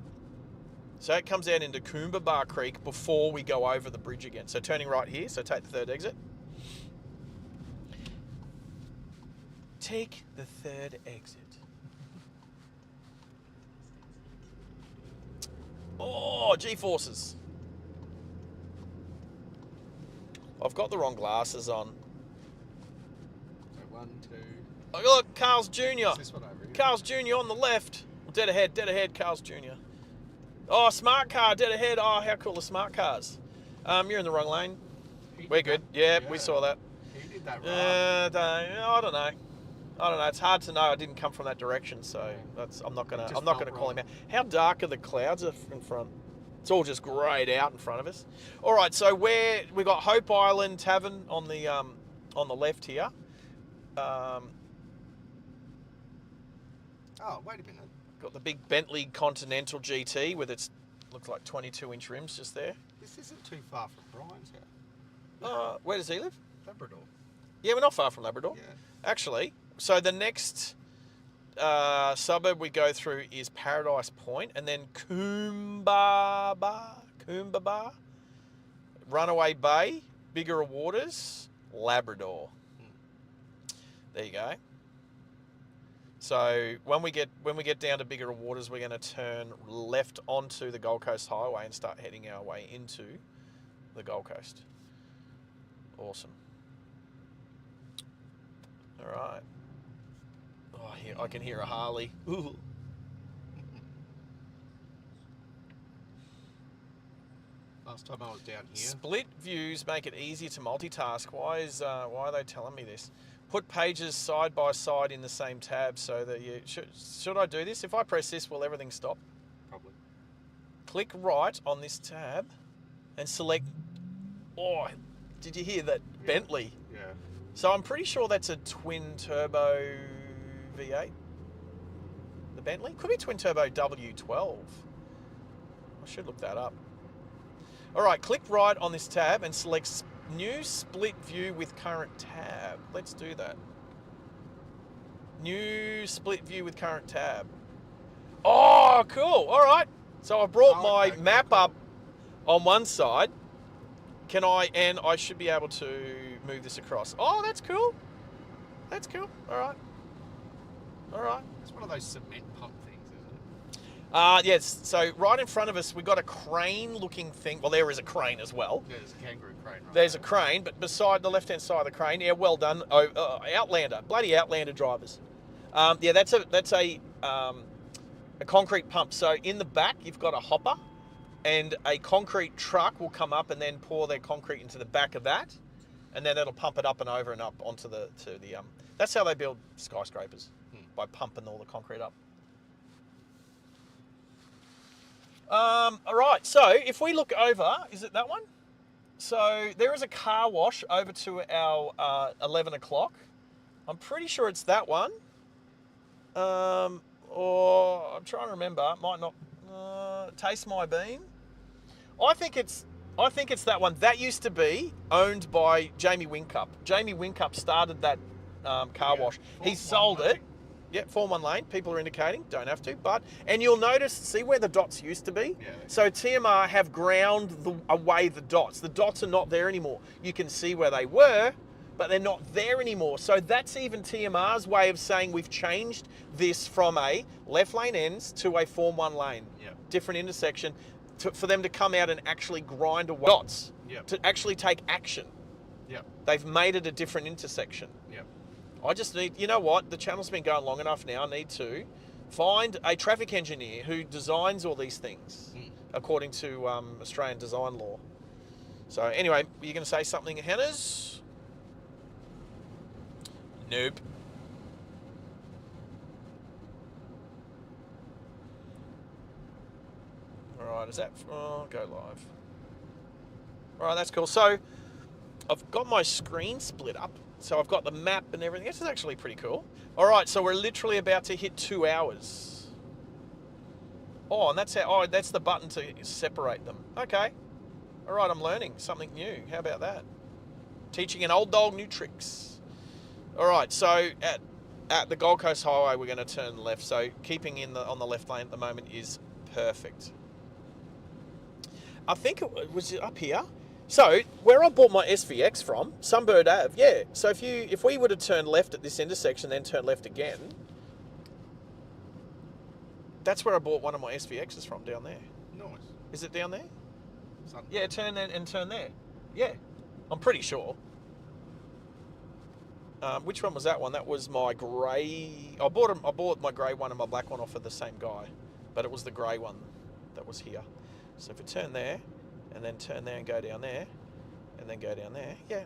So it comes out into Coomera Creek before we go over the bridge again. So turning right here, so take the third exit. Take the third exit. Oh, G-forces. I've got the wrong glasses on. So 1, 2. Oh, look, Carl's Jr. This one over here. Carl's Jr. on the left. Dead ahead, Carl's Jr. Oh, smart car, dead ahead. Oh, how cool are smart cars? You're in the wrong lane. We're good. Yeah, we saw that. He did that right. I don't know. It's hard to know. I didn't come from that direction, so I'm not gonna call him out. How dark are the clouds in front? It's all just greyed out in front of us. All right, so we got Hope Island Tavern on the left here. Oh, wait a minute. Got the big Bentley Continental GT with its looks like 22-inch rims just there. This isn't too far from Brian's house. Where does he live? Labrador. Yeah, we're not far from Labrador. Yeah. Actually, so the next suburb we go through is Paradise Point, and then Coomera, Runaway Bay, Bigger Waters, Labrador. There you go. So when we get down to Bigger Waters, we're going to turn left onto the Gold Coast Highway and start heading our way into the Gold Coast. Awesome. All right. Oh, I can hear a Harley. Ooh. Last time I was down here. Split views make it easier to multitask. Why are they telling me this? Put pages side by side in the same tab so that you... Should I do this? If I press this, will everything stop? Probably. Click right on this tab and select... Oh, did you hear that? Yeah. Bentley. Yeah. So I'm pretty sure that's a twin-turbo V8. The Bentley? Could be twin-turbo W12. I should look that up. All right, click right on this tab and select New Split View with Current Tab. Let's do that. New Split View with Current Tab. Oh, cool. All right. So I brought my map up on one side. And I should be able to move this across. Oh, that's cool. That's cool. All right. All right. It's one of those cement pump things, isn't it? Yes. So right in front of us, we got a crane-looking thing. Well, there is a crane as well. Yeah, there's a kangaroo crane right There's a there. crane, but beside the left-hand side of the crane, yeah, well done. Oh, Outlander, bloody Outlander drivers. Yeah, that's a concrete pump. So in the back, you've got a hopper, and a concrete truck will come up and then pour their concrete into the back of that, and then it'll pump it up and over and up onto the That's how they build skyscrapers, by pumping all the concrete up. All right. So if we look over, is it that one? So there is a car wash over to our 11 o'clock. I'm pretty sure it's that one. Or I'm trying to remember. Might not. Taste My Bean. I think it's that one. That used to be owned by Jamie Whincup. Jamie Whincup started that car wash. He sold it. Yeah, Form 1 lane. People are indicating. Don't have to. And you'll notice, see where the dots used to be? Yeah. So TMR have ground away the dots. The dots are not there anymore. You can see where they were, but they're not there anymore. So that's even TMR's way of saying we've changed this from a left lane ends to a Form 1 lane. Yeah. Different intersection for them to come out and actually grind away dots. Yeah. To actually take action. Yeah. They've made it a different intersection. Yeah. I just need, you know what, the channel's been going long enough now. I need to find a traffic engineer who designs all these things according to Australian design law. So anyway, you're going to say something, Hannahs? Nope. All right, is that, go live. All right, that's cool. So I've got my screen split up. So I've got the map and everything. This is actually pretty cool. All right, so we're literally about to hit 2 hours. Oh, and that's that's the button to separate them. Okay. All right, I'm learning something new. How about that? Teaching an old dog new tricks. All right, so at the Gold Coast Highway, we're going to turn left. So keeping on the left lane at the moment is perfect. I think it was up here. So, where I bought my SVX from, Sunbird Ave, yeah. So if we were to turn left at this intersection, then turn left again, that's where I bought one of my SVXs from, down there. Nice. Is it down there? Sunbird. Yeah, turn there and turn there. Yeah, I'm pretty sure. Which one was that one? That was my grey. I bought my grey one and my black one off of the same guy, but it was the grey one that was here. So if we turn there, and then turn there and go down there, and then go down there. Yeah,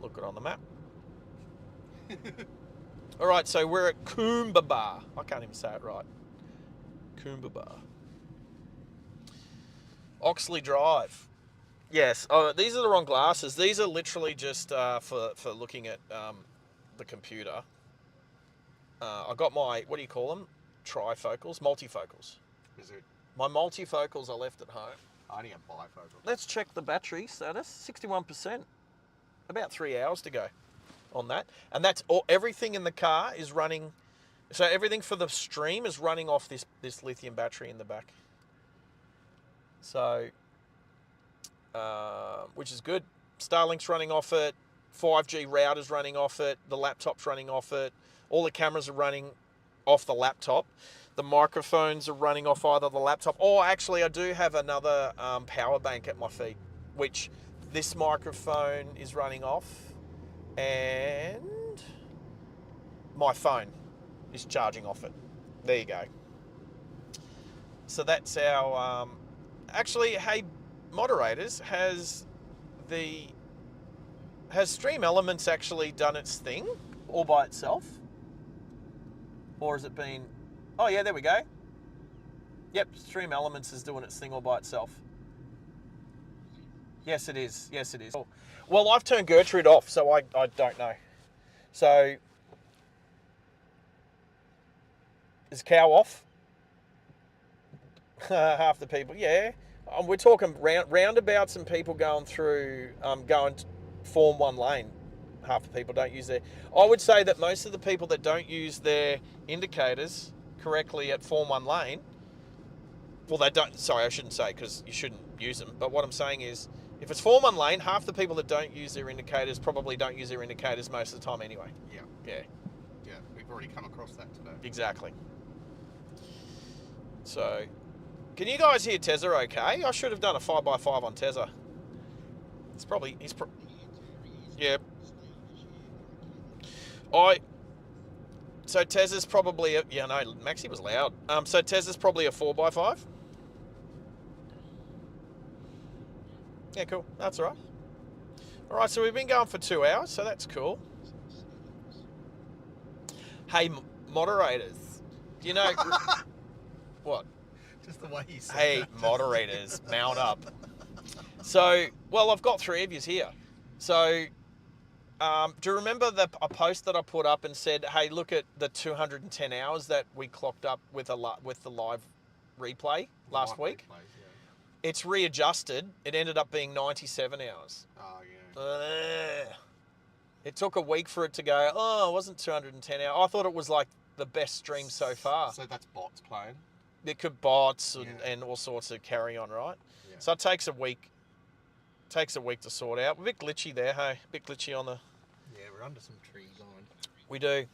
look it on the map. All right, so we're at Coomera. I can't even say it right. Coomera. Oxley Drive. Yes. Oh, these are the wrong glasses. These are literally just for looking at the computer. I got my, what do you call them? Trifocals, multifocals. Is it? My multifocals I left at home. I only have bifocal. Let's check the battery status. 61%. About 3 hours to go on that. And that's all. Everything in the car is running. So everything for the stream is running off this lithium battery in the back. So, which is good. Starlink's running off it. 5G router's running off it. The laptop's running off it. All the cameras are running off the laptop. The microphones are running off either the laptop, or actually I do have another power bank at my feet, which this microphone is running off, and my phone is charging off it. There you go. So that's our, actually, hey, moderators, has Stream Elements actually done its thing all by itself? Or has it been... Oh, yeah, there we go. Yep, Stream Elements is doing its thing all by itself. Yes, it is. Yes, it is. Well, I've turned Gertrude off, so I don't know. So, is Cow off? Half the people, yeah. We're talking roundabouts and people going through, going Form 1 lane. Half the people don't use their... I would say that most of the people that don't use their indicators correctly at Form 1 lane, well, they don't, sorry, I shouldn't say, because you shouldn't use them, but what I'm saying is If it's 4-1 lane, half the people that don't use their indicators probably don't use their indicators most of the time anyway. Yeah. Yeah. Yeah. We've already come across that today. Exactly. So, can you guys hear TEZZA okay? I should have done a 5x5 on TEZZA. Yeah. So TEZZA's probably yeah, no, Maxi was loud. So TEZZA's probably a 4x5. Yeah, cool. That's all right. All right, so we've been going for 2 hours, so that's cool. Hey, moderators, you know what? Just the way you said Hey, that. moderators, mount up. So, well, I've got 3 of yous here. So, do you remember a post that I put up and said, "Hey, look at the 210 hours that we clocked up with the live replay last week." Replays, yeah. It's readjusted. It ended up being 97 hours. Oh, yeah. It took a week for it to go, oh, it wasn't 210 hours. I thought it was like the best stream so far. So that's bots playing? It could bots and all sorts of carry on, right? Yeah. So it takes a week. Takes a week to sort out. We're a bit glitchy there, hey? A bit glitchy on the... Yeah, we're under some tree line. We do.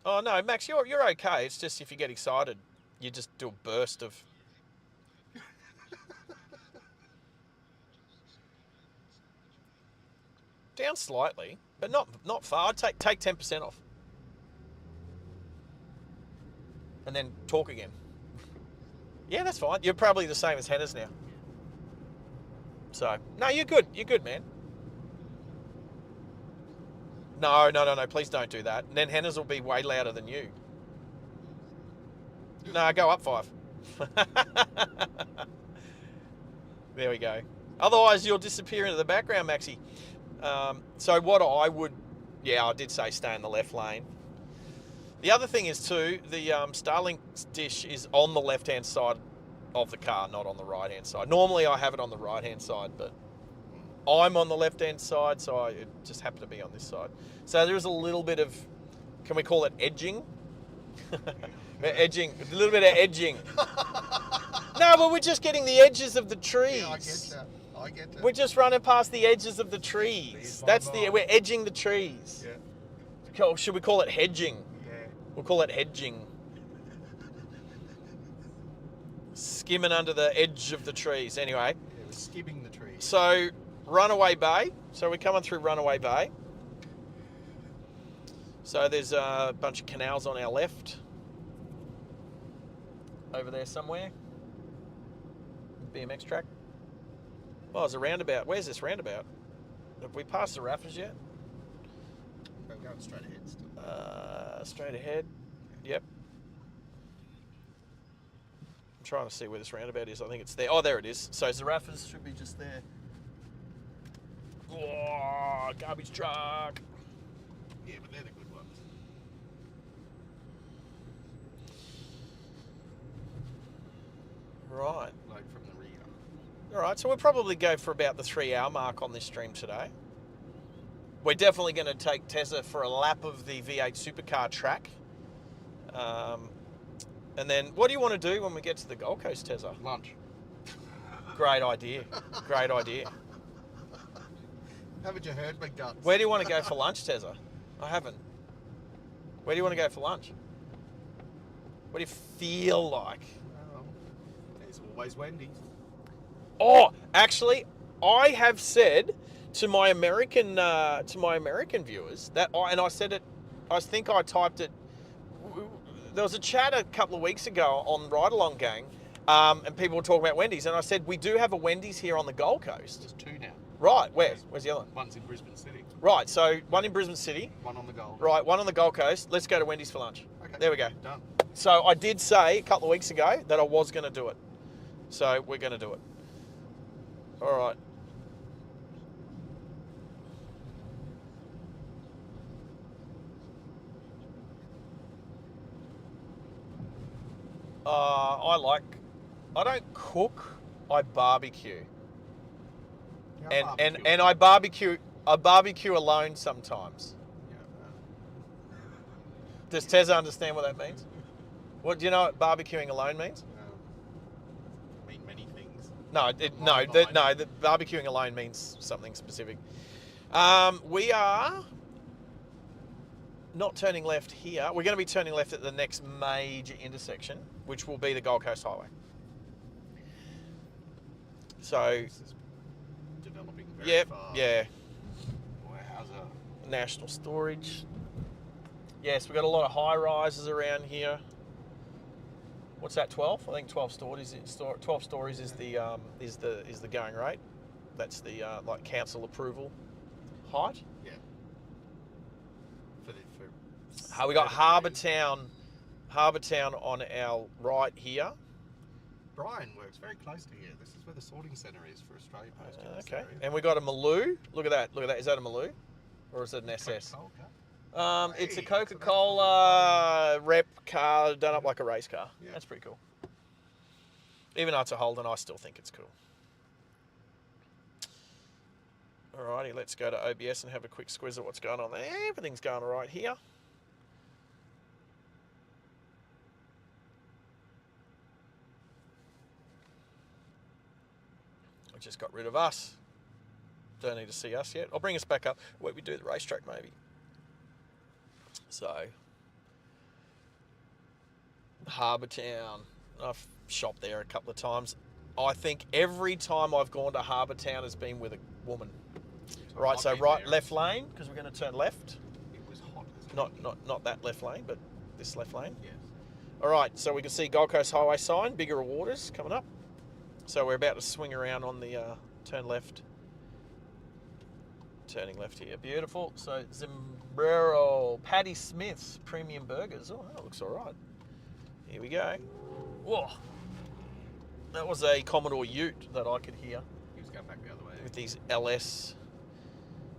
Oh, no, Max, you're okay. It's just if you get excited, you just do a burst of... Down slightly, but not far. I'd take 10% off. And then talk again. Yeah, that's fine. You're probably the same as Hannah's now. So, no, you're good. You're good, man. No, please don't do that. And then Hannah's will be way louder than you. No, go up 5. There we go. Otherwise, you'll disappear into the background, Maxi. So what I would... Yeah, I did say stay in the left lane. The other thing is, too, the Starlink dish is on the left-hand side of the car, not on the right-hand side. Normally, I have it on the right-hand side, but I'm on the left-hand side, so it just happened to be on this side. So there is a little bit of... Can we call it edging? Edging. A little bit of edging. No, but we're just getting the edges of the trees. Yeah, I get that. We're just running past the edges of the trees. We're edging the trees. Yeah. Should we call it hedging? Yeah. We'll call it hedging. Skimming under the edge of the trees. Anyway. Yeah, we're skimming the trees. So, Runaway Bay. So we're coming through Runaway Bay. So there's a bunch of canals on our left. Over there somewhere. BMX track. Oh, there's a roundabout. Where's this roundabout? Have we passed the Raffles yet? We're going straight ahead still. Straight ahead. Yep. I'm trying to see where this roundabout is. I think it's there. Oh, there it is. So Zarafas should be just there. Oh, garbage truck. Yeah, but they're the good ones. Right. Like from the rear. All right, so we'll probably go for about the 3-hour mark on this stream today. We're definitely going to take TEZZA for a lap of the V8 supercar track. And then, what do you want to do when we get to the Gold Coast, TEZZA? Lunch. Great idea. Great idea. Haven't you heard my guts? Where do you want to go for lunch, TEZZA? I haven't. Where do you want to go for lunch? What do you feel like? There's always Wendy's. Oh, actually, I have said to my American viewers that I said it. I think I typed it. There was a chat a couple of weeks ago on Ride Along Gang, and people were talking about Wendy's, and I said we do have a Wendy's here on the Gold Coast. There's 2 now. Right, where's the other one? One's in Brisbane City. Right, so one in Brisbane City. One on the Gold. Right, one on the Gold Coast. Let's go to Wendy's for lunch. Okay. There we go. Done. So I did say a couple of weeks ago that I was going to do it. So we're going to do it. All right. I don't cook, I barbecue. Yeah, And I barbecue alone sometimes. Yeah, Does TEZZA understand what that means? What do you know what barbecuing alone means? mean many things. No, the barbecuing alone means something specific. We are not turning left here. We're going to be turning left at the next major intersection, which will be the Gold Coast Highway. So, This is developing very fast. yeah. Wowza. National storage. Yes, we've got a lot of high rises around here. What's that? 12? I think 12 stories. 12 stories is the going rate. That's the like council approval height. Yeah. We got Harbour Town on our right here. Brian works very close to here. This is where the sorting centre is for Australia Post. Okay, and we got a Maloo. Look at that. Is that a Maloo, or is it an SS? It's a Coca-Cola rep car done up like a race car. Yeah. That's pretty cool. Even though it's a Holden, I still think it's cool. Alrighty, let's go to OBS and have a quick squiz at what's going on there. Everything's going all right here. I just got rid of us. Don't need to see us yet. I'll bring us back up where we do the racetrack maybe. So, Harbour Town. I've shopped there a couple of times. I think every time I've gone to Harbour Town has been with a woman. Right, so left lane, because we're going to turn left. It was hot. Not that left lane, but this left lane. Yes. All right, so we can see Gold Coast Highway sign, bigger waters coming up. So we're about to swing around on the turn left. Turning left here. Beautiful. So Zimbrero, Paddy Smith's Premium Burgers. Oh, that looks all right. Here we go. Whoa. That was a Commodore Ute that I could hear. He was going back the other way. With these LS.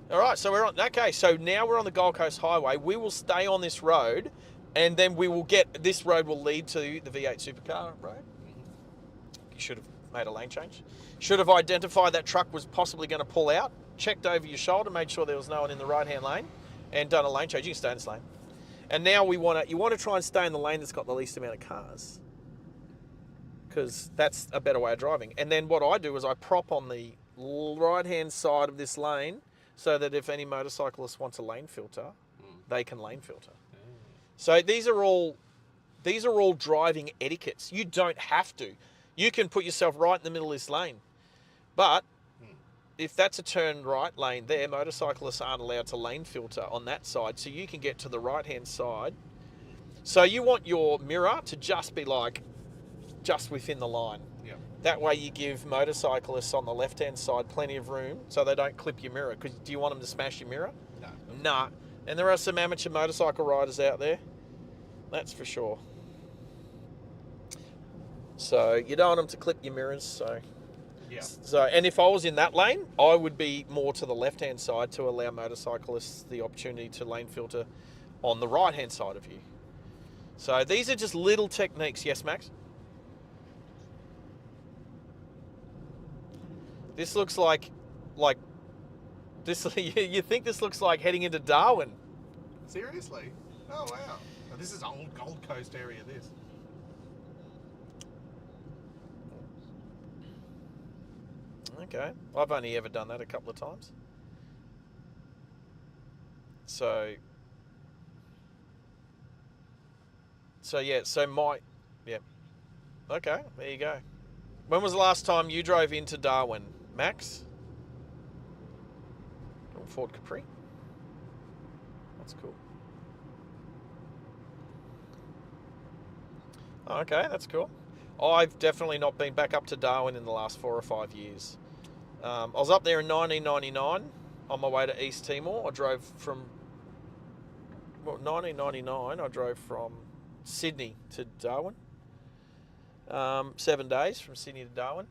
All right, so we're on. Okay, so now we're on the Gold Coast Highway. We will stay on this road, and then we will get. This road will lead to the V8 Supercar road. You should have made a lane change. Should have identified that truck was possibly going to pull out. Checked over your shoulder, made sure there was no one in the right-hand lane, and done a lane change. You can stay in this lane. And now you want to try and stay in the lane that's got the least amount of cars, because that's a better way of driving. And then what I do is I prop on the right-hand side of this lane, so that if any motorcyclist wants a lane filter, they can lane filter. So these are all driving etiquettes. You don't have to. You can put yourself right in the middle of this lane, but if that's a turn right lane there, motorcyclists aren't allowed to lane filter on that side, so you can get to the right-hand side. So you want your mirror to just be like, just within the line. Yeah. That way you give motorcyclists on the left-hand side plenty of room so they don't clip your mirror. Because do you want them to smash your mirror? No. Nah. And there are some amateur motorcycle riders out there. That's for sure. So you don't want them to clip your mirrors, so... Yeah. So, and if I was in that lane, I would be more to the left-hand side to allow motorcyclists the opportunity to lane filter on the right-hand side of you. So these are just little techniques. Yes, Max? This looks like this. You think this looks like heading into Darwin? Seriously? Oh wow! Now, this is old Gold Coast area. This. Okay, I've only ever done that a couple of times. So yeah, yeah. Okay, there you go. When was the last time you drove into Darwin, Max? Ford Capri. That's cool. Oh, okay, that's cool. I've definitely not been back up to Darwin in the last 4 or 5 years. I was up there in 1999 on my way to East Timor. I drove from 1999. I drove from Sydney to Darwin. 7 days from Sydney to Darwin.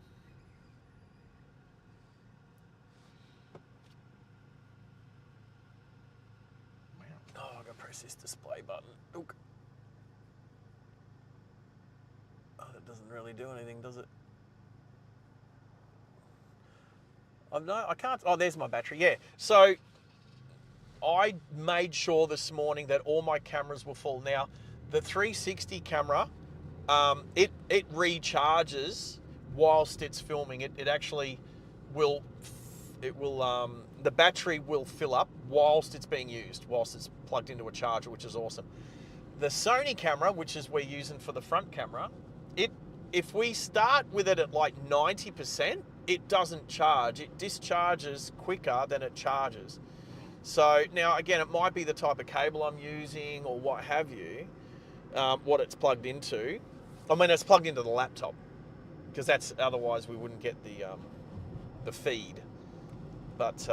Wow. Oh, I've got to press this display button. Look. Oh, that doesn't really do anything, does it? I can't. Oh, there's my battery. Yeah. So I made sure this morning that all my cameras were full. Now, the 360 camera, it recharges whilst it's filming, it actually will, the battery will fill up whilst it's being used, whilst it's plugged into a charger, which is awesome. The Sony camera, which is we're using for the front camera, if we start with it at like 90%, it doesn't charge. It discharges quicker than it charges. So now, again, it might be the type of cable I'm using or what have you, what it's plugged into. I mean, it's plugged into the laptop, because that's, otherwise we wouldn't get the feed. But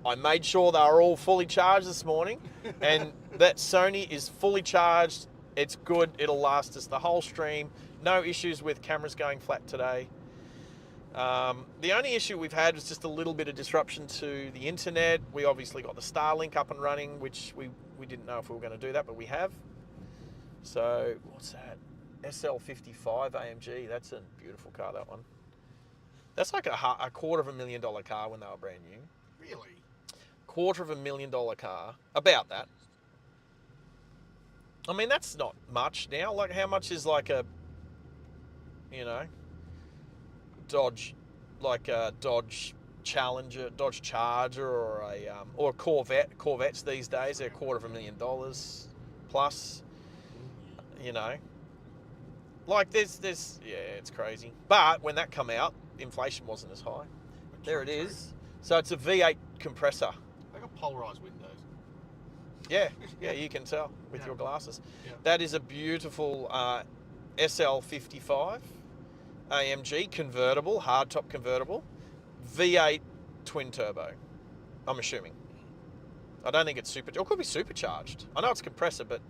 I made sure they were all fully charged this morning, and that Sony is fully charged. It's good. It'll last us the whole stream. No issues with cameras going flat today. The only issue we've had was just a little bit of disruption to the internet. We obviously got the Starlink up and running, which we didn't know if we were going to do that, but we have. So what's that? SL55 AMG. That's a beautiful car, that one. That's like a $250,000 car when they were brand new. Really? $250,000 car. About that. I mean, that's not much now. Like, how much is like a, Dodge, like a Dodge Challenger, Dodge Charger, or a Corvette? Corvettes these days, they're $250,000 plus. Like there's yeah, it's crazy. But when that come out, inflation wasn't as high. There it is. So it's a V8 compressor. They got polarized windows. Yeah, you can tell with your glasses. Yeah. That is a beautiful SL55 AMG convertible, hardtop convertible, V8 twin turbo. I'm assuming. I don't think it's super. It could be supercharged. I know it's compressor, but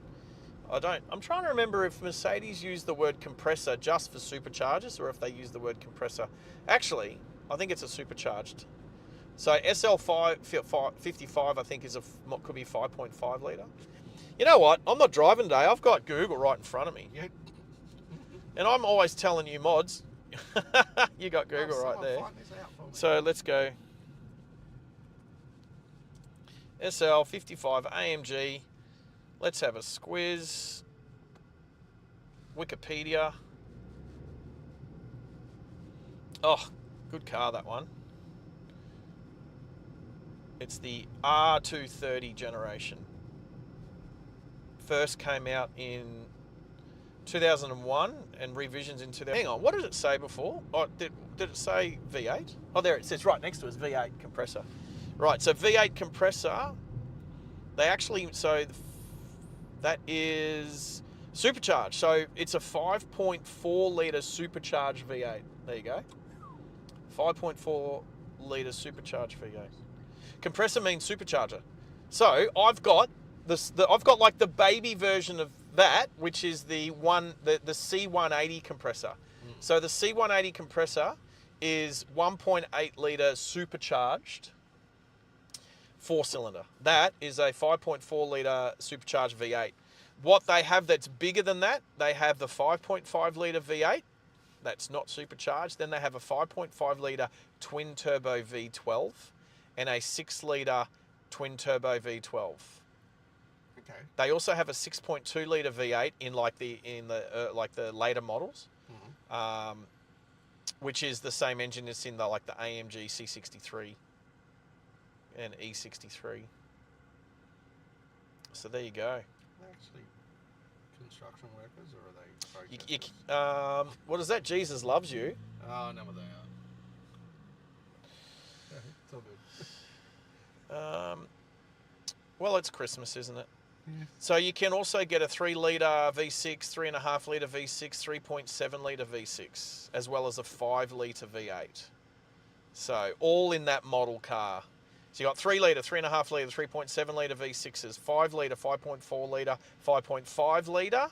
I don't. I'm trying to remember if Mercedes used the word compressor just for superchargers, or if they use the word compressor. Actually, I think it's a supercharged. So SL55, I think, could be 5.5 litre. You know what? I'm not driving today. I've got Google right in front of me. Yeah. And I'm always telling you, mods, you got Google right there. So let's go. SL55 AMG. Let's have a squiz. Wikipedia. Oh, good car, that one. It's the R230 generation. First came out in 2001 and revisions in 2000. Hang on, what did it say before? Oh, did it say V8? Oh, there it says right next to us, V8 compressor. Right, so V8 compressor, they actually, so that is supercharged. So it's a 5.4 litre supercharged V8. There you go. 5.4 litre supercharged V8. Compressor means supercharger. So I've got I've got like the baby version of that, which is the C180 compressor. So the C180 compressor is 1.8 litre supercharged 4-cylinder. That is a 5.4 litre supercharged V8. What they have that's bigger than that, they have the 5.5 litre V8. That's not supercharged. Then they have a 5.5 litre twin turbo V12 and a 6 litre twin turbo V12. Okay. They also have a 6.2 litre V8 in the later models, which is the same engine as in the AMG C63 and E63. So there you go. Are they actually construction workers, or are they protesters? What is that? Jesus loves you. Oh, no, they are. Yeah, it's all good. Well, it's Christmas, isn't it? Yeah. So you can also get a 3 litre V6, 3.5 litre V6, 3.7 litre V6, as well as a 5 litre V8. So all in that model car. So you got 3 litre, 3.5 litre, 3.7 litre V6s, 5 litre, 5.4 litre, 5.5 litre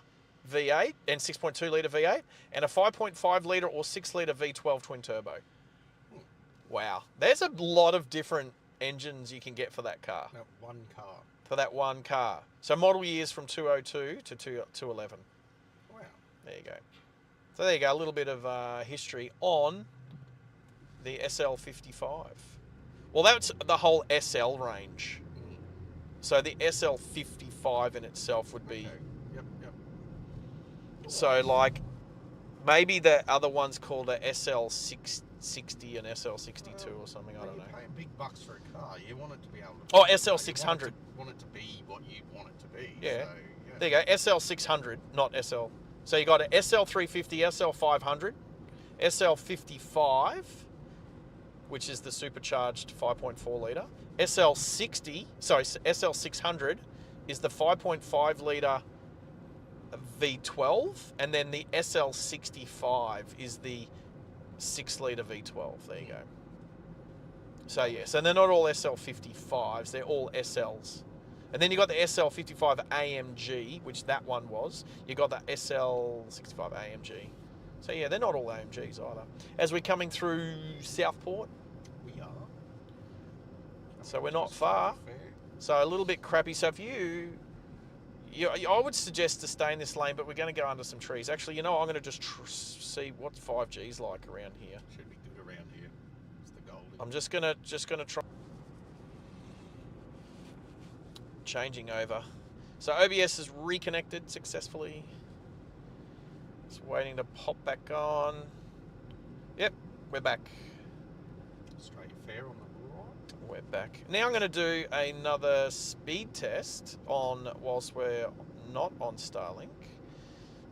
V8 and 6.2 litre V8, and a 5.5 litre or 6 litre V12 twin turbo. Wow. There's a lot of different engines you can get for that car. That one car. For that one car. So model years from 202 to 211. Wow. There you go. So there you go, a little bit of history on the SL55. Well, that's the whole SL range. So the SL55 in itself would be... Okay. Yep. So like Maybe the other one's called a SL660 and SL62 or something. I don't know. You're paying big bucks for a car. You want it to be able to. Oh, SL600. You want it to be what you want it to be. Yeah. So, yeah. There you go. SL600, not SL. So you got an SL350, SL500, SL55, which is the supercharged 5.4 litre. SL600 is the 5.5 litre V12, and then the SL65 is the 6 litre V12. There you go. So yes, and they're not all SL55s, they're all SLs. And then you got the SL55 AMG, which that one was. You got the SL65 AMG. So yeah, they're not all AMGs either. As we're coming through Southport, We are. so we're not far. So a little bit crappy. So if I would suggest to stay in this lane, but we're going to go under some trees. Actually, I'm going to just see what 5G's like around here. Should be good around here. It's the goal. I'm just gonna try changing over. So OBS is reconnected successfully. It's waiting to pop back on. Yep, we're back. Straight fair on the right. We're back. Now I'm going to do another speed test whilst we're not on Starlink.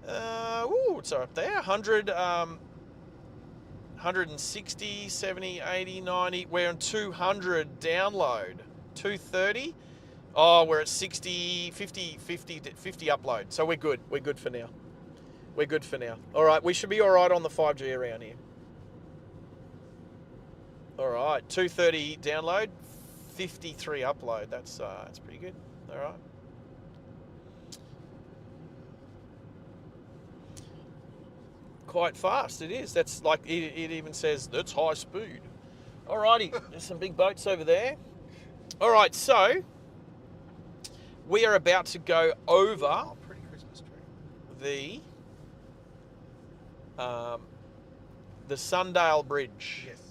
It's up there. 100, 160, 70, 80, 90. We're on 200 download. 230. Oh, we're at 60, 50 upload. So we're good. We're good for now. We're good for now. All right, we should be all right on the 5G around here. All right, 230 download, 53 upload. That's pretty good. All right. Quite fast it is. That's like, it even says that's high speed. All righty, there's some big boats over there. All right, so we are about to go over Pretty Christmas tree. the Sundale Bridge. Yes.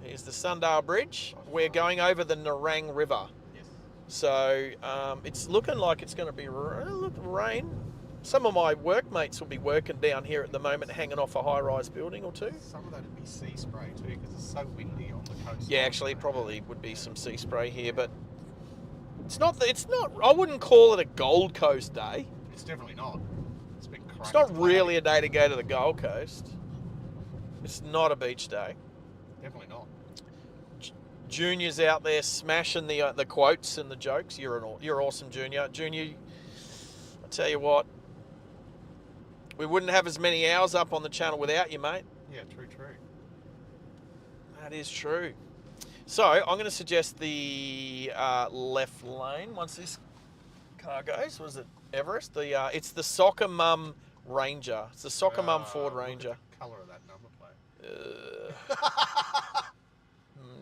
Here's the Sundale Bridge. We're going over the Nerang River. Yes. So it's looking like it's going to be rain. Some of my workmates will be working down here at the moment, hanging off a high-rise building or two. Some of that would be sea spray too, because it's so windy on the coast. Yeah, actually, probably would be some sea spray here, but it's not. I wouldn't call it a Gold Coast day. It's definitely not. It's been crazy. It's not really a day to go to the Gold Coast. It's not a beach day. Definitely not. Junior's out there smashing the quotes and the jokes. You're awesome, Junior. Junior, I tell you what, we wouldn't have as many hours up on the channel without you, mate. Yeah, true. That is true. So I'm going to suggest the left lane once this car goes. Was it Everest? It's the Soccer Mum Ranger. It's the Soccer Mum Ford Ranger. Look at the colour of that number plate.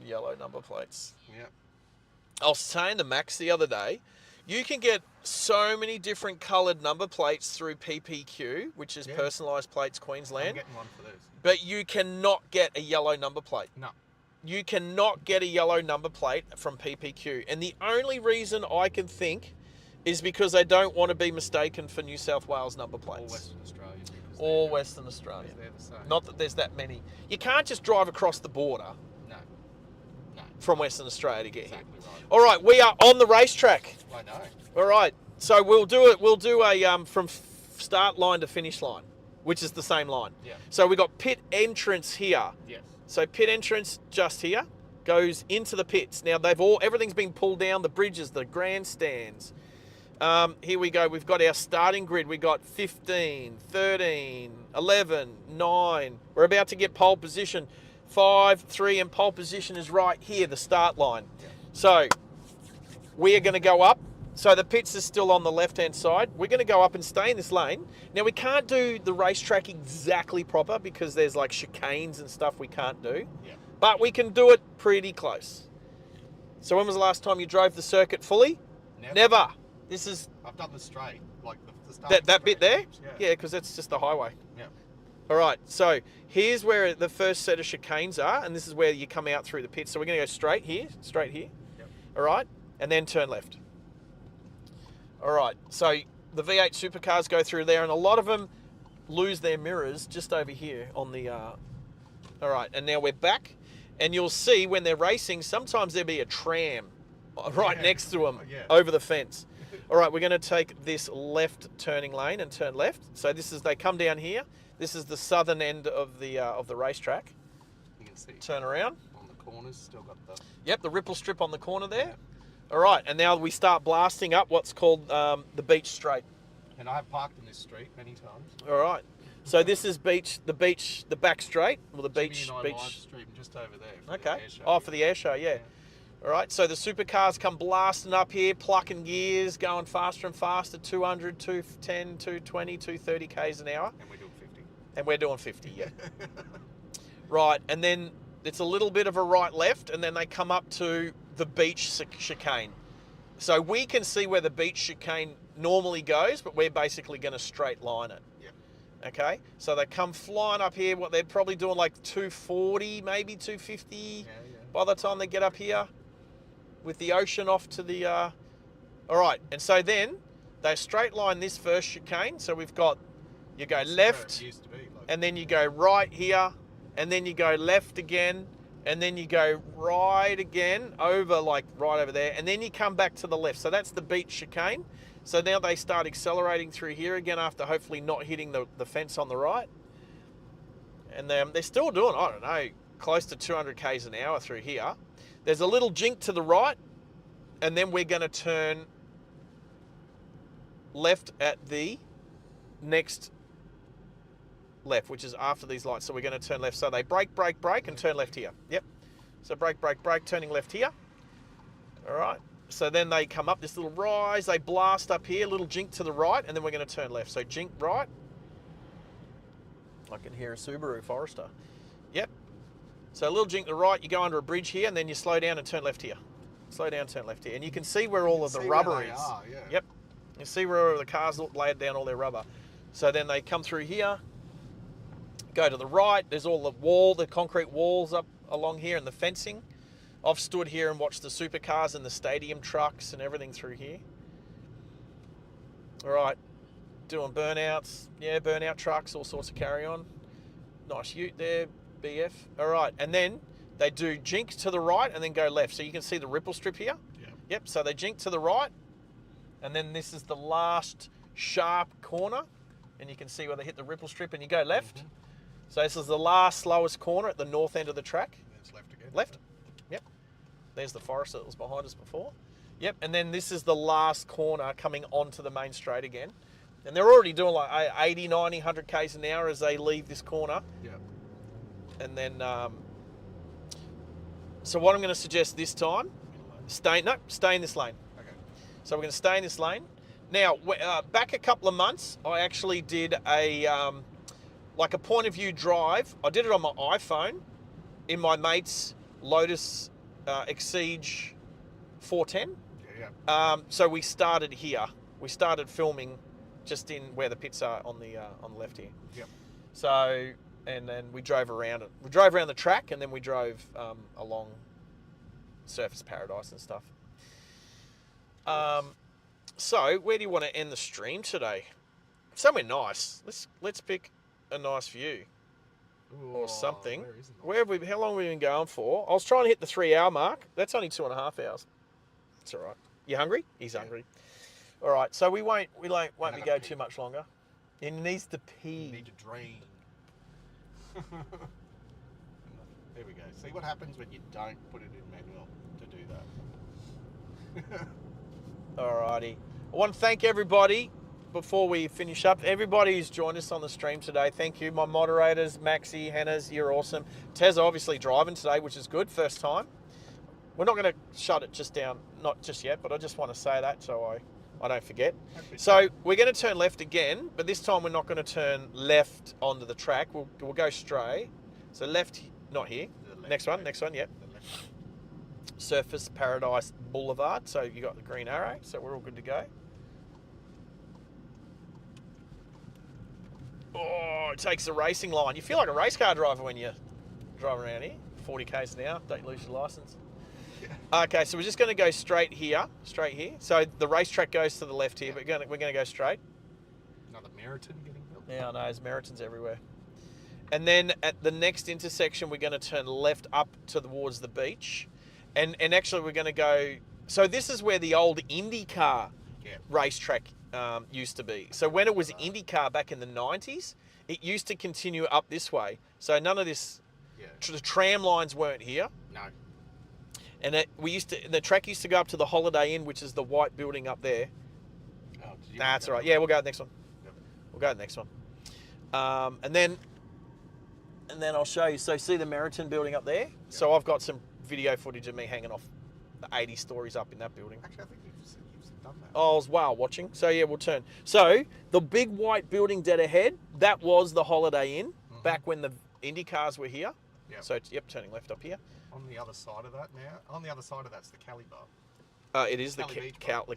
Yellow number plates. Yeah. I was saying to Max the other day, you can get so many different coloured number plates through PPQ, which is Personalised Plates Queensland. I'm getting one for this. But you cannot get a yellow number plate. No. You cannot get a yellow number plate from PPQ. And the only reason I can think is because they don't want to be mistaken for New South Wales number plates. Or Western Australia. Or Western Australia. They're the same. Not that there's that many. You can't just drive across the border No. from Western Australia to get here. Exactly right. All right, we are on the racetrack. I know. All right, so we'll do it. We'll do a from start line to finish line, which is the same line. Yeah. So we got pit entrance here. Yes. So pit entrance just here goes into the pits. Now everything's been pulled down. The bridges, the grandstands. Here we go. We've got our starting grid. We got 15, 13, 11, 9. We're about to get pole position. 5, 3, and pole position is right here, the start line. Yeah. So we are going to go up. So the pits are still on the left-hand side. We're going to go up and stay in this lane. Now, we can't do the racetrack exactly proper because there's like chicanes and stuff we can't do. Yeah. But we can do it pretty close. So when was the last time you drove the circuit fully? Never. This is... I've done the straight, like the start. That bit there? Keeps, Yeah, because that's just the highway. Yeah. All right, so here's where the first set of chicanes are, and this is where you come out through the pits. So we're going to go straight here. Yep. All right, and then turn left. All right, so the V8 supercars go through there, and a lot of them lose their mirrors just over here on the... all right, and now we're back. And you'll see when they're racing, sometimes there'll be a tram right next to them over the fence. All right, we're going to take this left turning lane and turn left. So this is, they come down here. This is the southern end of the racetrack. You can see. Turn around. On the corners, still got the... Yep, the ripple strip on the corner there. All right, and now we start blasting up what's called the beach straight. And I've parked in this street many times. All right. So this is the back straight, or the beach. Street just over there. Okay. Oh, for the air show, yeah. All right. So the supercars come blasting up here, plucking gears, going faster and faster, 200, 210, 220, 230 k's an hour. And we're doing 50. And we're doing 50, yeah. Right, and then it's a little bit of a right-left, and then they come up to the beach chicane. So we can see where the beach chicane normally goes, but we're basically going to straight line it. Okay, so they come flying up here. What they're probably doing like 240, maybe 250 by the time they get up here, with the ocean off to the. All right, and so then they straight line this first chicane. So we've got, you go left, and then you go right here, and then you go left again, and then you go right again over, like right over there, and then you come back to the left. So that's the beach chicane. So now they start accelerating through here again after hopefully not hitting the fence on the right. And they're still doing, I don't know, close to 200 k's an hour through here. There's a little jink to the right, and then we're going to turn left at the next left, which is after these lights. So we're going to turn left. So they brake, brake, brake, and turn left here. Yep. So brake, brake, brake, turning left here. All right. So then they come up this little rise, they blast up here, little jink to the right, and then we're going to turn left. So jink right. I can hear a Subaru Forester. Yep. So a little jink to the right, you go under a bridge here, and then you slow down and turn left here. Slow down, turn left here. And you can see where all of the rubber is. Yep. You see where the cars laid down all their rubber. So then they come through here, go to the right, there's all the concrete walls up along here and the fencing. I've stood here and watched the supercars and the stadium trucks and everything through here. All right, doing burnouts. Yeah, burnout trucks, all sorts of carry on. Nice ute there, BF. All right, and then they do jink to the right and then go left. So you can see the ripple strip here. Yeah. Yep, so they jink to the right, and then this is the last sharp corner, and you can see where they hit the ripple strip and you go left. Mm-hmm. So this is the last slowest corner at the north end of the track. And it's left again. Left. Yep. There's the forest that was behind us before. Yep, and then this is the last corner coming onto the main straight again. And they're already doing like 80, 90, 100 k's an hour as they leave this corner. Yep. And then, so what I'm going to suggest this time, stay in this lane. Okay. So we're going to stay in this lane. Now, back a couple of months, I actually did like a point of view drive. I did it on my iPhone in my mate's Lotus Exige 410. Yeah. So we started here. We started filming just in where the pits are on the left here. Yep. So, and then we drove around it. We drove around the track, and then we drove along Surfers Paradise and stuff. So where do you want to end the stream today? Somewhere nice. Let's pick a nice view. Ooh, or something. Where How long have we been going for? I was trying to hit the 3 hour mark. That's only 2.5 hours. It's all right. You hungry? He's hungry. All right. So we won't be go too much longer. He needs to pee. You need to drain. There we go. See what happens when you don't put it in manual to do that. All righty. I want to thank everybody. Before we finish up, everybody who's joined us on the stream today, thank you. My moderators, Maxie, Hannah's, you're awesome. TEZZA obviously driving today, which is good, first time. We're not going to shut it just down, not just yet, but I just want to say that so I don't forget. So we're going to turn left again, but this time we're not going to turn left onto the track. We'll go straight. So left, not here. Next one, yep. Surfers Paradise Boulevard. So you got the green arrow, so we're all good to go. Oh, it takes a racing line. You feel like a race car driver when you drive around here. 40 k's an hour, don't lose your license. Yeah. Okay, so we're just going to go straight here. So the racetrack goes to the left here, but we're going to go straight. Another Meriton getting built. Yeah, I know, there's Meritons everywhere. And then at the next intersection, we're going to turn left up towards the beach. And actually, we're going to go... So this is where the old IndyCar racetrack used to be. So when it was IndyCar back in the 90s, it used to continue up this way. So none of this... The tram lines weren't here. No. And the track used to go up to the Holiday Inn, which is the white building up there. Oh, That's all right. Yeah, we'll go to the next one. Yep. We'll go to the next one. And then I'll show you. So see the Meriton building up there? Yep. So I've got some video footage of me hanging off the 80 stories up in that building. Actually, I think you've done that. Oh, I was whale watching. So yeah, we'll turn. So the big white building dead ahead, that was the Holiday Inn back when the Indy cars were here. Yep. So yep, turning left up here. On the other side of that now, on the other side of that's the Cali Bar. It is the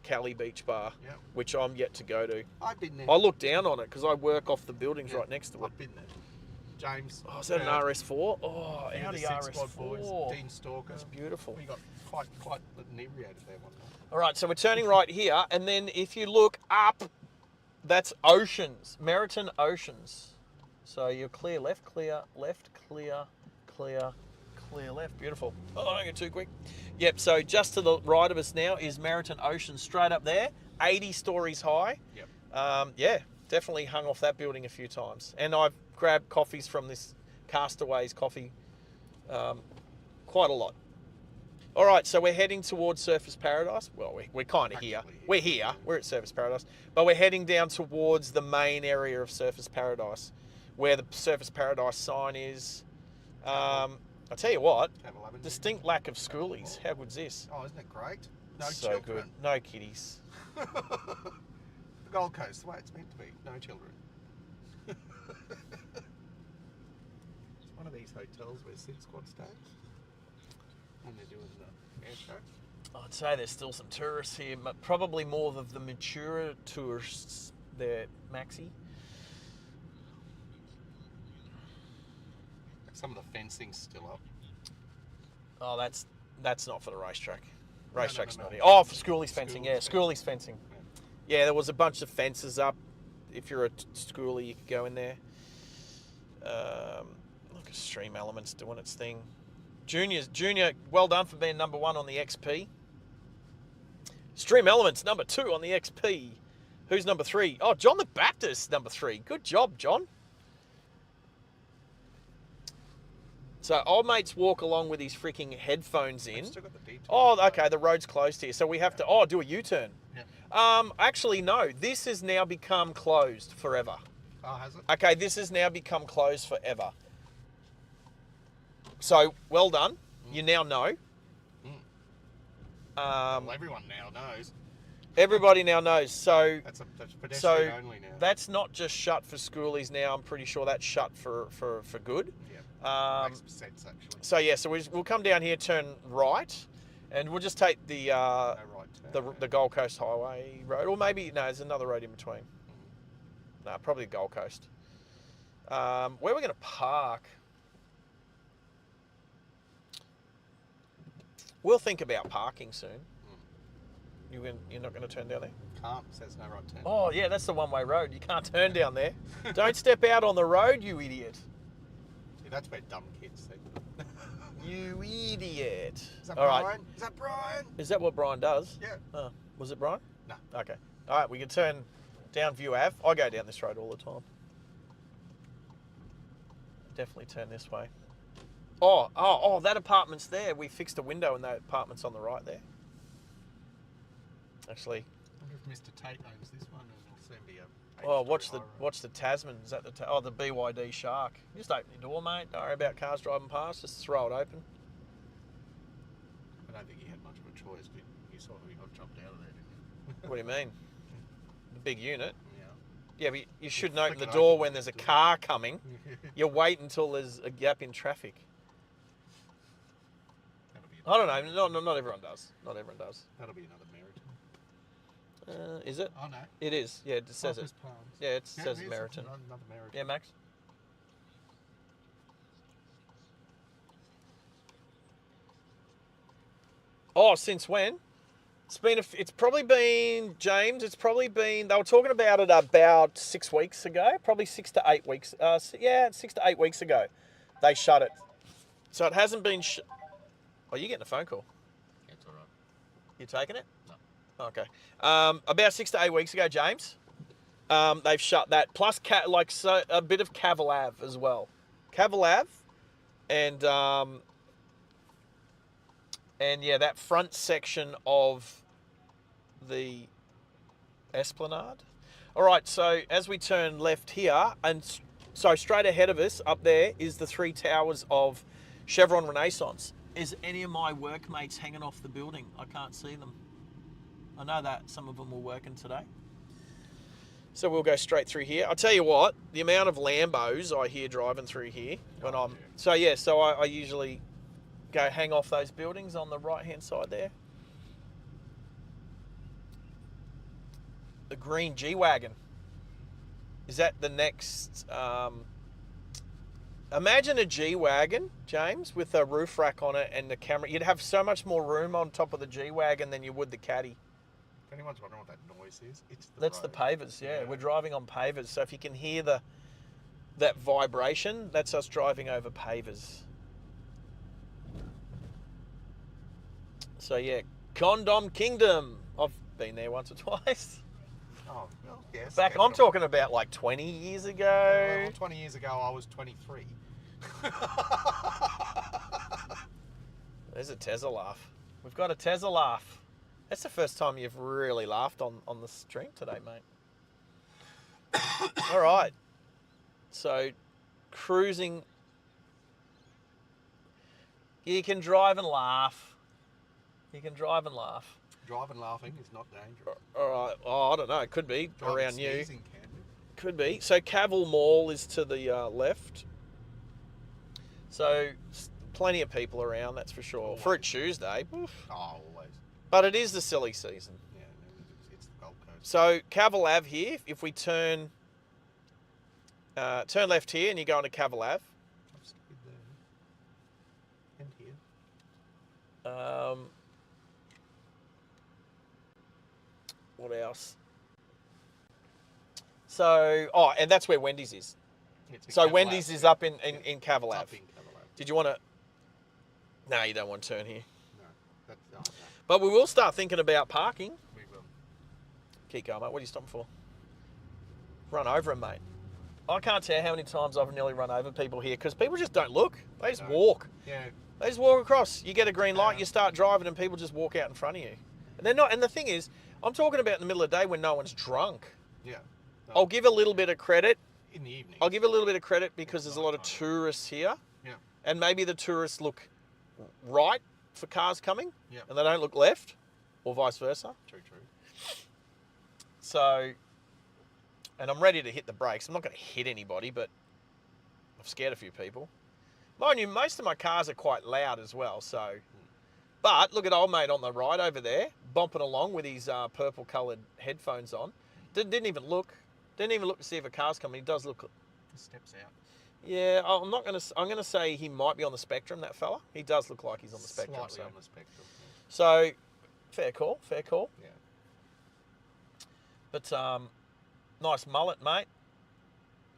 Cali Beach Bar, yep. which I'm yet to go to. I've been there. I look down on it because I work off the buildings right next to it. I've been there. James. Oh, is that an RS4? Oh, Audi RS4. Boys, Dean Stalker. That's beautiful. We got quite inebriated there one night. All right, so we're turning right here, and then if you look up, that's Oceans, Meriton Oceans. So you're clear left, clear left, clear left. Beautiful. Oh, don't get too quick. Yep, so just to the right of us now is Meriton Ocean, straight up there, 80 stories high. Yep. Yeah, definitely hung off that building a few times. And I've grabbed coffees from this Castaways coffee quite a lot. All right, so we're heading towards Surfers Paradise. Well, we're kind of here. We're here. We're at Surfers Paradise. But we're heading down towards the main area of Surfers Paradise, where the Surfers Paradise sign is. I'll tell you what, distinct lack of schoolies. How good's this? Oh, isn't it great? No so children. Good. No kiddies. The Gold Coast, the way it's meant to be. No children. It's one of these hotels where Sid Squad stays when they're doing the air show. I'd say there's still some tourists here, but probably more of the mature tourists there, Maxi. Some of the fencing's still up. Oh, that's not for the racetrack. Racetrack's No. not here. Oh, for schoolies fencing. Yeah, schoolies fencing. Yeah, there was a bunch of fences up. If you're a schoolie, you could go in there. Look at Stream Elements doing its thing. Junior, well done for being number 1 on the XP. Stream Elements, number 2 on the XP. Who's number 3? Oh, John the Baptist, number 3. Good job, John. So old mate's walk along with his freaking headphones in. Still got the detour. Oh, okay, the road's closed here. So we have to, do a U-turn. Yeah. Actually, no. This has now become closed forever. Oh, has it? Okay, this has now become closed forever. So, well done. You now know. Well, everyone now knows. Everybody now knows. So That's pedestrian so only now. that's not just shut for schoolies now. I'm pretty sure that's shut for good. Yeah. Makes sense, actually. So yeah, so we'll come down here, turn right, and we'll just take the No right turn, the Gold Coast Highway road, or maybe no, there's another road in between. No, probably Gold Coast. Where we're going to park? We'll think about parking soon. You're not going to turn down there? Can't, says no right turn. Oh, yeah, that's the one-way road. You can't turn down there. Don't step out on the road, you idiot. See, that's where dumb kids think. You idiot. Is that All Brian? right. Is that Brian? Is that what Brian does? Yeah. Oh, was it Brian? No. Okay. All right, we can turn down View Ave. I go down this road all the time. Definitely turn this way. Oh, that apartment's there. We fixed a window and that apartment's on the right there. Actually. I wonder if Mr. Tate owns this one and it'll soon be a... Watch the Tasman. Is that the BYD Shark? Just open your door, mate. Don't worry about cars driving past. Just throw it open. I don't think he had much of a choice, but you saw that he got jumped out of there, didn't you? What do you mean? The big unit. Yeah. Yeah, but you shouldn't open the flick it door open when there's a car coming. You wait until there's a gap in traffic. I don't know. No, not everyone does. Not everyone does. That'll be another Meriton. Is it? Oh, no. It is. Yeah, it says it. Palms. Yeah, it says it is. Meriton. Another Meriton. Yeah, Max? Oh, since when? It's probably been, James, it's probably been, they were talking about it about 6 weeks ago, probably 6 to 8 weeks. 6 to 8 weeks ago, they shut it. So it hasn't been, oh, you're getting a phone call. It's all right. You taking it? No. Okay. About 6 to 8 weeks ago, James, they've shut that. Plus, a bit of Cavill as well. Cavill and yeah, that front section of the Esplanade. All right, so as we turn left here, and so straight ahead of us up there is the 3 towers of Chevron Renaissance. Is any of my workmates hanging off the building? I can't see them. I know that some of them were working today. So we'll go straight through here. I'll tell you what, the amount of Lambos I hear driving through here when I'm... So yeah, so I usually go hang off those buildings on the right-hand side there. The green G-Wagon. Is that the next... imagine a G-Wagon, James, with a roof rack on it and the camera. You'd have so much more room on top of the G-Wagon than you would the Caddy. If anyone's wondering what that noise is, That's the pavers, yeah. We're driving on pavers. So if you can hear that vibration, that's us driving over pavers. So yeah, Condom Kingdom. I've been there once or twice. Oh, well, yes. Back, I'm talking about like 20 years ago. Yeah, well, 20 years ago, I was 23. There's a TEZZA laugh. We've got a TEZZA laugh. That's the first time you've really laughed on the stream today, mate. All right. So, cruising. You can drive and laugh. You can drive and laugh. Driving laughing is not dangerous. All right. Oh, I don't know. It could be Driving around you. sneezing can be. Could be. So, Cavill Mall is to the left. So, plenty of people around, that's for sure. Always. For a Tuesday. Oof. Oh, always. But it is the silly season. Yeah, it's the Gold Coast. So Cavill Ave here, if we turn left here and you go into Cavill Ave. I'm stupid there. And here. What else? So, and that's where Wendy's is. So Wendy's is up in Cavill Ave. Did you want to... No, you don't want to turn here. No. No. But we will start thinking about parking. We will. Keep going, mate. What are you stopping for? Run over him, mate. I can't tell how many times I've nearly run over people here because people just don't look. They just walk. Yeah. They just walk across. You get a green light, you start driving, and people just walk out in front of you. And they're not. And the thing is, I'm talking about in the middle of the day when no one's drunk. Yeah. No. I'll give a little bit of credit. In the evening. I'll give a little bit of credit because there's a lot of tourists here. Yeah. And maybe the tourists look right for cars coming. Yeah. And they don't look left, or vice versa. True. So, and I'm ready to hit the brakes. I'm not going to hit anybody, but I've scared a few people. Mind you, most of my cars are quite loud as well, so... But look at old mate on the right over there, bumping along with his purple-coloured headphones on. Didn't even look to see if a car's coming. He does look... He steps out. Yeah, I'm going to say he might be on the spectrum, that fella. He does look like he's on the spectrum. Slightly on the spectrum. Yeah. So, fair call. Yeah. But, nice mullet, mate.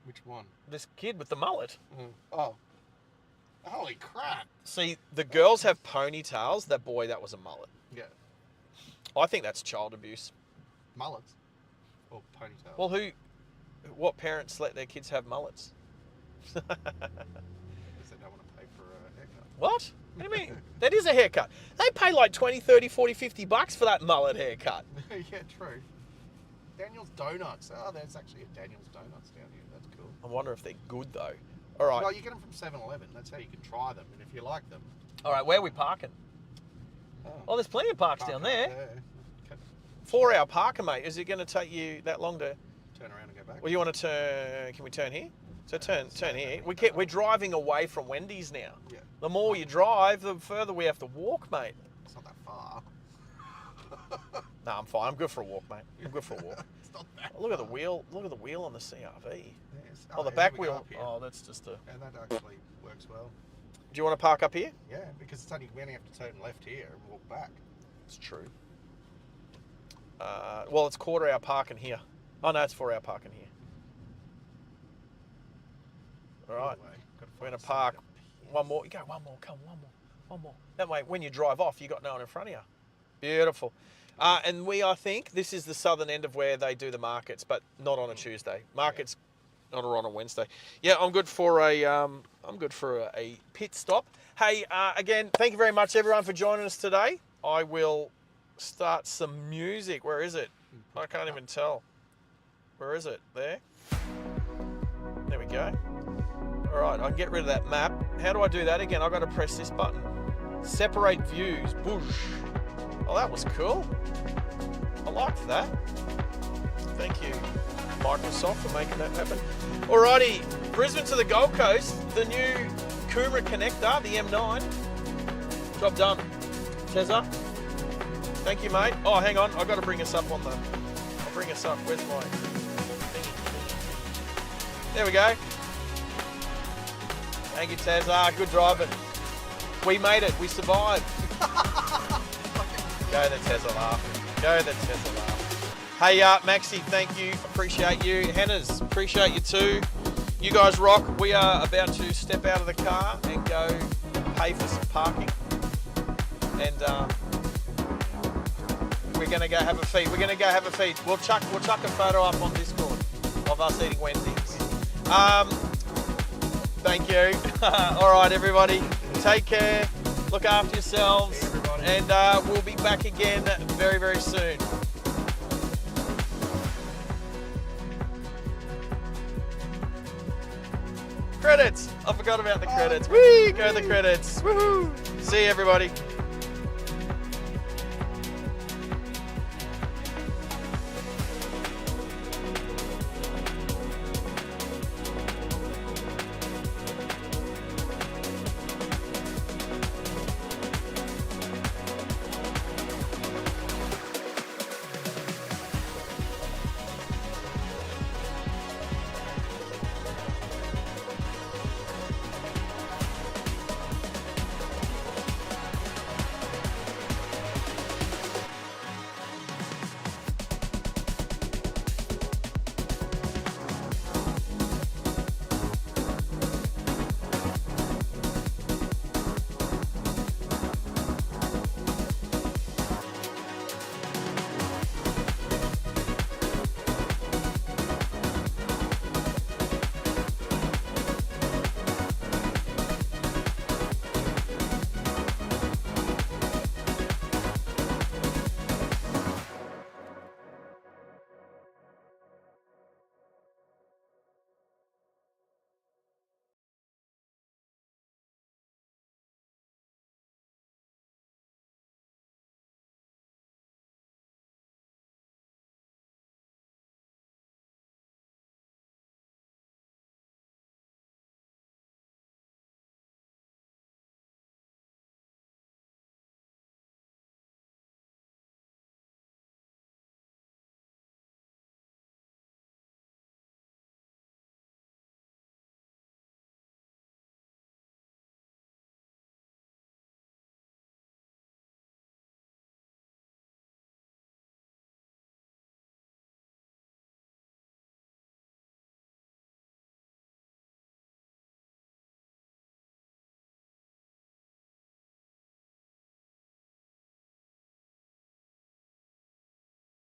Which one? This kid with the mullet. Oh. Holy crap. See, the girls have ponytails. That boy, that was a mullet. Yeah. I think that's child abuse. Mullets? Or ponytails? Well, what parents let their kids have mullets? Because they don't want to pay for a haircut. What? What do you mean? That is a haircut. They pay like 20, 30, 40, 50 bucks for that mullet haircut. Yeah, true. Daniel's Donuts. Oh, there's actually a Daniel's Donuts down here. That's cool. I wonder if they're good, though. All right. Well, you get them from 7-Eleven. That's how you can try them. And if you like them... All right, where are we parking? Oh, there's plenty of parks down there. Okay. 4-hour parking, mate. Is it going to take you that long to... Turn around and go back? Well, you want to turn... Can we turn here? So turn here. We're driving away from Wendy's now. Yeah. The more you drive, the further we have to walk, mate. It's not that far. No, I'm fine. I'm good for a walk, mate. I'm good for a walk. It's not that Look at the wheel. Look at the wheel on the CRV. Yes. Oh, the yeah, back here we go wheel. up here. Oh, that's just a... And that actually works well. Do you want to park up here? Yeah, because it's only, we only have to turn left here and walk back. It's true. Well, it's quarter hour parking here. Oh no, it's 4 hour parking here. All right, we're gonna park one more. You go one more. Come one more. That way, when you drive off, you got no one in front of you. Beautiful. And I think this is the southern end of where they do the markets, but not on a Tuesday. Markets not on a Wednesday. Yeah, I'm good for a pit stop. Hey, again, thank you very much, everyone, for joining us today. I will start some music. Where is it? I can't even tell. Where is it? There. There we go. All right, I can get rid of that map. How do I do that again? I've got to press this button. Separate views. Boosh. Oh, that was cool. I liked that. Thank you, Microsoft, for making that happen. Alrighty, Brisbane to the Gold Coast, the new Coomera connector, the M9. Job done. TEZZA. Thank you, mate. Oh, hang on, I've got to bring us up on the... I'll bring us up. Where's my thingy? There we go. Thank you, TEZZA. Good driving. We made it. We survived. Go the TEZZA laugh. Go the TEZZA laugh. Hey, Maxi, thank you. Appreciate you. Hannah's, appreciate you too. You guys rock. We are about to step out of the car and go pay for some parking. And we're going to go have a feed. We'll chuck a photo up on Discord of us eating Wendy's. Thank you. All right, everybody. Take care. Look after yourselves. And we'll be back again very, very soon. Credits! I forgot about the credits. Whee! Go the credits. Woohoo! See you, everybody.